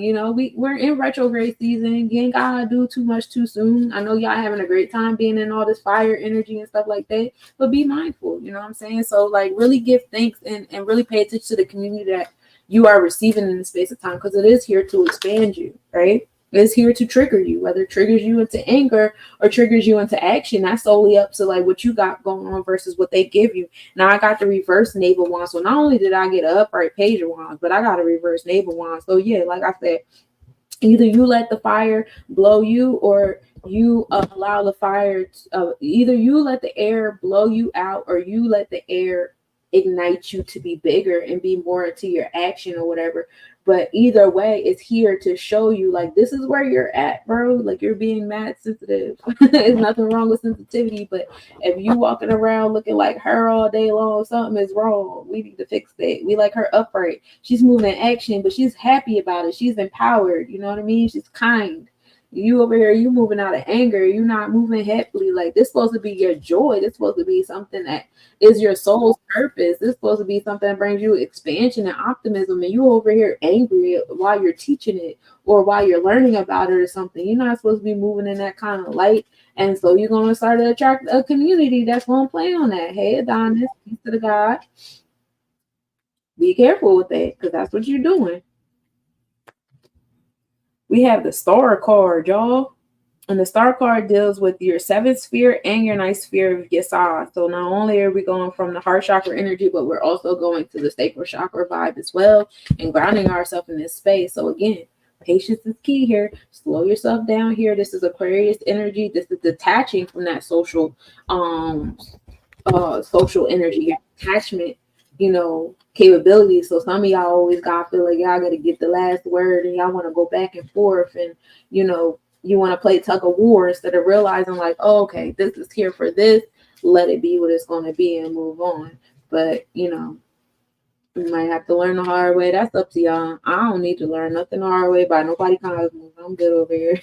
We're in retrograde season. You ain't gotta do too much too soon. I know y'all having a great time being in all this fire energy and stuff like that, but be mindful, you know what I'm saying? So like really give thanks and really pay attention to the community that you are receiving in the space of time, because it is here to expand you, right? It's here to trigger you, whether it triggers you into anger or triggers you into action. That's solely up to like what you got going on versus what they give you. Now I got the reverse Knave of Wands. So not only did I get an upright Page of Wands, but I got a reverse Knave of Wands. So yeah, like I said, Either you let the fire blow you, or you allow the fire either you let the air blow you out, or you let the air ignite you to be bigger and be more into your action or whatever. But either way, it's here to show you, like, this is where you're at, bro. Like, you're being mad sensitive. There's nothing wrong with sensitivity, but if you walking around looking like her all day long, something is wrong. We need to fix that. We like her upright. She's moving in action, but she's happy about it. She's empowered. You know what I mean? She's kind. You over here, you moving out of anger. You're not moving happily. Like, this supposed to be your joy. This supposed to be something that is your soul's purpose. This is supposed to be something that brings you expansion and optimism. And you over here angry while you're teaching it, or while you're learning about it or something. You're not supposed to be moving in that kind of light. And so you're going to start to attract a community that's going to play on that. Hey, Adonis, peace to the God. Be careful with that, because that's what you're doing. We have the Star card, y'all. And the Star card deals with your 7th sphere and your 9th sphere of Yesod. So not only are we going from the heart chakra energy, but we're also going to the sacral chakra vibe as well, and grounding ourselves in this space. So again, patience is key here. Slow yourself down here. This is Aquarius energy. This is detaching from that social energy, attachment, capabilities. So some of y'all always got feel like y'all got to get the last word, and y'all want to go back and forth, and you want to play tug of war instead of realizing, like, oh, okay, this is here for this. Let it be what it's going to be and move on. But you might have to learn the hard way. That's up to y'all. I don't need to learn nothing the hard way by nobody kind of. I'm good over here.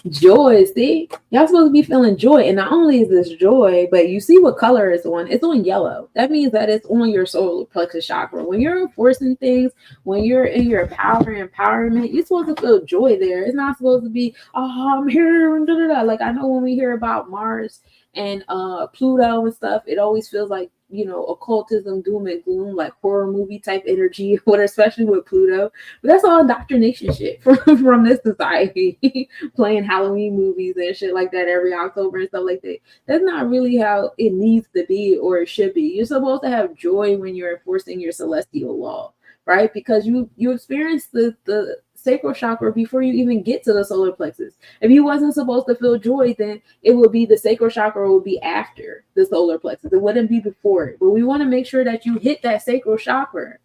Joy, see, y'all supposed to be feeling joy, and not only is this joy, but you see what color it's on. It's on yellow. That means that it's on your solar plexus chakra. When you're enforcing things, when you're in your power and empowerment, you're supposed to feel joy there. It's not supposed to be, oh, I'm here and da-da-da. Like, I know when we hear about Mars and Pluto and stuff, it always feels like, occultism, doom and gloom, like horror movie type energy, especially with Pluto. But that's all indoctrination shit from this society. Playing Halloween movies and shit like that every October and stuff like that. That's not really how it needs to be, or it should be. You're supposed to have joy when you're enforcing your celestial law, right? Because you experience the sacral chakra before you even get to the solar plexus. If you wasn't supposed to feel joy, then it would be the sacral chakra would be after the solar plexus. It wouldn't be before it. But we want to make sure that you hit that sacral chakra,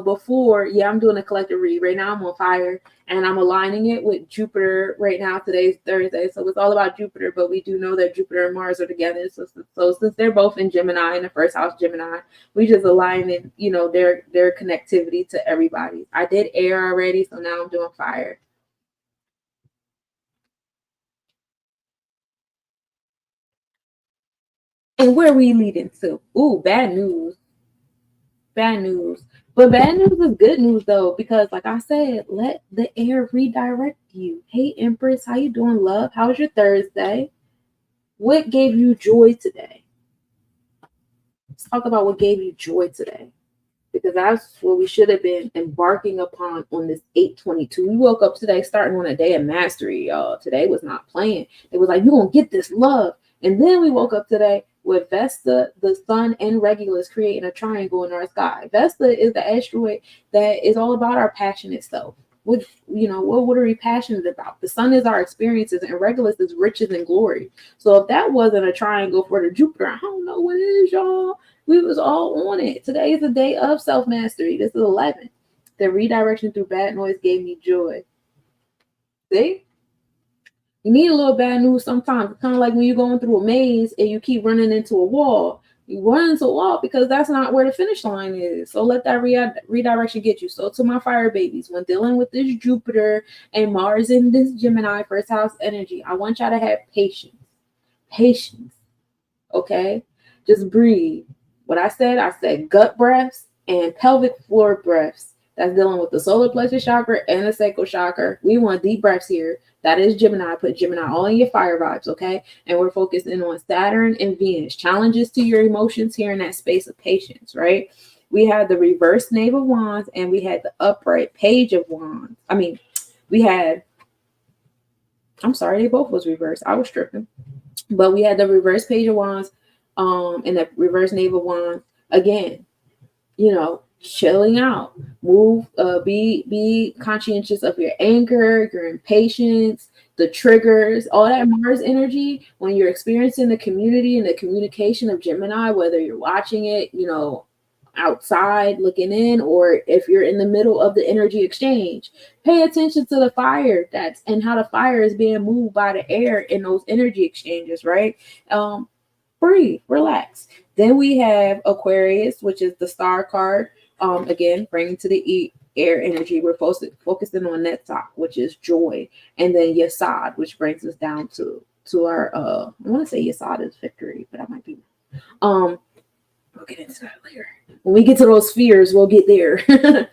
before. Yeah, I'm doing a collective read right now. I'm on fire, and I'm aligning it with Jupiter right now. Today's Thursday, so it's all about Jupiter, but we do know that Jupiter and Mars are together. So since they're both in Gemini, in the first house Gemini, we just aligning, their connectivity to everybody. I did air already, so now I'm doing fire. And where are we leading to? Ooh, bad news. Bad news. But bad news is good news, though, because like I said, let the air redirect you. Hey, Empress, how you doing, love? How's your Thursday? What gave you joy today? Let's talk about what gave you joy today, because that's what we should have been embarking upon on this 8/22. We woke up today starting on a day of mastery, y'all. Today was not playing. It was like, you're going to get this love. And then we woke up today with Vesta, the sun, and Regulus creating a triangle in our sky. Vesta is the asteroid that is all about our passionate self. What are we passionate about? The sun is our experiences, and Regulus is riches and glory. So if that wasn't a triangle for the Jupiter, I don't know what it is, y'all. We was all on it. Today is a day of self-mastery. This is 11. The redirection through bad noise gave me joy. See? You need a little bad news sometimes. It's kind of like when you're going through a maze and you keep running into a wall. You run into a wall because that's not where the finish line is. So let that redirection get you. So to my fire babies, when dealing with this Jupiter and Mars in this Gemini first house energy, I want y'all to have patience. Patience. Okay? Just breathe. What I said gut breaths and pelvic floor breaths. That's dealing with the solar plexus chakra and the sacral chakra. We want deep breaths here. That is Gemini. Put Gemini all in your fire vibes, okay? And we're focusing on Saturn and Venus. Challenges to your emotions here in that space of patience, right? We had the reverse Knave of Wands, and we had the upright Page of Wands. They both was reversed. I was tripping. But we had the reverse Page of Wands and the reverse Knave of Wands. Again, chilling out. Move, be conscientious of your anger, your impatience, the triggers, all that Mars energy. When you're experiencing the community and the communication of Gemini, whether you're watching it, outside looking in, or if you're in the middle of the energy exchange, pay attention to the fire and how the fire is being moved by the air in those energy exchanges, right? Breathe, relax. Then we have Aquarius, which is the star card. Again, bringing to the air energy. We're focusing on Netzach, which is joy, and then Yesod, which brings us down to our I want to say Yesod is victory, but I might be we'll get into that later. When we get to those spheres, we'll get there.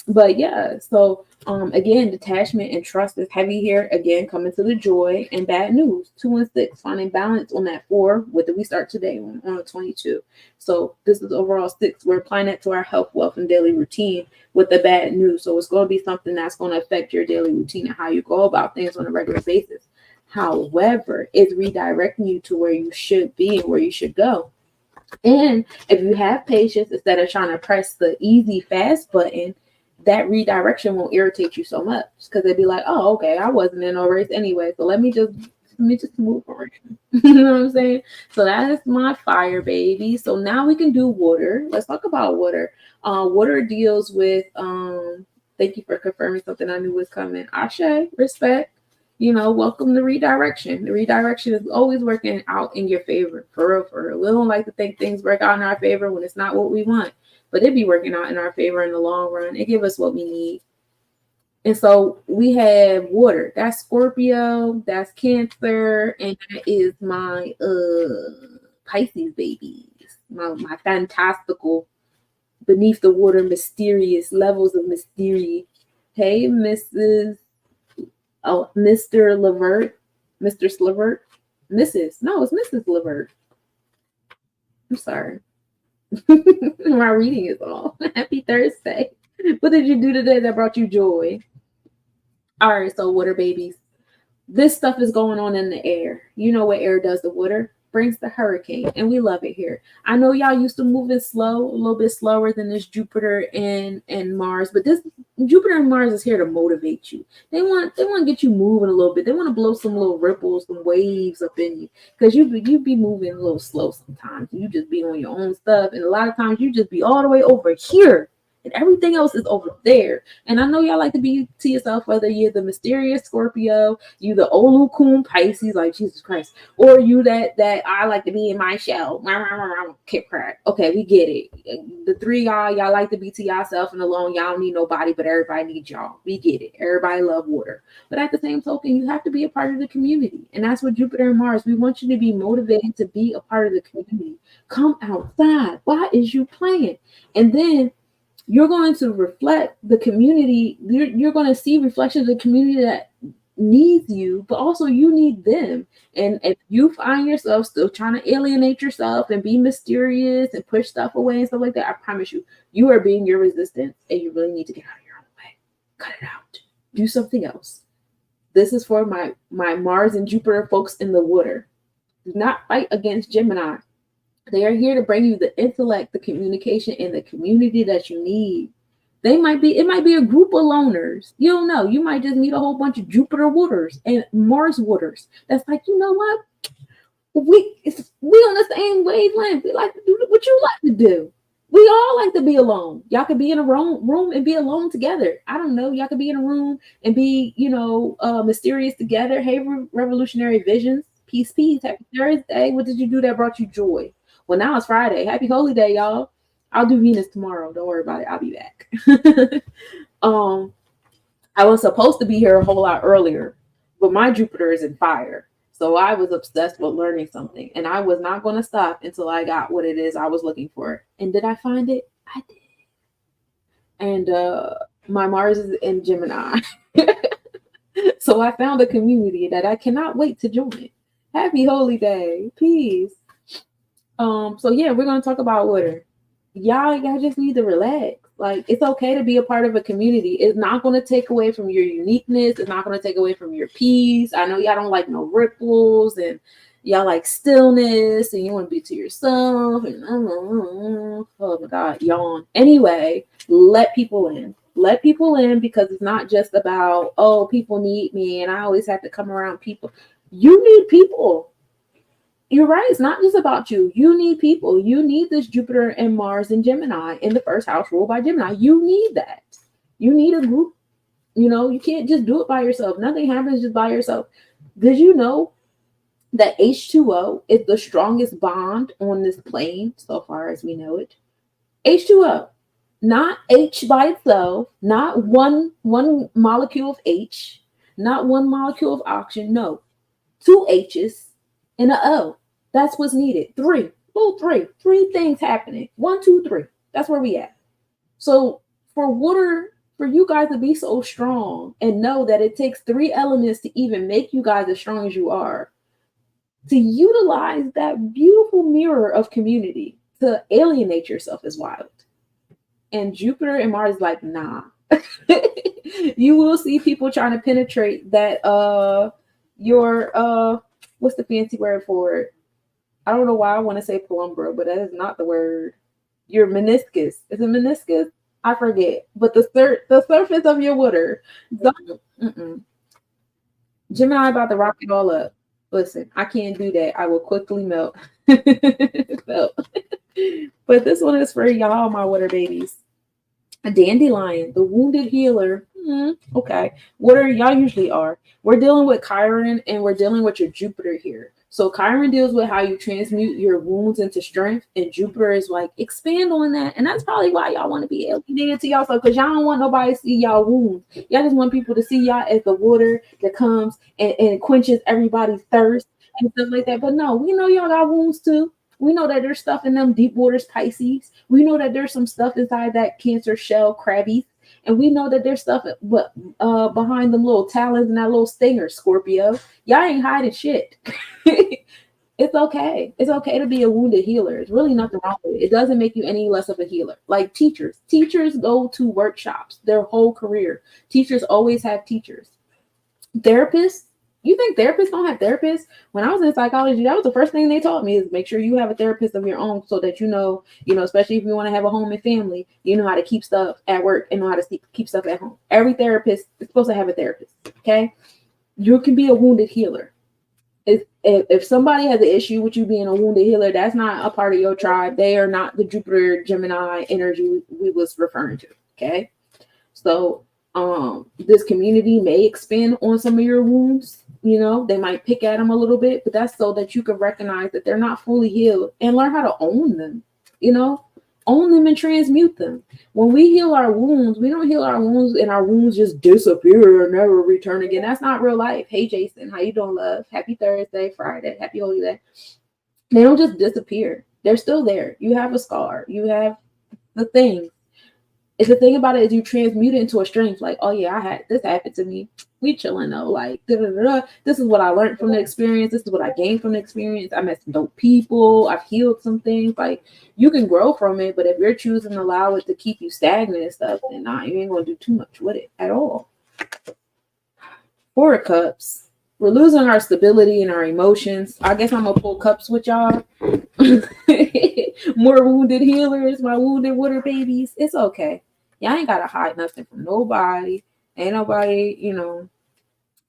But yeah, so again, detachment and trust is heavy here. Again, coming to the joy and bad news. 2 and 6, finding balance on that 4. What did we start today on the 22? So this is overall 6. We're applying that to our health, wealth, and daily routine with the bad news. So it's going to be something that's going to affect your daily routine and how you go about things on a regular basis. However, it's redirecting you to where you should be and where you should go. And if you have patience, instead of trying to press the easy, fast button, that redirection won't irritate you so much, because they'd be like, oh, okay, I wasn't in no race anyway, so let me just move forward. You know what I'm saying? So that is my fire, baby. So now we can do water. Let's talk about water. Water deals with thank you for confirming something I knew was coming. Ashe, respect. Welcome to redirection. The redirection is always working out in your favor. For real. We don't like to think things work out in our favor when it's not what we want. But it be working out in our favor in the long run. It give us what we need. And so we have water. That's Scorpio, that's Cancer, and that is my Pisces babies. My fantastical, beneath the water, mysterious levels of mystery. Hey, Mr. Levert. Mr. Slivert. No, it's Mrs. Levert. I'm sorry. My reading is all. Happy Thursday. What did you do today that brought you joy? All right, so water babies. This stuff is going on in the air. You know what air does to water? Brings the hurricane, and we love it here. I know y'all used to moving slow, a little bit slower than this Jupiter and Mars, but this Jupiter and Mars is here to motivate you. They want to get you moving a little bit. They want to blow some little ripples, some waves up in you, because you be moving a little slow sometimes. You just be on your own stuff, and a lot of times you just be all the way over here, and everything else is over there. And I know y'all like to be to yourself, whether you're the mysterious Scorpio, you the Olukun Pisces, like Jesus Christ, or you that I like to be in my shell. Kip crack. Okay, we get it. The 3 y'all like to be to yourself and alone. Y'all don't need nobody, but everybody needs y'all. We get it. Everybody love water. But at the same token, you have to be a part of the community. And that's what Jupiter and Mars, we want you to be motivated to be a part of the community. Come outside. Why is you playing? And then you're going to reflect the community. You're going to see reflections of the community that needs you, but also you need them. And if you find yourself still trying to alienate yourself and be mysterious and push stuff away and stuff like that, I promise you are being your resistance, and you really need to get out of your own way. Cut it out. Do something else. This is for my Mars and Jupiter folks in the water. Do not fight against Gemini. They are here to bring you the intellect, the communication, and the community that you need. It might be a group of loners. You don't know. You might just meet a whole bunch of Jupiter waters and Mars waters. That's like, you know what? We on the same wavelength. We like to do what you like to do. We all like to be alone. Y'all could be in a room and be alone together. I don't know. Y'all could be in a room and be, mysterious together. Hey, revolutionary visions. Peace. Happy Thursday. What did you do that brought you joy? Well, now it's Friday. Happy Holy Day, y'all. I'll do Venus tomorrow. Don't worry about it. I'll be back. I was supposed to be here a whole lot earlier, but my Jupiter is in fire. So I was obsessed with learning something, and I was not going to stop until I got what it is I was looking for. And did I find it? I did. And my Mars is in Gemini. So I found a community that I cannot wait to join. Happy Holy Day. Peace. So yeah, we're going to talk about water. Y'all just need to relax. Like, it's okay to be a part of a community. It's not going to take away from your uniqueness. It's not going to take away from your peace. I know y'all don't like no ripples and Y'all like stillness and you want to be to yourself. And oh my God, yawn. Anyway, let people in. Let people in, because it's not just about, oh, people need me and I always have to come around people. You need people. You're right. It's not just about you. You need people. You need this Jupiter and Mars and Gemini in the first house ruled by Gemini. You need that. You need a group. You know, you can't just do it by yourself. Nothing happens just by yourself. Did you know that H2O is the strongest bond on this plane so far as we know it? H2O. Not H by itself, not one molecule of H, not one molecule of oxygen. No, 2 H's and an O. That's what's needed. Three things happening. 1, 2, 3. That's where we at. So for water, for you guys to be so strong and know that it takes 3 elements to even make you guys as strong as you are, to utilize that beautiful mirror of community to alienate yourself is wild. And Jupiter and Mars is like, nah. You will see people trying to penetrate that your what's the fancy word for it? I don't know why I want to say penumbra, but that is not the word. Your meniscus. Is it meniscus? I forget. But the surface of your water. Gemini about to rock it all up. Listen, I can't do that. I will quickly melt. Melt. But this one is for y'all, my water babies. A dandelion, the wounded healer. Okay. What are y'all usually are? We're dealing with Chiron and we're dealing with your Jupiter here. So Chiron deals with how you transmute your wounds into strength, and Jupiter is like, expand on that. And that's probably why y'all want to be alienated to y'all, because y'all don't want nobody to see y'all wounds. Y'all just want people to see y'all as the water that comes and quenches everybody's thirst and stuff like that. But no, we know y'all got wounds too. We know that there's stuff in them deep waters Pisces. We know that there's some stuff inside that Cancer shell Crabbies. And we know that there's stuff behind them little talons and that little stinger Scorpio. Y'all ain't hiding shit. It's okay. It's okay to be a wounded healer. There's really nothing wrong with it. It doesn't make you any less of a healer. Like teachers. Teachers go to workshops their whole career. Teachers always have teachers. Therapists. You think therapists don't have therapists? When I was in psychology, that was the first thing they taught me, is make sure you have a therapist of your own, so that you know, especially if you want to have a home and family, you know how to keep stuff at work and know how to keep stuff at home. Every therapist is supposed to have a therapist. Okay. You can be a wounded healer. If somebody has an issue with you being a wounded healer, that's not a part of your tribe. They are not the Jupiter Gemini energy we was referring to. Okay. So this community may expand on some of your wounds. They might pick at them a little bit, but that's so that you can recognize that they're not fully healed and learn how to own them, own them and transmute them. When we heal our wounds, we don't heal our wounds and our wounds just disappear and never return again. That's not real life. Hey, Jason, how you doing, love? Happy Thursday, Friday, happy Holy Day. They don't just disappear. They're still there. You have a scar. You have the thing. It's the thing about it is you transmute it into a strength. Like, oh yeah, I had this happen to me. We chilling though. Like, this is what I learned from the experience. This is what I gained from the experience. I met some dope people. I've healed some things. Like, you can grow from it, but if you're choosing to allow it to keep you stagnant and stuff, then you ain't gonna do too much with it at all. 4 of Cups. We're losing our stability and our emotions. I guess I'm gonna pull cups with y'all. More wounded healers, my wounded water babies. It's okay. Y'all ain't gotta hide nothing from nobody. Ain't nobody,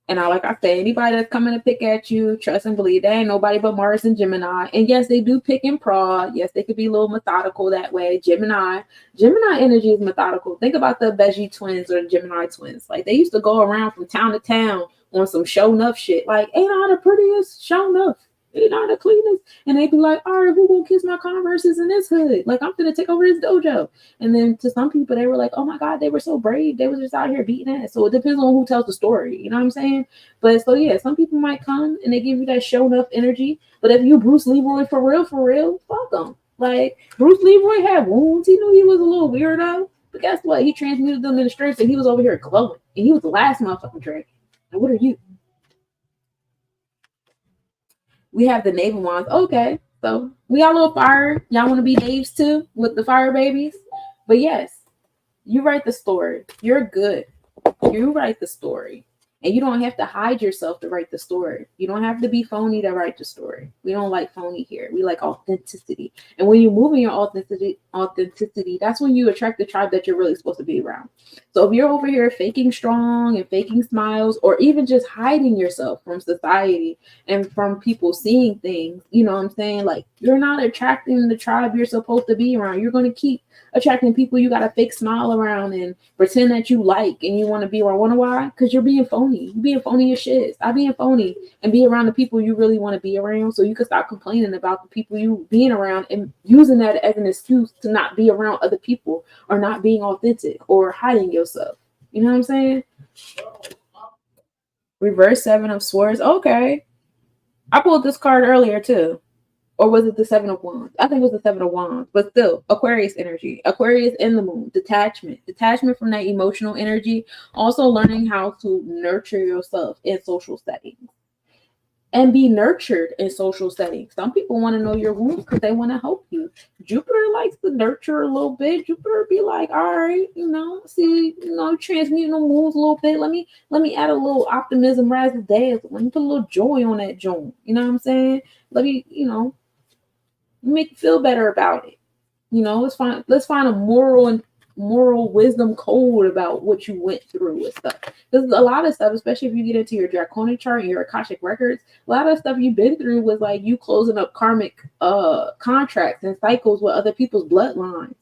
And like I said, anybody that's coming to pick at you, trust and believe, there ain't nobody but Mars and Gemini. And yes, they do pick and prod. Yes, they could be a little methodical that way. Gemini energy is methodical. Think about the Veggie twins or the Gemini twins. Like, they used to go around from town to town on some show enough shit. Like, ain't I the prettiest? Show enough. Ain't I the cleanest? And they'd be like, all right, who gonna kiss my Converses in this hood? Like, I'm gonna take over this dojo. And then to some people, they were like, oh my God, they were so brave. They was just out here beating ass. So it depends on who tells the story. You know what I'm saying? But so yeah, some people might come and they give you that show enough energy. But if you Bruce Leroy for real, fuck them. Like, Bruce Leroy had wounds. He knew he was a little weirdo. But guess what? He transmuted them in the strength, and he was over here glowing. And he was the last motherfucking dragon. And what are you? We have the Knave of Wands. Okay, so we got a little fire. Y'all want to be knaves too with the fire babies? But yes, you write the story. You're good. You write the story. And you don't have to hide yourself to write the story. You don't have to be phony to write the story. We don't like phony here. We like authenticity. And when you move in your authenticity, that's when you attract the tribe that you're really supposed to be around. So if you're over here faking strong and faking smiles, or even just hiding yourself from society and from people seeing things, you know what I'm saying? Like, you're not attracting the tribe you're supposed to be around. You're going to keep attracting people you got a fake smile around and pretend that you like and you want to be around. Wonder why? Because you're being phony. You're being phony as shit. Stop being phony and be around the people you really want to be around, so you can stop complaining about the people you being around and using that as an excuse to not be around other people or not being authentic or hiding yourself. You know what I'm saying? Reverse 7 of Swords. Okay. I pulled this card earlier too. Or was it the 7 of Wands? I think it was the 7 of Wands. But still, Aquarius energy. Aquarius in the moon. Detachment. Detachment from that emotional energy. Also learning how to nurture yourself in social settings. And be nurtured in social settings. Some people want to know your wounds because they want to help you. Jupiter likes to nurture a little bit. Jupiter be like, all right, see, transmuting the wounds a little bit. Let me add a little optimism, razzle dazzle. Let me put a little joy on that joint. You know what I'm saying? Let me, make you feel better about it. Let's find a moral wisdom code about what you went through with stuff. Because a lot of stuff, especially if you get into your Draconic chart and your Akashic records, a lot of stuff you've been through was like you closing up karmic contracts and cycles with other people's bloodlines.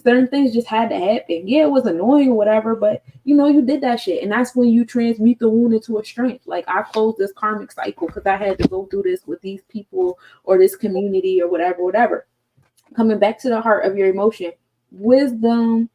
Certain things just had to happen. Yeah, it was annoying or whatever, but you did that shit. And that's when you transmute the wound into a strength. Like, I closed this karmic cycle because I had to go through this with these people or this community or whatever. Coming back to the heart of your emotion. Wisdom.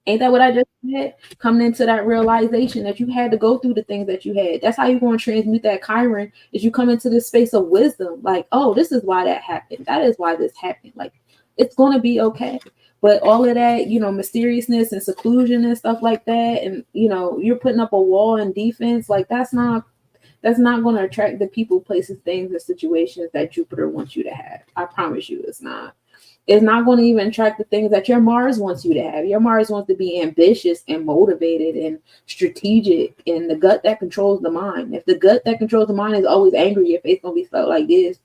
Ain't that what I just said? Coming into that realization that you had to go through the things that you had. That's how you're going to transmute that Chiron, is you come into this space of wisdom. Like, oh, this is why that happened. That is why this happened. Like, it's going to be okay. But all of that, mysteriousness and seclusion and stuff like that, and you're putting up a wall and defense, like that's not going to attract the people, places, things, and situations that Jupiter wants you to have. I promise you, it's not. It's not going to even attract the things that your Mars wants you to have. Your Mars wants to be ambitious and motivated and strategic, and the gut that controls the mind. If the gut that controls the mind is always angry, your face gonna be stuck like this,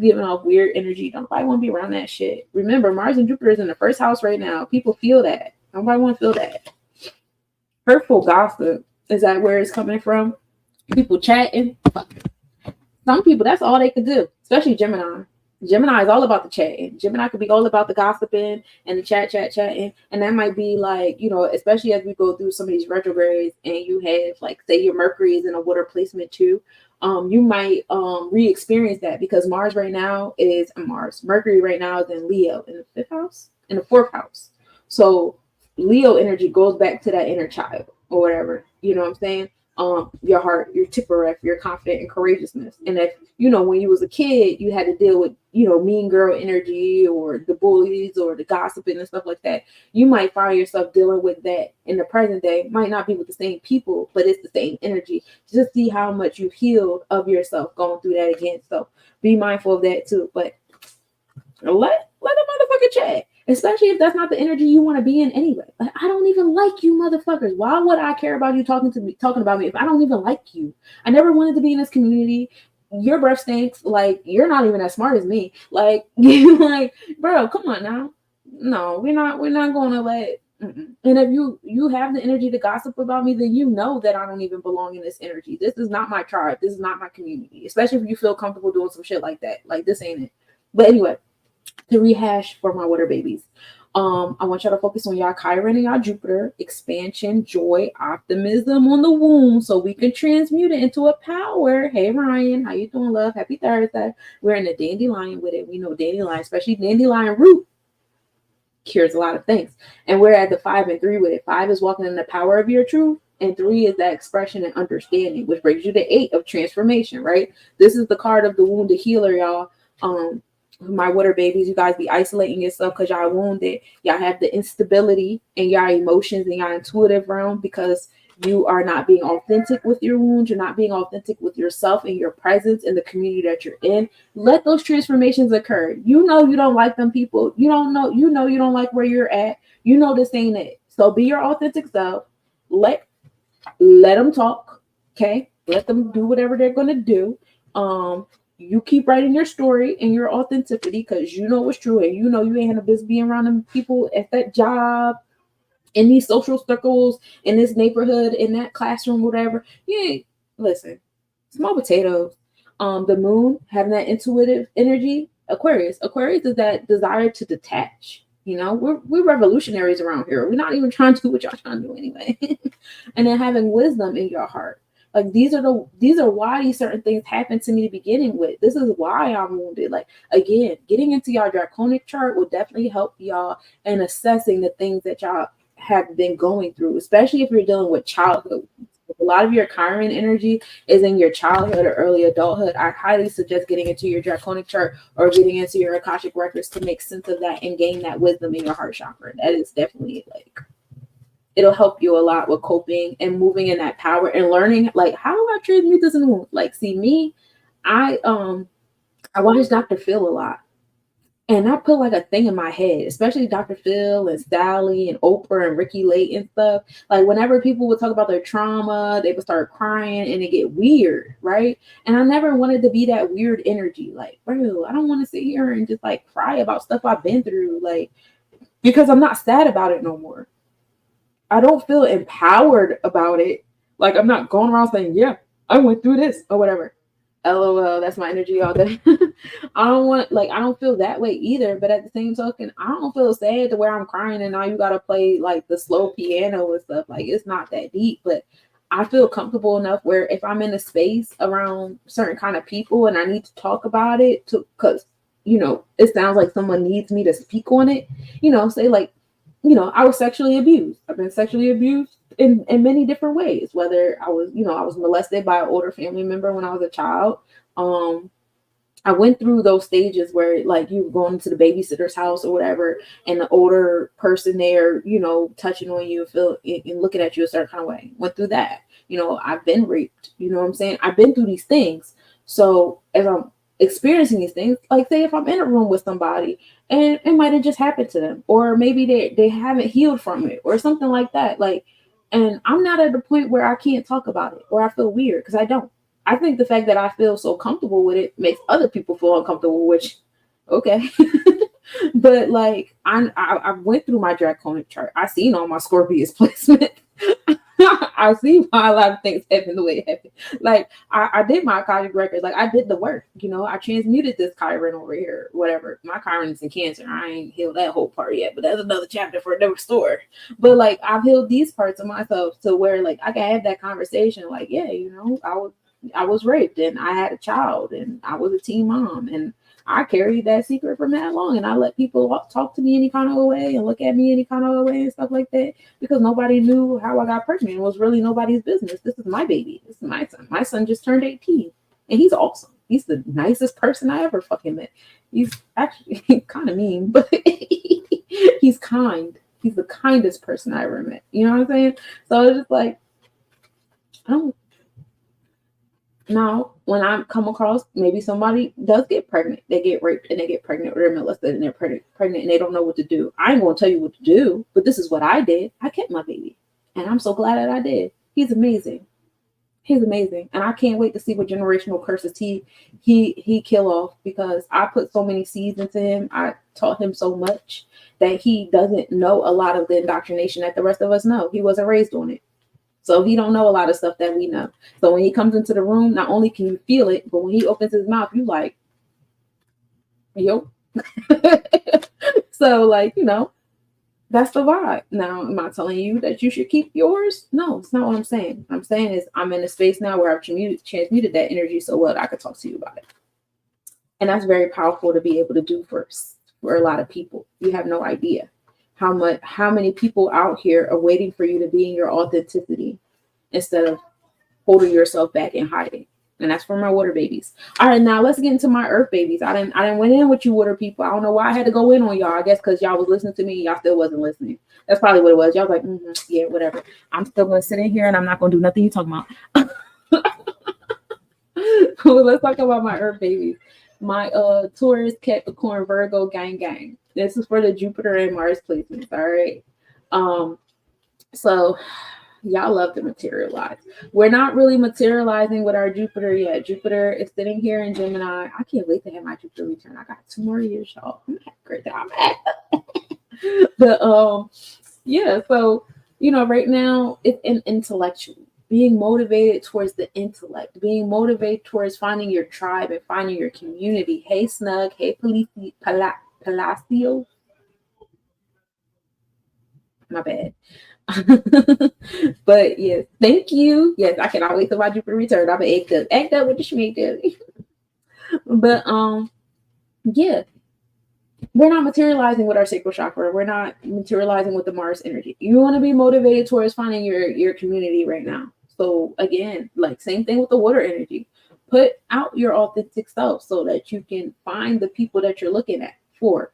giving off weird energy. Nobody want to be around that shit. Remember, Mars and Jupiter is in the first house right now. People feel that. Nobody want to feel that. Hurtful gossip, is that where it's coming from? People chatting. Some people, that's all they could do, especially Gemini. Gemini is all about the chatting. Gemini could be all about the gossiping and the chatting. And that might be like, especially as we go through some of these retrogrades and you have, like, say your Mercury is in a water placement too. You might re-experience that because Mercury right now is in Leo in the 5th house, in the 4th house. So Leo energy goes back to that inner child or whatever. You know what I'm saying? Your heart, your Tippereth, your confident and courageousness. And if, when you was a kid, you had to deal with, mean girl energy or the bullies or the gossiping and stuff like that. You might find yourself dealing with that in the present day. Might not be with the same people, but it's the same energy. Just see how much you've healed of yourself going through that again. So be mindful of that too. But let the motherfucker chat. Especially if that's not the energy you want to be in anyway. Like, I don't even like you motherfuckers. Why would I care about you talking about me if I don't even like you? I never wanted to be in this community. Your breath stinks. Like, you're not even as smart as me. Like, like, bro, come on now. No, we're not going to let. And if you have the energy to gossip about me, then you know that I don't even belong in this energy. This is not my tribe. This is not my community. Especially if you feel comfortable doing some shit like that. Like, this ain't it. But anyway, to rehash for my water babies, I want y'all to focus on y'all Chiron and y'all Jupiter, expansion, joy, optimism on the womb, so we can transmute it into a power. Hey Ryan, how you doing, love? Happy Thursday. We're in the dandelion with it. We know dandelion, especially dandelion root, cures a lot of things. And we're at the 5 and 3 with it. 5 is walking in the power of your truth, and 3 is that expression and understanding, which brings you to 8 of transformation, right? This is the card of the wounded healer, y'all. My water babies, you guys be isolating yourself because y'all wounded. Y'all have the instability in y'all emotions and y'all intuitive realm because you are not being authentic with your wounds. You're not being authentic with yourself and your presence in the community that you're in. Let those transformations occur. You don't like them people. You don't like where you're at. This ain't it. So be your authentic self. Let let them talk. Okay, let them do whatever they're gonna do. You keep writing your story and your authenticity because you know what's true, and you know you ain't had no business being around them people at that job, in these social circles, in this neighborhood, in that classroom, whatever. You ain't listen. Small potatoes. The moon having that intuitive energy. Aquarius. Aquarius is that desire to detach. You know, we're revolutionaries around here. We're not even trying to do what y'all trying to do anyway. And then having wisdom in your heart. Like these are why these certain things happen to me to beginning with. This is why I'm wounded. Like again, getting into y'all draconic chart will definitely help y'all in assessing the things that y'all have been going through, especially if you're dealing with childhood. If a lot of your Chiron energy is in your childhood or early adulthood, I highly suggest getting into your draconic chart or getting into your Akashic records to make sense of that and gain that wisdom in your heart chakra. That is definitely like, it'll help you a lot with coping and moving in that power and learning like, how do I transmute this in the moon? Like, see me, I watch Dr. Phil a lot. And I put like a thing in my head, especially Dr. Phil and Sally and Oprah and Ricky Lake and stuff. Like whenever people would talk about their trauma, they would start crying and it get weird, right? And I never wanted to be that weird energy. Like, bro, I don't want to sit here and just like cry about stuff I've been through, like, because I'm not sad about it no more. I don't feel empowered about it. Like I'm not going around saying, yeah, I went through this or whatever. LOL, that's my energy all day. I don't feel that way either. But at the same token, I don't feel sad to where I'm crying and now you gotta play like the slow piano and stuff. Like it's not that deep, but I feel comfortable enough where if I'm in a space around certain kind of people and I need to talk about it because you know, it sounds like someone needs me to speak on it, you know, say like, you know, I was sexually abused. I've been sexually abused in many different ways, whether I was molested by an older family member when I was a child. I went through those stages where like you were going to the babysitter's house or whatever, and the older person there, you know, touching on you and looking at you a certain kind of way. Went through that. You know, I've been raped. You know what I'm saying? I've been through these things. So as I'm experiencing these things, like say if I'm in a room with somebody and it might have just happened to them, or maybe they haven't healed from it or something like that. Like, and I'm not at the point where I can't talk about it or I feel weird because I don't. I think the fact that I feel so comfortable with it makes other people feel uncomfortable, which, okay. But like, I went through my draconic chart. I seen all my Scorpius placement. I see why a lot of things happen the way it happened. Like, I did my Akashic records. Like, I did the work. You know, I transmuted this Chiron over here, whatever. My Chiron is in Cancer. I ain't healed that whole part yet, but that's another chapter for another story. But like, I've healed these parts of myself to where like I can have that conversation. Like, yeah, you know, I was raped and I had a child and I was a teen mom and I carried that secret for that long, and I let people talk to me any kind of way and look at me any kind of way and stuff like that because nobody knew how I got pregnant. It was really nobody's business. This is my baby. This is my son. My son just turned 18 and he's awesome. He's the nicest person I ever fucking met. He's actually kind of mean, but he's kind. He's the kindest person I ever met. You know what I'm saying? So it's just like, I don't. Now, when I come across maybe somebody does get pregnant, they get raped and they get pregnant or they're molested and they're pregnant and they don't know what to do. I ain't going to tell you what to do, but this is what I did. I kept my baby and I'm so glad that I did. He's amazing. He's amazing. And I can't wait to see what generational curses he kill off because I put so many seeds into him. I taught him so much that he doesn't know a lot of the indoctrination that the rest of us know. He wasn't raised on it. So he don't know a lot of stuff that we know. So when he comes into the room, not only can you feel it, but when he opens his mouth, you like, yo. So like, you know, that's the vibe. Now, am I telling you that you should keep yours? No, it's not what I'm saying. What I'm saying is I'm in a space now where I've transmuted that energy so well that I could talk to you about it. And that's very powerful to be able to do for a lot of people. You have no idea how many people out here are waiting for you to be in your authenticity instead of holding yourself back and hiding. And that's for my water babies. All right, now let's get into my earth babies. I didn't went in with you water people. I don't know why I had to go in on y'all. I guess because y'all was listening to me and y'all still wasn't listening. That's probably what it was. Y'all was like, yeah, whatever. I'm still going to sit in here and I'm not going to do nothing you talking about. Well, let's talk about my earth babies. My Taurus, Capricorn, Virgo, gang. This is for the Jupiter and Mars placements. All right. So Y'all love to materialize. We're not really materializing with our Jupiter yet. Jupiter is sitting here in Gemini. I can't wait to have my Jupiter return. I got 2 more years, y'all. I'm having a great time. But yeah, so right now it's an intellectual, being motivated towards the intellect, being motivated towards finding your tribe and finding your community. Hey Snug, hey Palacio. My bad. But yes, thank you. Yes, I cannot wait till my Jupiter return. I'm gonna act up with the schmeck. But yeah, we're not materializing with our sacral chakra. We're not materializing with the Mars energy. You want to be motivated towards finding your community right now. So again, like same thing with the water energy. Put out your authentic self so that you can find the people that you're looking at for.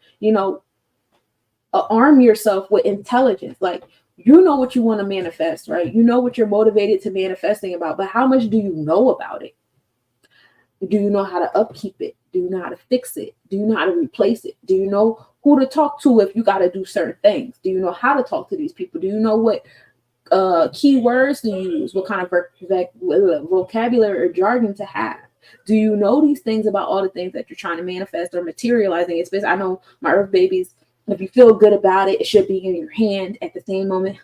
Arm yourself with intelligence. Like, you know what you want to manifest, right? You know what you're motivated to manifesting about, but how much do you know about it? Do you know how to upkeep it? Do you know how to fix it? Do you know how to replace it? Do you know who to talk to if you got to do certain things? Do you know how to talk to these people? Do you know what key words to use? What kind of vocabulary or jargon to have? Do you know these things about all the things that you're trying to manifest or materializing? Especially, I know my Earth babies, if you feel good about it, it should be in your hand at the same moment.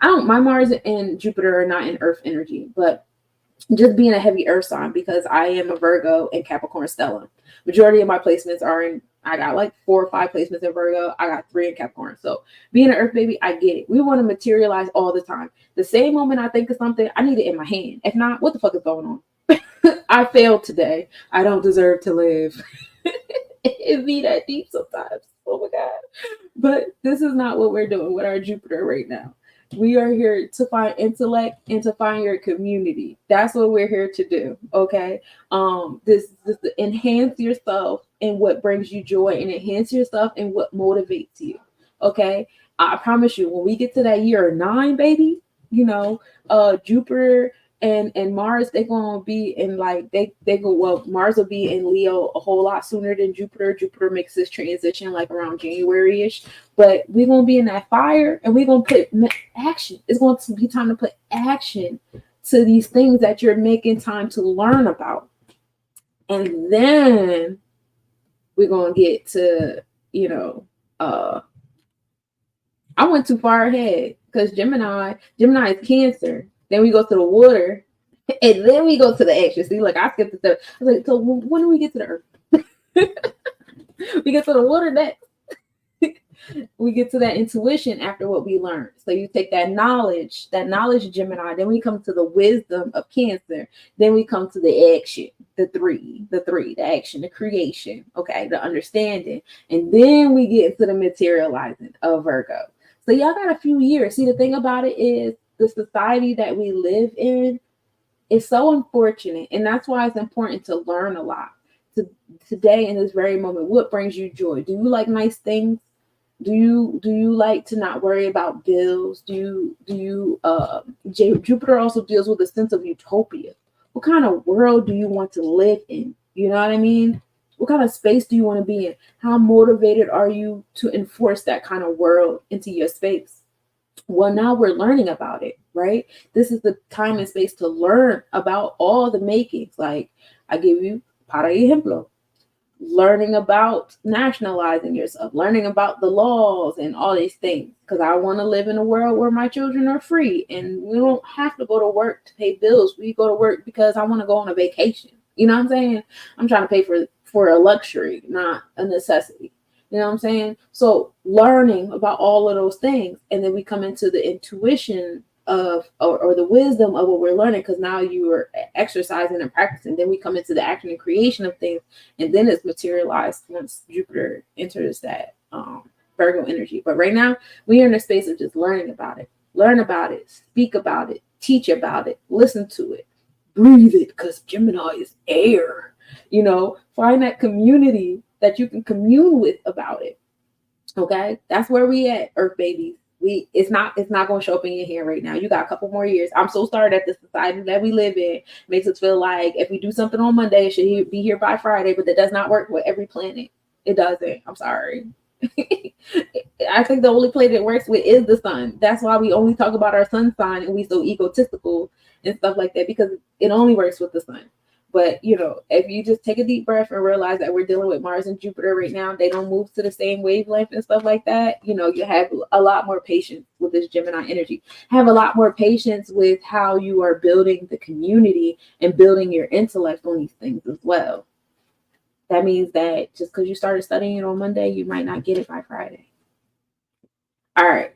My Mars and Jupiter are not in Earth energy, but just being a heavy Earth sign, because I am a Virgo and Capricorn stellium. Majority of my placements are in, I got like 4 or 5 placements in Virgo. I got 3 in Capricorn. So being an Earth baby, I get it. We want to materialize all the time. The same moment I think of something, I need it in my hand. If not, what the fuck is going on? I failed today. I don't deserve to live. It be that deep sometimes. Oh my God. But this is not what we're doing with our Jupiter right now. We are here to find intellect and to find your community. That's what we're here to do. Okay. This to enhance yourself in what brings you joy and enhance yourself in what motivates you. Okay. I promise you, when we get to that year 9, baby, Jupiter and Mars, they're gonna be in Mars will be in Leo a whole lot sooner than Jupiter. Jupiter makes this transition like around January-ish, but we're gonna be in that fire and we're gonna put action. It's going to be time to put action to these things that you're making time to learn about. And then we're gonna get to, I went too far ahead because Gemini is Cancer. Then we go to the water, and then we go to the action. See, like I skipped the step. I was like, so when do we get to the Earth? We get to the water next. We get to that intuition after what we learned. So you take that knowledge Gemini. Then we come to the wisdom of Cancer. Then we come to the action, the three, the action, the creation. Okay, the understanding, and then we get into the materializing of Virgo. So y'all got a few years. See, the thing about it is, the society that we live in is so unfortunate, and that's why it's important to learn a lot. Today, in this very moment, what brings you joy? Do you like nice things? Do you like to not worry about bills? Jupiter also deals with a sense of utopia. What kind of world do you want to live in? You know what I mean? What kind of space do you want to be in? How motivated are you to enforce that kind of world into your space? Well, now we're learning about it, right? This is the time and space to learn about all the makings. Like, I give you, para ejemplo, learning about nationalizing yourself, learning about the laws and all these things. Because I want to live in a world where my children are free and we don't have to go to work to pay bills. We go to work because I want to go on a vacation. You know what I'm saying? I'm trying to pay for a luxury, not a necessity. You know what I'm saying? So learning about all of those things, and then we come into the intuition of or the wisdom of what we're learning, because now you are exercising and practicing. Then we come into the action and creation of things, and then it's materialized once Jupiter enters that Virgo energy. But right now we are in a space of just learning about it. Learn about it, speak about it, teach about it, listen to it, breathe it, because Gemini is air. Find that community that you can commune with about it. Okay, that's where we at, Earth babies. It's not going to show up in your hand right now. You got a couple more years. I'm so sorry that the society that we live in makes us feel like if we do something on Monday, it should be here by Friday, but that does not work with every planet. It doesn't. I'm sorry. I think the only planet it works with is the sun. That's why we only talk about our sun sign and we so egotistical and stuff like that, because it only works with the sun. But if you just take a deep breath and realize that we're dealing with Mars and Jupiter right now, they don't move to the same wavelength and stuff like that. You have a lot more patience with this Gemini energy. Have a lot more patience with how you are building the community and building your intellect on these things as well. That means that just because you started studying it on Monday, you might not get it by Friday. All right.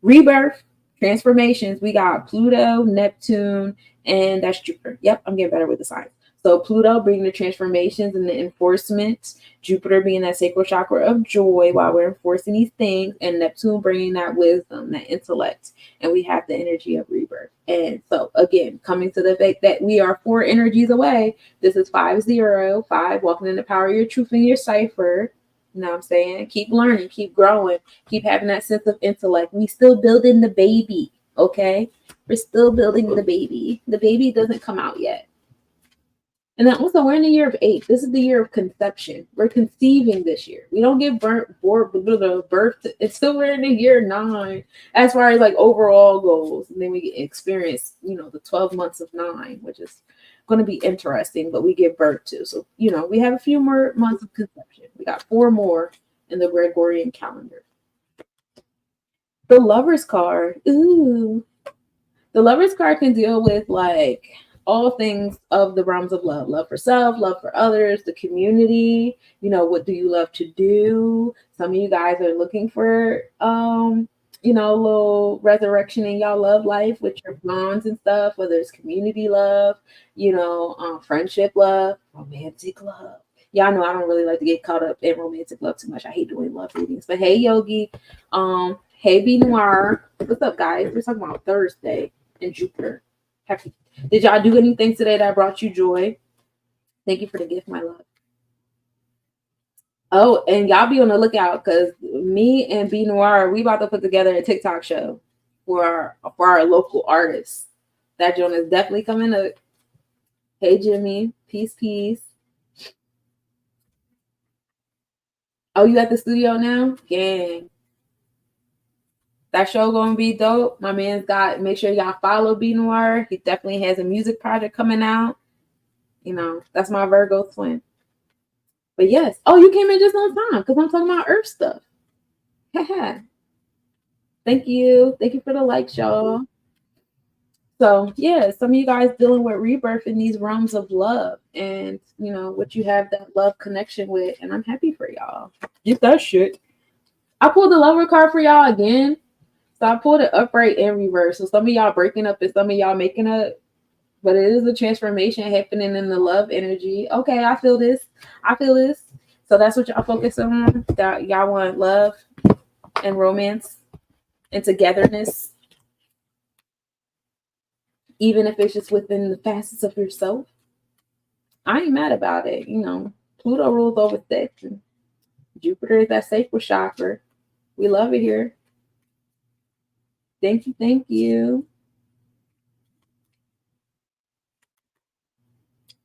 Rebirth, transformations. We got Pluto, Neptune, and that's Jupiter. Yep, I'm getting better with the signs. So Pluto bringing the transformations and the enforcement. Jupiter being that sacral chakra of joy while we're enforcing these things. And Neptune bringing that wisdom, that intellect. And we have the energy of rebirth. And so, again, coming to the fact that we are 4 energies away. This is 505, walking in the power of your truth and your cipher. You know what I'm saying? Keep learning, keep growing, keep having that sense of intellect. We still building the baby, okay? We're still building the baby. The baby doesn't come out yet. And then also, we're in the year of 8. This is the year of conception. We're conceiving this year. We don't give birth until we're in the year 9, as far as like overall goals. And then we experience, the 12 months of 9, which is going to be interesting, but we give birth to. So, we have a few more months of conception. We got 4 more in the Gregorian calendar. The Lover's card. Ooh. The Lover's card can deal with like all things of the realms of love. Love for self, love for others, the community. What do you love to do? Some of you guys are looking for a little resurrection in y'all love life with your bonds and stuff, whether it's community love, friendship love, romantic love. Y'all know I don't really like to get caught up in romantic love too much. I hate doing love readings. But hey, Yogi. Hey, B Noir. What's up, guys? We're talking about Thursday and Jupiter. Did y'all do anything today that brought you joy? Thank you for the gift, my love. Oh, and y'all be on the lookout because me and B Noir, we about to put together a TikTok show for our local artists. That joint is definitely coming up. Hey, Jimmy. Peace, peace. Oh, you at the studio now? Gang. That show gonna be dope. My man's got, make sure y'all follow B Noir. He definitely has a music project coming out. That's my Virgo twin. But yes. Oh, you came in just on time because I'm talking about Earth stuff. Thank you. Thank you for the likes, y'all. So yeah, some of you guys dealing with rebirth in these realms of love and what you have that love connection with. And I'm happy for y'all. Get that shit. I pulled the Lover card for y'all again. So I pulled it upright and reverse. So some of y'all breaking up and some of y'all making up. But it is a transformation happening in the love energy. Okay, I feel this. So that's what y'all focus on. That y'all want love and romance and togetherness. Even if it's just within the facets of yourself. I ain't mad about it. Pluto rules over sex. And Jupiter is that sacral chakra. We love it here. Thank you.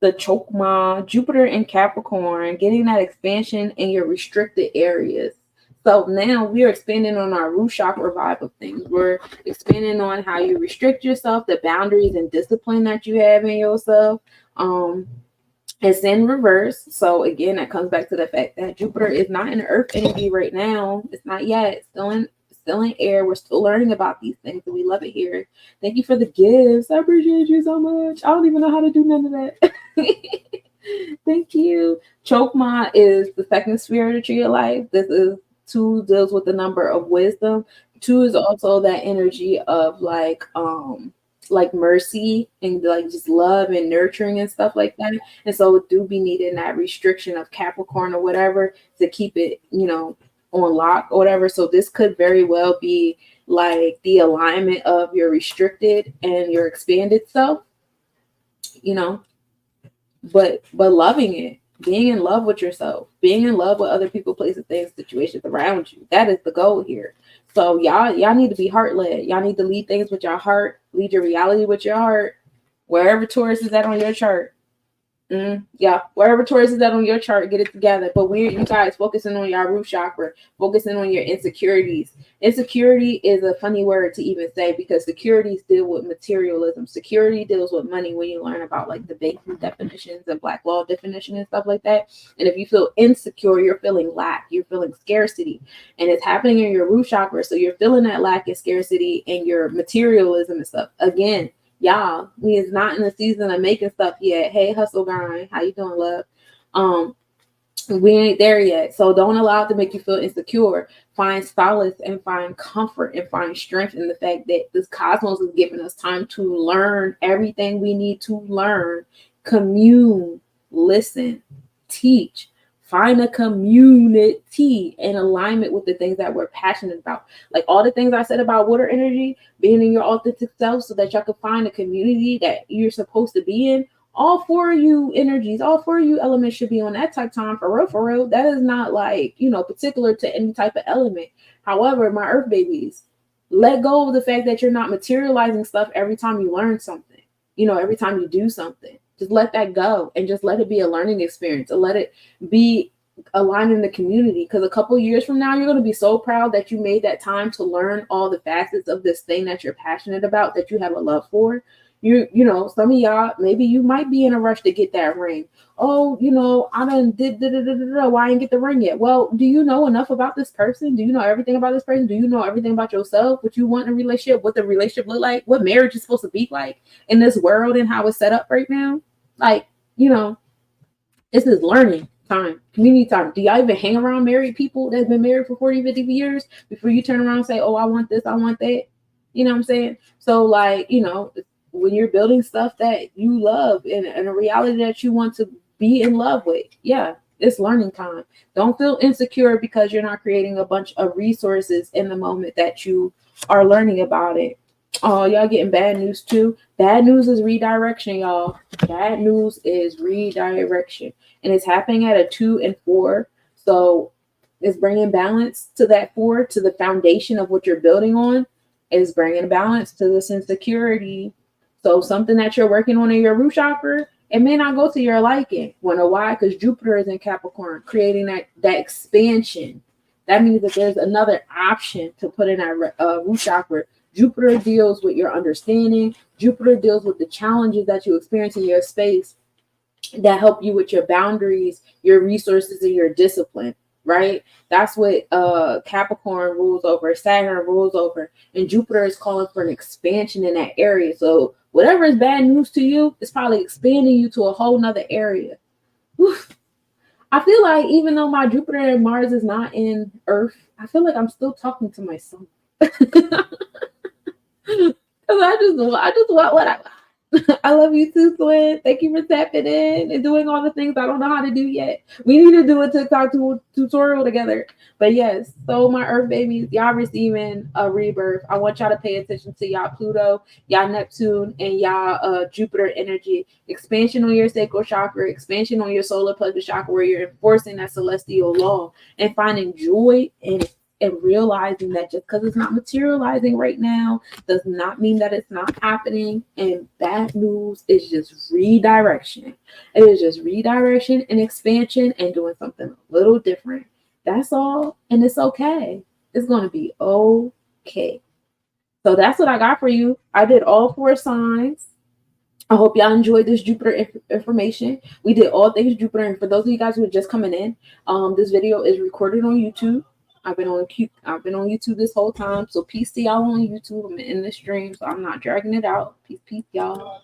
The Chokma, Jupiter and Capricorn, getting that expansion in your restricted areas. So now we're expanding on our root chakra vibe of things. We're expanding on how you restrict yourself, the boundaries and discipline that you have in yourself. It's in reverse. So again, that comes back to the fact that Jupiter is not in Earth energy right now. It's not yet. It's still in air. We're still learning about these things, and we love it here. Thank you for the gifts. I appreciate you so much. I don't even know how to do none of that. Thank you. Chokma is the second sphere of the tree of life. This is 2, deals with the number of wisdom. 2 is also that energy of like mercy and like just love and nurturing and stuff like that. And so it do be needing that restriction of Capricorn or whatever to keep it, on lock or whatever. So this could very well be like the alignment of your restricted and your expanded self, but loving it, being in love with yourself, being in love with other people, places, things, situations around you. That is the goal here. So y'all need to be heart-led. Y'all need to lead things with your heart, lead your reality with your heart, wherever Taurus is at on your chart. Yeah, wherever Taurus is at on your chart, get it together. But you guys focusing on your root chakra, focusing on your insecurities. Insecurity is a funny word to even say because securities deal with materialism. Security deals with money when you learn about like the basic definitions and Black law definition and stuff like that. And if you feel insecure, you're feeling lack, you're feeling scarcity, and it's happening in your root chakra. So you're feeling that lack and scarcity and your materialism and stuff. Again, y'all, we is not in the season of making stuff yet. Hey, hustle grind, how you doing, love? We ain't there yet, so don't allow it to make you feel insecure. Find solace and find comfort and find strength in the fact that this cosmos is giving us time to learn everything we need to learn, commune, listen, teach. Find a community in alignment with the things that we're passionate about. Like all the things I said about water energy, being in your authentic self so that y'all can find a community that you're supposed to be in. All 4 of you energies, all 4 of you elements should be on that type time for real, for real. That is not like, particular to any type of element. However, my earth babies, let go of the fact that you're not materializing stuff every time you learn something, every time you do something. Just let that go and just let it be a learning experience and let it be aligned in the community. Because a couple years from now, you're going to be so proud that you made that time to learn all the facets of this thing that you're passionate about, that you have a love for. Some of y'all, maybe you might be in a rush to get that ring. Oh, I done did why I didn't get the ring yet? Well, do you know enough about this person? Do you know everything about this person? Do you know everything about yourself? What you want in a relationship? What the relationship look like? What marriage is supposed to be like in this world and how it's set up right now? Like, this is learning time, community time. Do y'all even hang around married people that's been married for 40, 50 years before you turn around and say, oh, I want this, I want that? You know what I'm saying? So like, when you're building stuff that you love and a reality that you want to be in love with, yeah, it's learning time. Don't feel insecure because you're not creating a bunch of resources in the moment that you are learning about it. Oh, y'all getting bad news too? Bad news is redirection, y'all. Bad news is redirection. And it's happening at a 2 and 4. So it's bringing balance to that 4, to the foundation of what you're building on. Is bringing balance to this insecurity. So something that you're working on in your root chakra, it may not go to your liking. Wanna why? Because Jupiter is in Capricorn, creating that expansion. That means that there's another option to put in that root chakra. Jupiter deals with your understanding. Jupiter deals with the challenges that you experience in your space that help you with your boundaries, your resources, and your discipline. Right? That's what Capricorn rules over, Saturn rules over, and Jupiter is calling for an expansion in that area. So whatever is bad news to you, it's probably expanding you to a whole nother area. Whew. I feel like even though my Jupiter and Mars is not in Earth, I feel like I'm still talking to myself. Because I just want what I love you too, Swin. Thank you for tapping in and doing all the things I don't know how to do yet. We need to do a TikTok tutorial together. But yes, so my Earth babies, y'all receiving a rebirth. I want y'all to pay attention to y'all Pluto, y'all Neptune, and y'all Jupiter energy. Expansion on your sacral chakra, expansion on your solar plexus chakra, where you're enforcing that celestial law and finding joy in it. And realizing that just because it's not materializing right now does not mean that it's not happening. And bad news is just redirection. It is just redirection and expansion and doing something a little different. That's all. And it's okay. It's going to be okay. So that's what I got for you. I did all 4 signs. I hope y'all enjoyed this Jupiter information. We did all things Jupiter. And for those of you guys who are just coming in, this video is recorded on YouTube. I've been on YouTube this whole time. So peace to y'all on YouTube. I'm in the stream, so I'm not dragging it out. Peace, y'all.